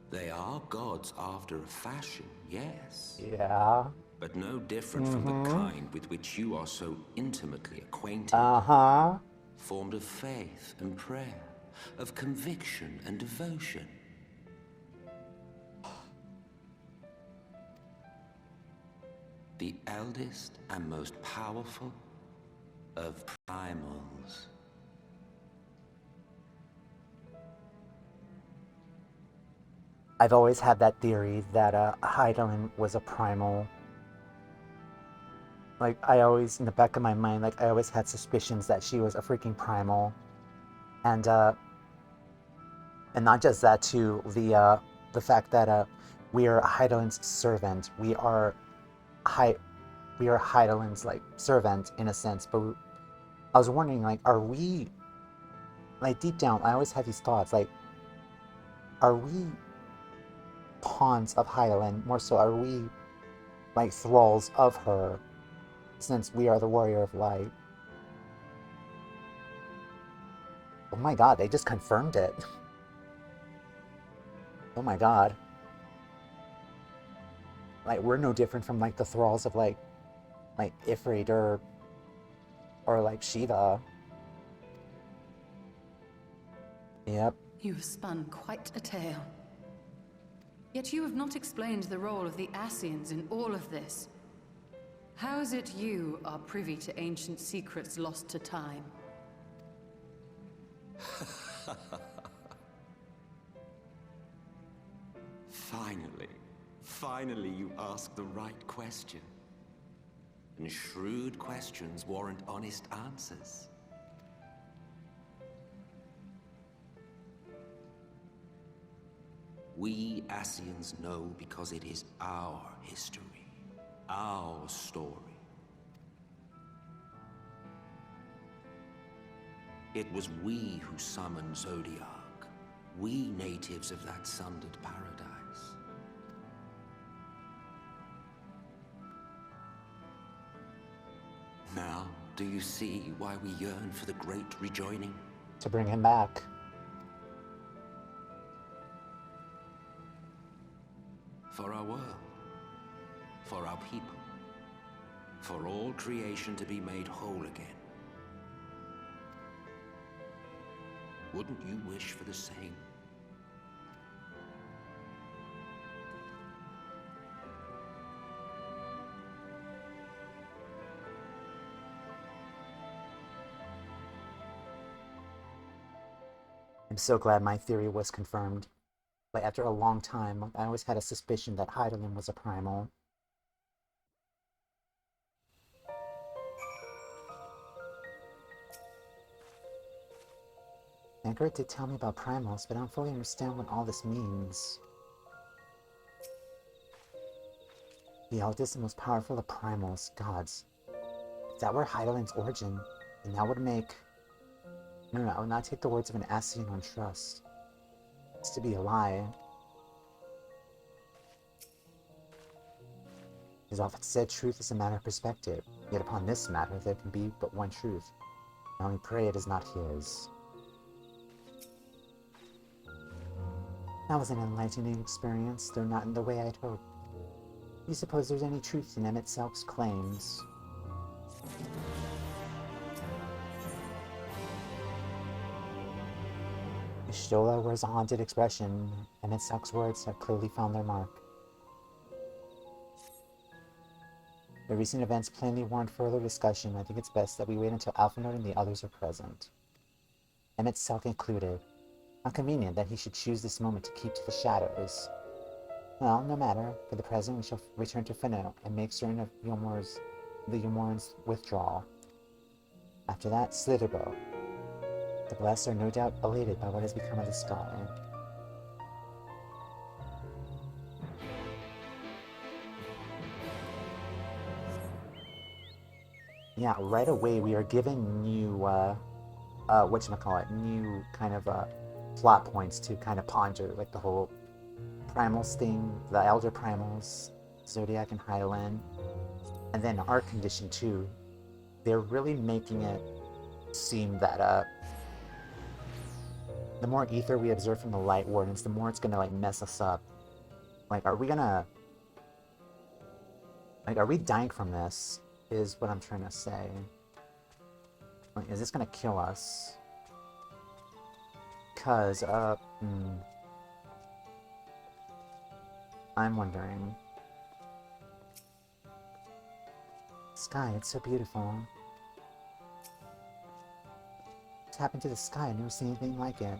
[SPEAKER 13] They are gods after a fashion, yes.
[SPEAKER 1] Yeah.
[SPEAKER 13] But no different from the kind with which you are so intimately acquainted. Formed of faith and prayer, of conviction and devotion. The eldest and most powerful of primals.
[SPEAKER 1] I've always had that theory that Hydaelyn was a primal. Like, I always, in the back of my mind, like, I always had suspicions that she was a freaking primal. And not just that, too, the fact that we are Hydaelyn's servant. We are Hydaelyn's, like, servant, in a sense. But I was wondering, like, are we, like, deep down, I always have these thoughts, like, are we pawns of Hydaelyn? More so, are we, like, thralls of her, since we are the warrior of light? Oh my god, they just confirmed it. Oh my god. Like, we're no different from, like, the thralls of, like Ifrit or like Shiva. Yep.
[SPEAKER 2] You have spun quite a tale. Yet you have not explained the role of the Ascians in all of this. How is it you are privy to ancient secrets lost to time?
[SPEAKER 13] Finally you ask the right question. And shrewd questions warrant honest answers. We Ascians know because it is our history, our story. It was we who summoned Zodiark, we natives of that sundered paradise. Now, do you see why we yearn for the great rejoining?
[SPEAKER 1] To bring him back.
[SPEAKER 13] For our world, for our people, for all creation to be made whole again. Wouldn't you wish for the same?
[SPEAKER 1] I'm so glad my theory was confirmed. Like, after a long time, I always had a suspicion that Hydaelyn was a primal. Margaret did tell me about primals, but I don't fully understand what all this means. The eldest and most powerful of primals, gods. If that were Hydaelyn's origin, then that would make... No, I would not take the words of an Ascian on trust. It's to be a lie. It is often said truth is a matter of perspective, yet upon this matter there can be but one truth. I only pray it is not his. That was an enlightening experience, though not in the way I'd hoped. Do you suppose there's any truth in Emmett Selk's claims? Ishtola wears a haunted expression. Emmett Selk's words have clearly found their mark. The recent events plainly warrant further discussion. I think it's best that we wait until Alphinaud and the others are present. Emmett Selk included. How convenient that he should choose this moment to keep to the shadows. Well, no matter. For the present, we shall return to Fano and make certain of the Yomoran's withdrawal. After that, Slitherbow. The blessed are no doubt elated by what has become of the sky. Yeah, right away we are given new, whatchamacallit, new kind of, plot points to kind of ponder, like the whole Primals thing, the Elder Primals, Zodiac and Hylan, and then our condition too. They're really making it seem that, the more ether we observe from the Lightwardens, the more it's gonna, like, mess us up. Like, are we dying from this? Is what I'm trying to say. Like, is this gonna kill us? Cause, I'm wondering. Sky, it's so beautiful. What's happened to the sky? I've never seen anything like it.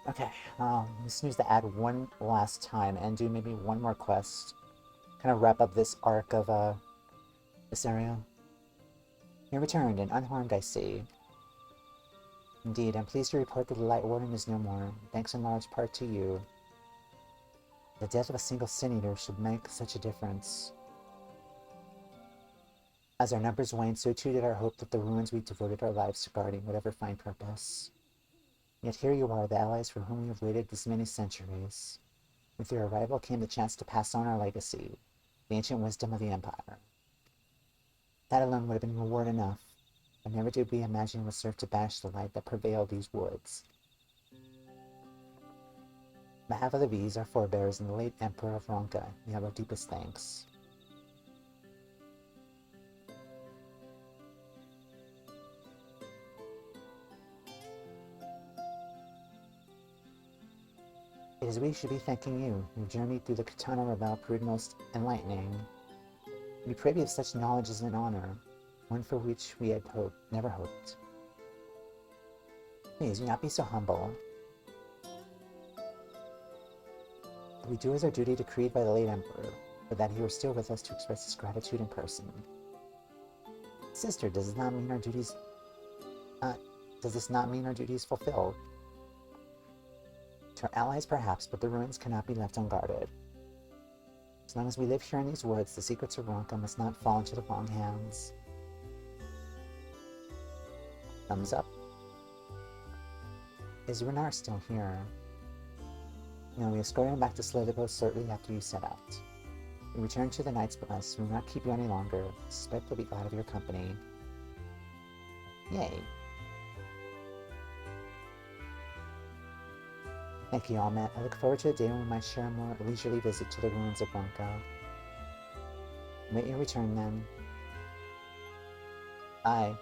[SPEAKER 1] Okay, this needs to add one last time and do maybe one more quest. Kind of wrap up this arc of, this area. You returned and unharmed, I see. Indeed, I'm pleased to report that the Lightwarden is no more, thanks in large part to you. The death of a single Sin Eater should make such a difference. As our numbers waned, so too did our hope that the ruins we devoted our lives to guarding would ever find purpose. Yet here you are, the allies for whom we have waited this many centuries. With your arrival came the chance to pass on our legacy, the ancient wisdom of the Empire. That alone would have been reward enough, but never did we imagine it would serve to bash the light that prevailed these woods. On behalf of the V's, our forebears, and the late Emperor of Ronka, we have our deepest thanks. It is we should be thanking you. Your journey through the Katana Rebel proved most enlightening. To be privy of such knowledge is an honor, one for which we had never hoped. Please, do not be so humble. We do as our duty decreed by the late Emperor, but that he were still with us to express his gratitude in person. Sister, does this not mean our duties fulfilled? To our allies, perhaps, but the ruins cannot be left unguarded. As long as we live here in these woods, the secrets of Ronka must not fall into the wrong hands. Thumbs up. Is Renar still here? No, we escorted him back to Slitherbow shortly after you set out. We returned to the Knight's Bless. We will not keep you any longer. I suspect we'll be glad of your company. Yay. Thank you, Almet. I look forward to the day when we might share a more leisurely visit to the ruins of Ronka. Wait your return, then. Bye.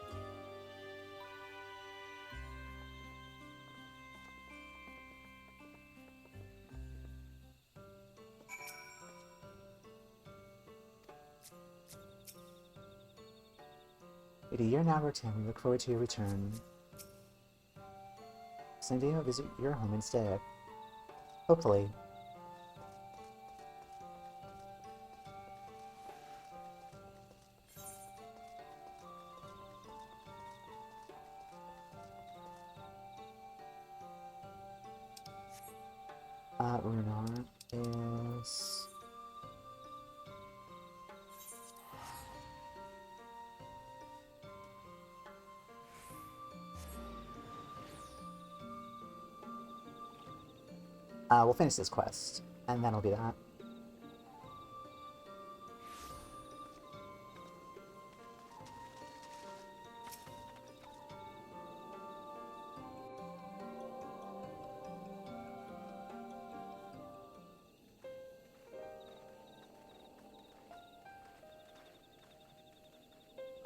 [SPEAKER 1] With a year now returned, we look forward to your return. Someday I'll visit your home instead. Hopefully. Renar is... we'll finish this quest, and then I'll do that.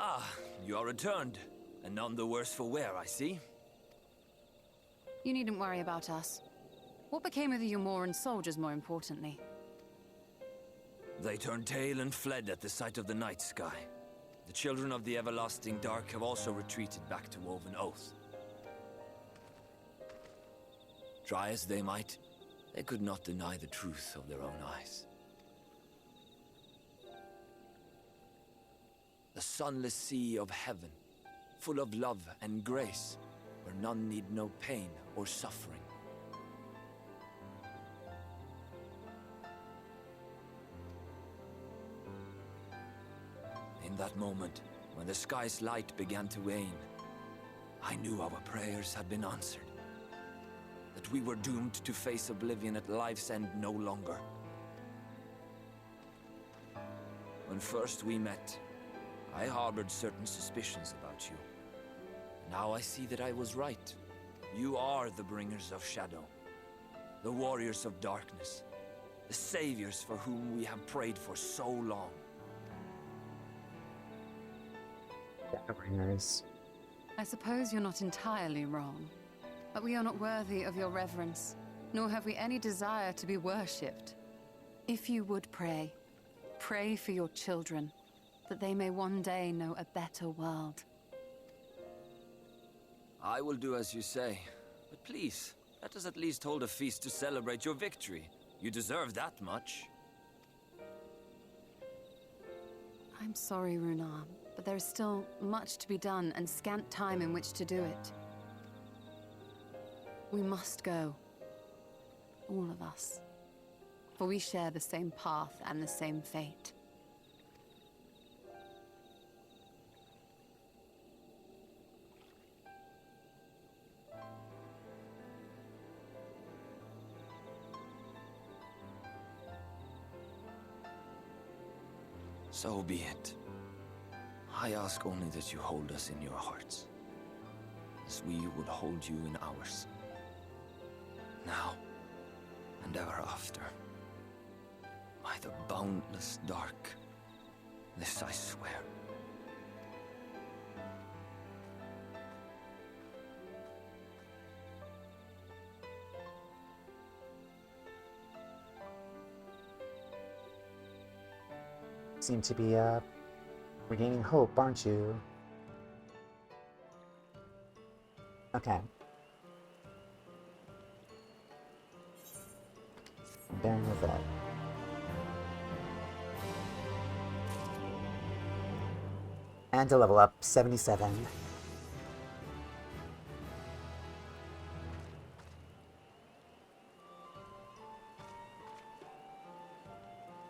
[SPEAKER 3] Ah, you are returned, and none the worse for wear, I see.
[SPEAKER 2] You needn't worry about us. What became of the Umoran soldiers, more importantly?
[SPEAKER 3] They turned tail and fled at the sight of the night sky. The children of the everlasting dark have also retreated back to Woven Oath. Try as they might, they could not deny the truth of their own eyes. The sunless sea of heaven, full of love and grace, where none need know pain or suffering. In that moment, when the sky's light began to wane, I knew our prayers had been answered. That we were doomed to face oblivion at life's end no longer. When first we met, I harbored certain suspicions about you. Now I see that I was right. You are the bringers of shadow, the warriors of darkness, the saviors for whom we have prayed for so long.
[SPEAKER 1] Shadowbringers.
[SPEAKER 2] I suppose you're not entirely wrong, but we are not worthy of your reverence, nor have we any desire to be worshipped. If you would pray, pray for your children, that they may one day know a better world.
[SPEAKER 3] I will do as you say, but please, let us at least hold a feast to celebrate your victory. You deserve that much.
[SPEAKER 2] I'm sorry, Runar, but there is still much to be done and scant time in which to do it. We must go. All of us. For we share the same path and the same fate.
[SPEAKER 3] So be it. I ask only that you hold us in your hearts, as we would hold you in ours. Now, and ever after. By the boundless dark, this I swear.
[SPEAKER 1] Seem to be regaining hope, aren't you? Okay. I'm bearing with that. And to level up 77.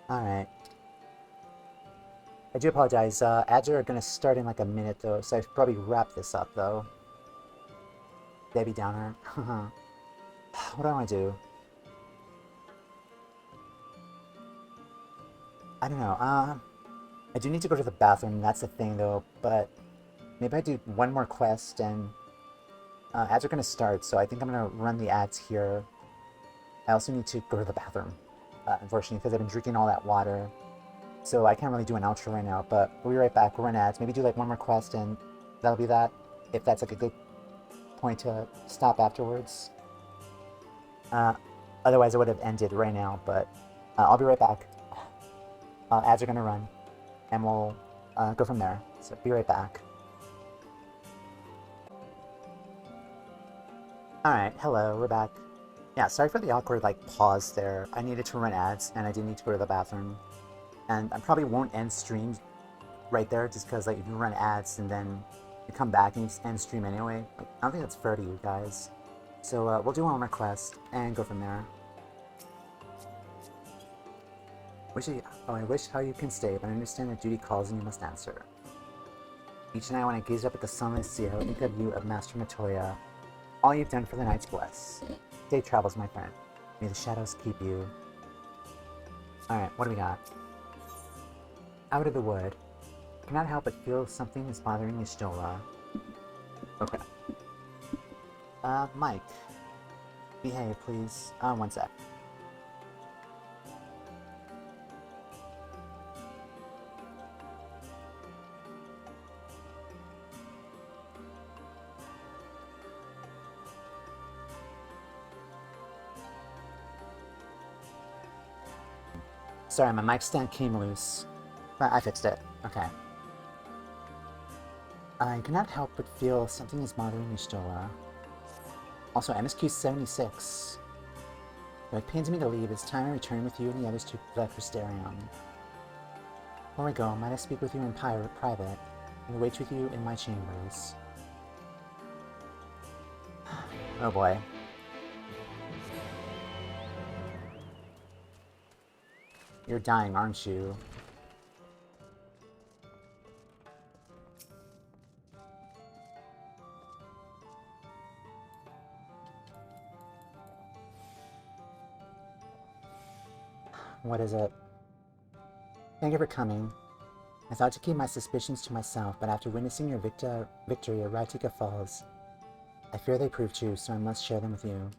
[SPEAKER 1] Alright. I do apologize. Ads are going to start in like a minute though, so I should probably wrap this up though. Debbie Downer. What do I want to do? I don't know. I do need to go to the bathroom, that's the thing though, but maybe I do one more quest and ads are going to start, so I think I'm going to run the ads here. I also need to go to the bathroom, unfortunately, because I've been drinking all that water. So I can't really do an outro right now, but we'll be right back. We'll run ads, maybe do like one more quest and that'll be that, if that's like a good point to stop afterwards. Otherwise I would have ended right now, but I'll be right back. Ads are going to run, and we'll go from there. So be right back. Alright, hello, we're back. Yeah, sorry for the awkward like pause there. I needed to run ads, and I did need to go to the bathroom. And I probably won't end stream right there, just because like if you run ads and then you come back and you just end stream anyway. Like, I don't think that's fair to you guys. So we'll do one more quest and go from there. I wish how you can stay, but I understand that duty calls and you must answer. Each night when I gaze up at the sunless sea, I think of you, of Master Matoya. All you've done for the Knights bless. Safe travels, my friend. May the shadows keep you. Alright, what do we got? Out of the wood. Cannot help but feel something is bothering Y'shtola. Okay. Mike. Behave, please. One sec. Sorry, my mic stand came loose. But I fixed it. Okay. I cannot help but feel something is bothering you, Stola. Also, MSQ 76. Though it pains me to leave, it's time I return with you and the others to the Crystarium. Before we go, might I speak with you in private, and wait with you in my chambers? Oh boy. You're dying, aren't you? What is it? Thank you for coming. I thought to keep my suspicions to myself, but after witnessing your victory at Rak'tika Falls, I fear they prove true, so I must share them with you.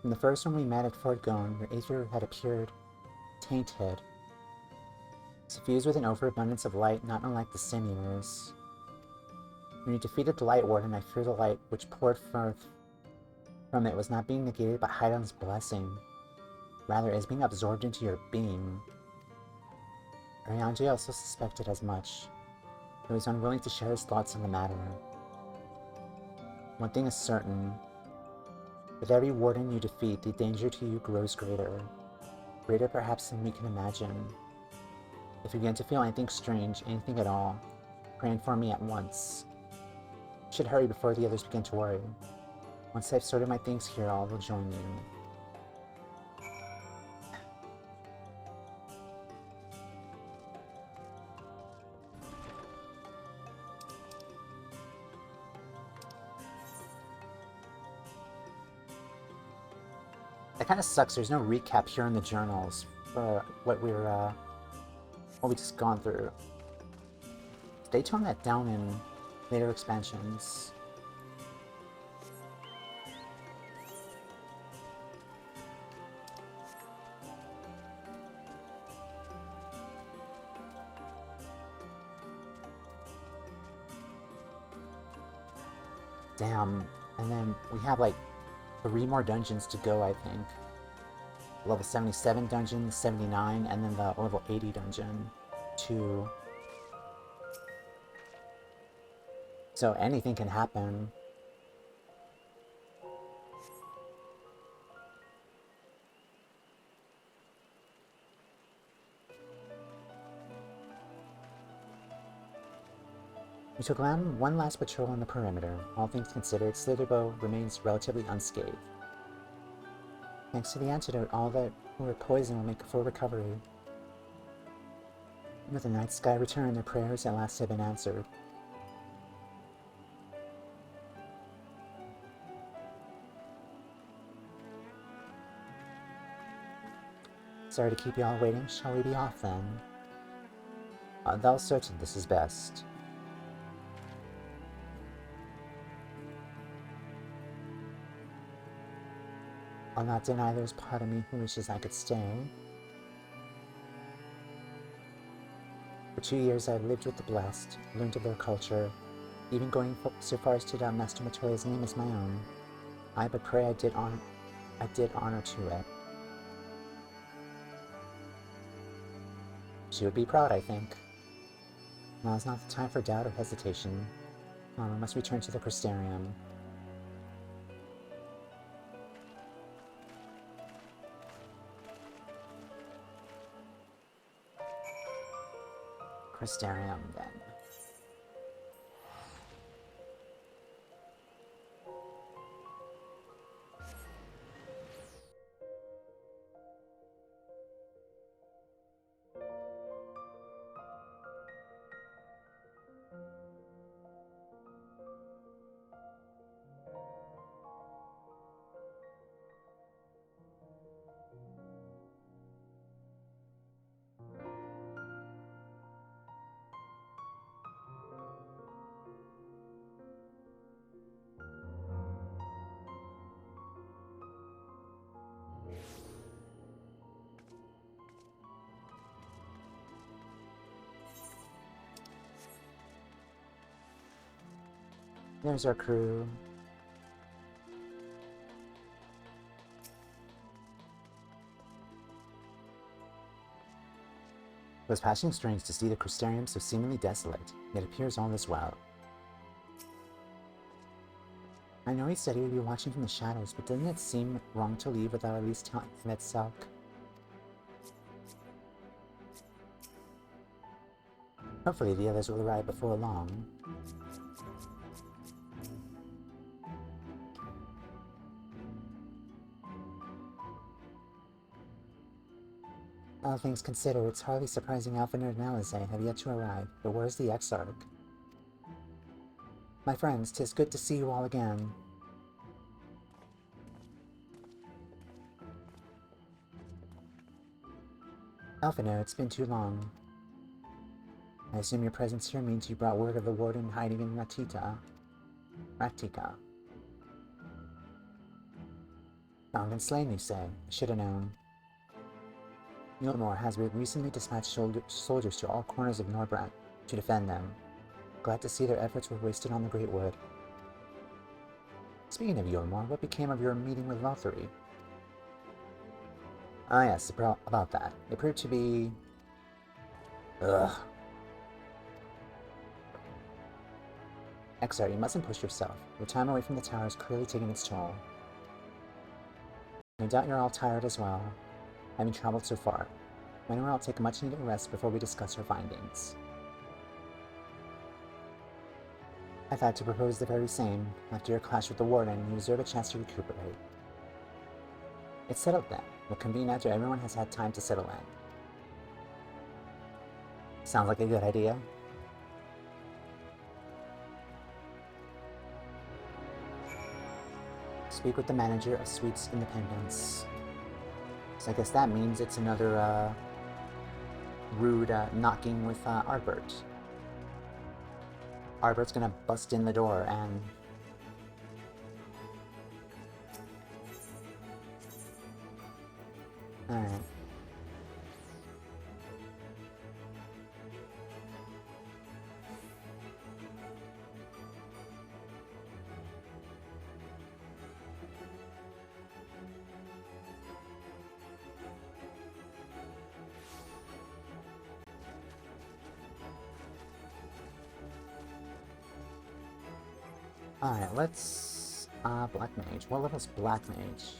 [SPEAKER 1] From the first one we met at Fort Gone, your aether had appeared tainted, suffused with an overabundance of light not unlike the Sin Eaters. When you defeated the Lightwarden, I fear the light which poured forth from it was not being negated by Hydaelyn's blessing. Rather, it is being absorbed into your being. Arianji also suspected as much, though he was unwilling to share his thoughts on the matter. One thing is certain. With every warden you defeat, the danger to you grows greater. Greater perhaps than we can imagine. If you begin to feel anything strange, anything at all, pray and inform me at once. You should hurry before the others begin to worry. Once I've sorted my things here, all will join you. That kind of sucks. There's no recap here in the journals for what we just gone through. They tone that down in later expansions. Damn. And then we have like 3 more dungeons to go, I think. Level 77 dungeon, 79, and then the level 80 dungeon, 2. So anything can happen. We took on one last patrol on the perimeter. All things considered, Slitherbow remains relatively unscathed. Thanks to the antidote, all that were poisoned will make a full recovery. With the night sky return, their prayers at last have been answered. Sorry to keep you all waiting. Shall we be off then? Thou certain this is best. I'll not deny there's part of me who wishes I could stay. For 2 years I've lived with the blessed, learned of their culture, even going so far as to doubt Master Matoya's name as my own. I but pray I did honor to it. She would be proud, I think. Now is not the time for doubt or hesitation. We must return to the Crystarium. Crystarium, then. There's our crew. It was passing strange to see the Crystarium so seemingly desolate, yet appears all is well. I know he said he would be watching from the shadows, but doesn't it seem wrong to leave without at least telling him itself? Hopefully the others will arrive before long. All things considered, it's hardly surprising Alphenor and Alizé have yet to arrive, but where's the Exarch? My friends, 'tis good to see you all again. Alphenor, it's been too long. I assume your presence here means you brought word of the Warden hiding in Rak'tika. Found and slain, you say? I should have known. Yulmore has recently dispatched soldiers to all corners of Norbrat to defend them. Glad to see their efforts were wasted on the Greatwood. Speaking of Yulmore, what became of your meeting with Lothari? Ah yes, about that. It proved to be... Ugh. Exar, you mustn't push yourself. Your time away from the tower is clearly taking its toll. No doubt you're all tired as well, having traveled so far. Anyway, I'll take a much-needed rest before we discuss our findings. I thought to propose the very same. After your clash with the Warden, you deserve a chance to recuperate. It's settled then. We'll convene after everyone has had time to settle in. Sounds like a good idea. Speak with the manager of Sweet's Independence. So I guess that means it's another rude knocking with Arbert. Arbert's gonna bust in the door and... Alright. Alright, let's... Black Mage. What level's Black Mage?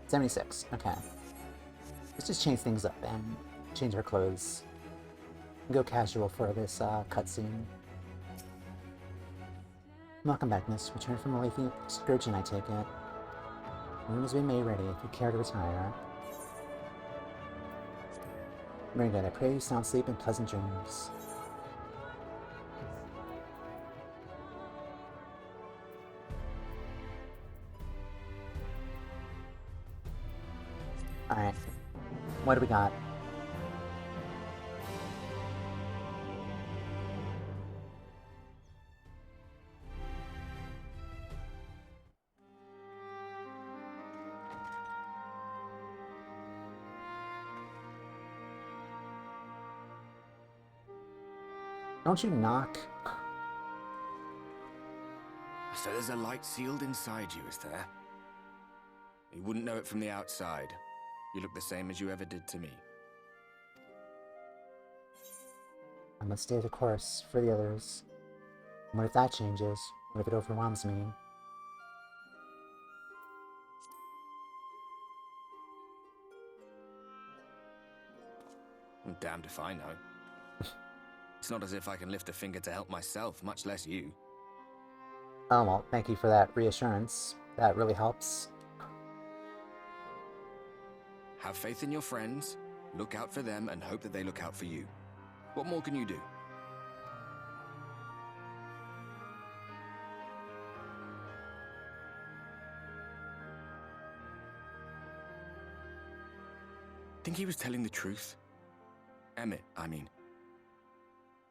[SPEAKER 1] 76. Okay. Let's just change things up and change our clothes. Go casual for this cutscene. Welcome back, miss. Returned from a lengthy excursion, I take it. Room has been made ready if you care to retire. Very good. I pray you sound sleep and pleasant dreams. Alright. What do we got? Don't you knock?
[SPEAKER 6] So there's a light sealed inside you, is there? You wouldn't know it from the outside. You look the same as you ever did to me.
[SPEAKER 1] I must stay the course for the others. What if that changes? What if it overwhelms me?
[SPEAKER 6] I'm damned if I know. It's not as if I can lift a finger to help myself, much less you.
[SPEAKER 1] Oh well, thank you for that reassurance. That really helps.
[SPEAKER 6] Have faith in your friends, look out for them, and hope that they look out for you. What more can you do? Think he was telling the truth? Emmett, I mean.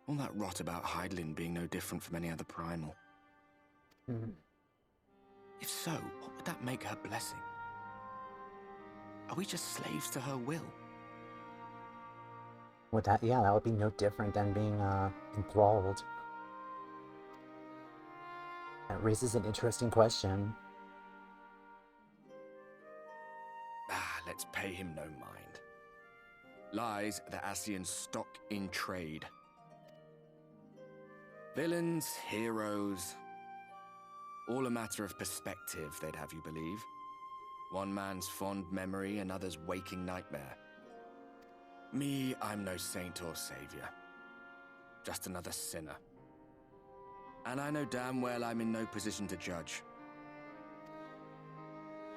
[SPEAKER 6] All that rot about Hydaelyn being no different from any other primal. If so, what would that make her blessing? Are we just slaves to her will?
[SPEAKER 1] Would that, yeah, that would be no different than being enthralled. That raises an interesting question.
[SPEAKER 6] Let's pay him no mind. lies the Ascians' stock in trade. Villains, heroes, all a matter of perspective, they'd have you believe. One man's fond memory, another's waking nightmare. Me, I'm no saint or savior. Just another sinner. And I know damn well I'm in no position to judge.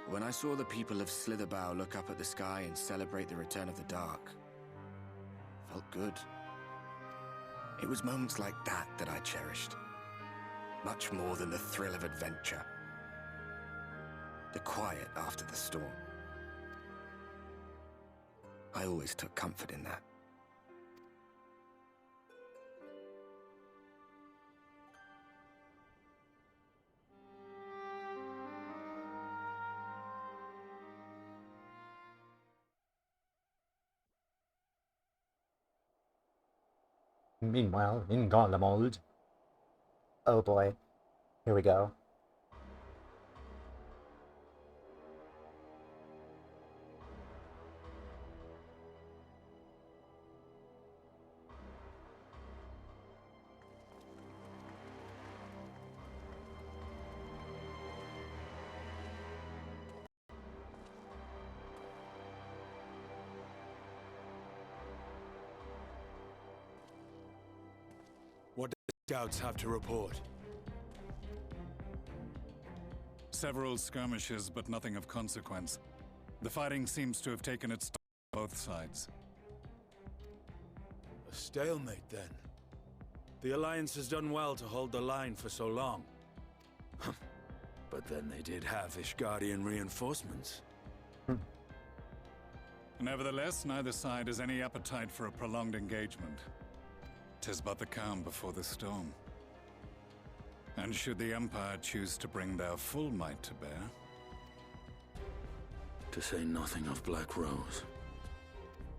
[SPEAKER 6] When I saw the people of Slitherbow look up at the sky and celebrate the return of the dark, felt good. It was moments like that that I cherished. Much more than the thrill of adventure. The quiet after the storm. I always took comfort in that.
[SPEAKER 1] Meanwhile, in Garlemald. Oh boy. Here we go.
[SPEAKER 14] What do scouts have to report?
[SPEAKER 15] Several skirmishes, but nothing of consequence. The fighting seems to have taken its toll on both sides.
[SPEAKER 14] A stalemate, then. The Alliance has done well to hold the line for so long. But then they did have Ishgardian reinforcements.
[SPEAKER 15] Nevertheless, neither side has any appetite for a prolonged engagement. 'Tis but the calm before the storm. And should the Empire choose to bring their full might to bear?
[SPEAKER 14] To say nothing of Black Rose.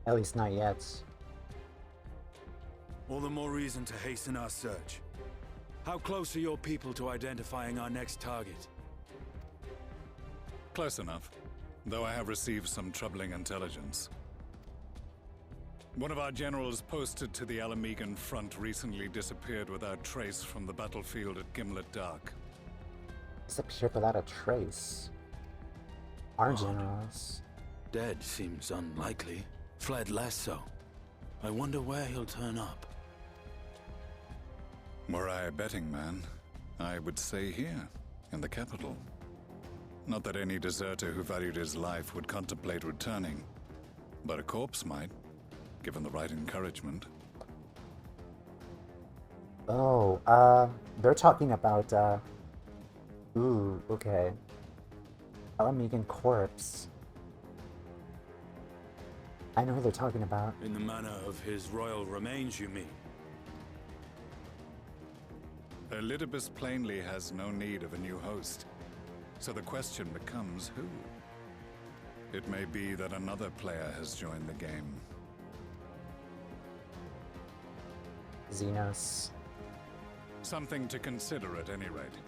[SPEAKER 1] At least not yet.
[SPEAKER 14] All the more reason to hasten our search. How close are your people to identifying our next target?
[SPEAKER 15] Close enough, though I have received some troubling intelligence. One of our generals posted to the Alamegan front recently disappeared without trace from the battlefield at Gimlet Dark.
[SPEAKER 1] Disappeared without a trace. Our generals.
[SPEAKER 14] Dead seems unlikely. Fled less so. I wonder where he'll turn up.
[SPEAKER 15] Were I a betting man, I would say here, in the capital. Not that any deserter who valued his life would contemplate returning, but a corpse might, given the right encouragement.
[SPEAKER 1] Oh, they're talking about, ooh, okay. Alamegan corpse. I know who they're talking about.
[SPEAKER 14] In the manner of his royal remains, you mean?
[SPEAKER 15] Elidibus plainly has no need of a new host, so the question becomes who? It may be that another player has joined the game.
[SPEAKER 1] Xenos.
[SPEAKER 15] Something to consider at any rate.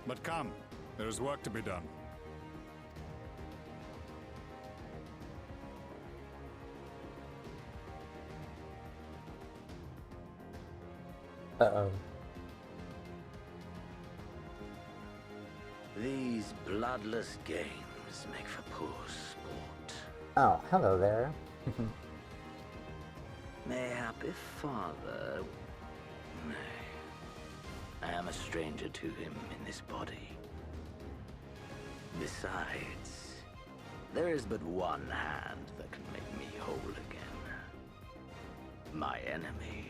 [SPEAKER 15] But come, there's work to be done.
[SPEAKER 1] Uh-oh.
[SPEAKER 16] These bloodless games make for poor sport.
[SPEAKER 1] Oh, hello there.
[SPEAKER 16] Mayhappy father... Nay. I am a stranger to him in this body. Besides, there is but one hand that can make me whole again. My enemy.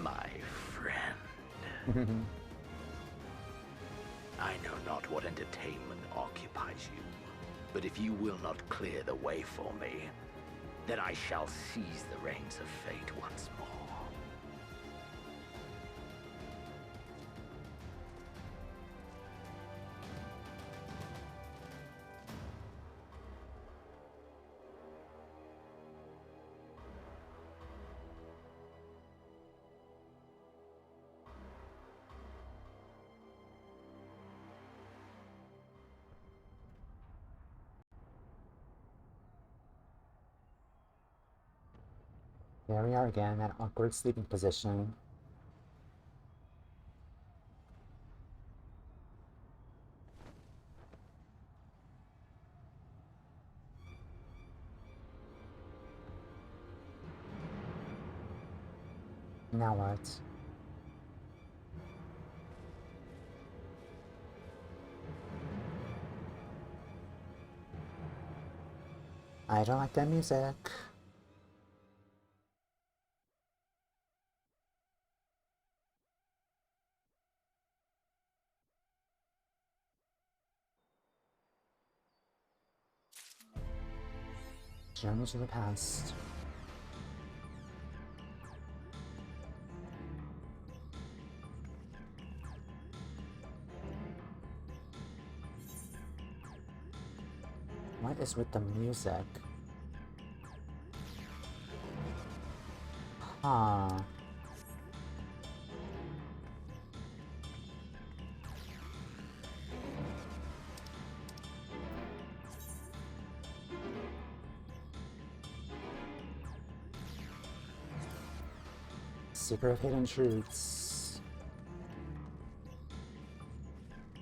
[SPEAKER 16] My friend. I know not what entertainment occupies you, but if you will not clear the way for me, then I shall seize the reins of fate once more.
[SPEAKER 1] There we are again, that awkward sleeping position. Now what? I don't like that music. Journey to the past. What is with the music? Huh. Secret of Hidden Truths.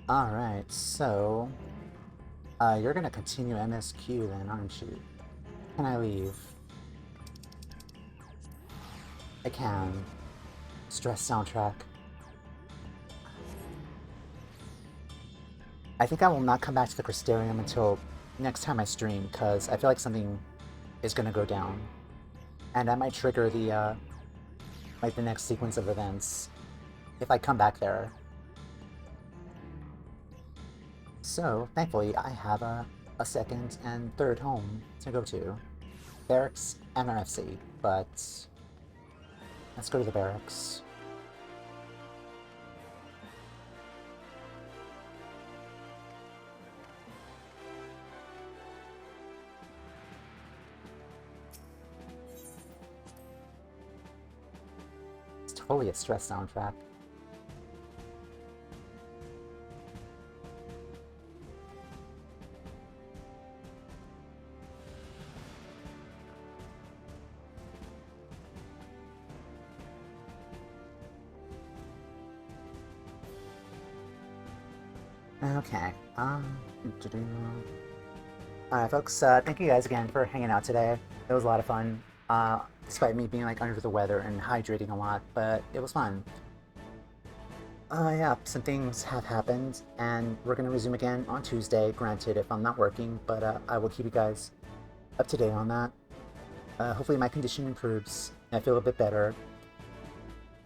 [SPEAKER 1] Alright, so... you're gonna continue MSQ then, aren't you? Can I leave? I can. Stress soundtrack. I think I will not come back to the Crystarium until next time I stream, because I feel like something is gonna go down. And that might trigger the, like the next sequence of events, if I come back there. So, thankfully, I have a second and third home to go to. Barracks and RFC, but let's go to the barracks. It's totally a stress soundtrack. Okay, alright folks, thank you guys again for hanging out today. It was a lot of fun, despite me being like under the weather and hydrating a lot, but it was fun. Yeah, some things have happened, and we're gonna resume again on Tuesday, granted if I'm not working, but I will keep you guys up to date on that. Hopefully my condition improves, and I feel a bit better.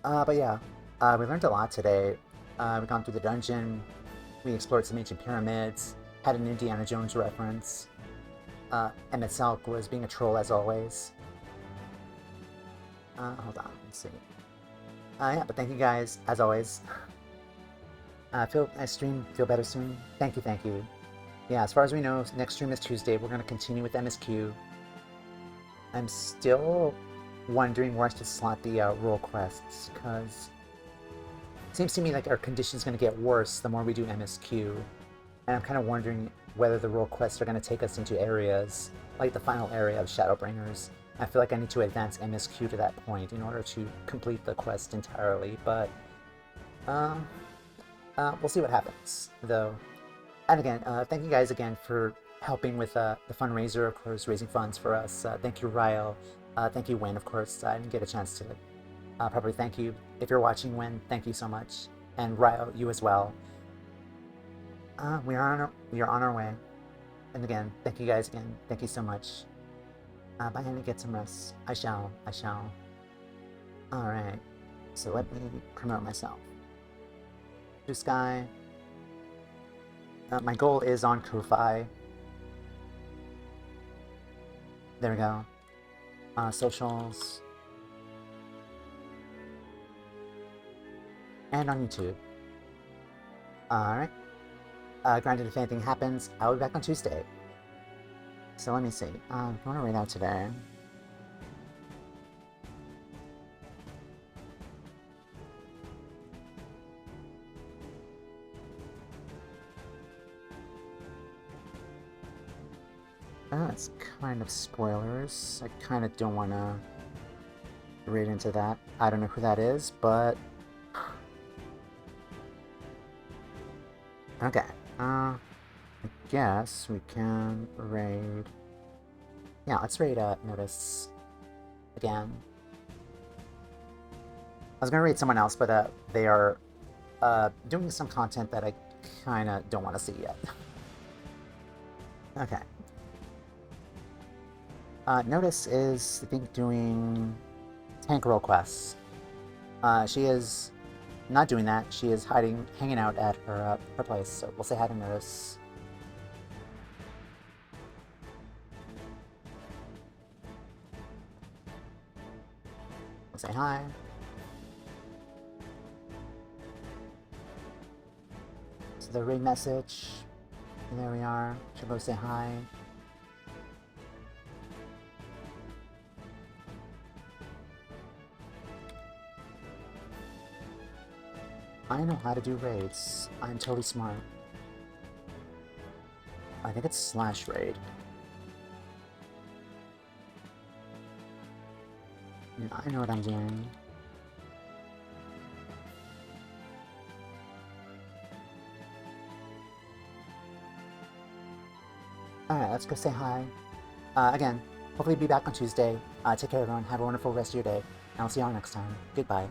[SPEAKER 1] But yeah, we learned a lot today. We've gone through the dungeon, we explored some ancient pyramids, had an Indiana Jones reference. Emmett Salk was being a troll as always. Hold on, let's see. Yeah, but thank you guys, as always. Feel better soon. Thank you. Yeah, as far as we know, next stream is Tuesday. We're gonna continue with MSQ. I'm still wondering where I should slot the role quests, because it seems to me like our condition's going to get worse the more we do MSQ, and I'm kind of wondering whether the role quests are going to take us into areas, like the final area of Shadowbringers. I feel like I need to advance MSQ to that point in order to complete the quest entirely, but we'll see what happens, though. And again, thank you guys again for helping with the fundraiser, of course, raising funds for us. Thank you, Ryle. Thank you, Wayne, of course. I didn't get a chance to probably thank you. If you're watching, Wynn, thank you so much. And Ryo, you as well. We are on our way. And again, thank you guys again. Thank you so much. Bye, honey, get some rest. I shall. Alright. So let me promote myself. Blue Sky. My goal is on Ko-Fi. There we go. Socials. And on YouTube. Alright. Granted, if anything happens, I'll be back on Tuesday. So let me see. I'm going to read out today. That's kind of spoilers. I kind of don't want to raid into that. I don't know who that is, but... Okay. I guess we can raid... Yeah, let's raid Notice again. I was gonna raid someone else, but they are doing some content that I kinda don't want to see yet. Okay. Notice is, I think, doing tank role quests. She is not doing that. She is hanging out at her place. So we'll say hi to Notice. We'll say hi. So the raid message. And there we are. She'll go say hi. I know how to do raids. I'm totally smart. I think it's /raid. I know what I'm doing. Alright, let's go say hi. Again, hopefully be back on Tuesday. Take care everyone. Have a wonderful rest of your day. And I'll see y'all next time. Goodbye.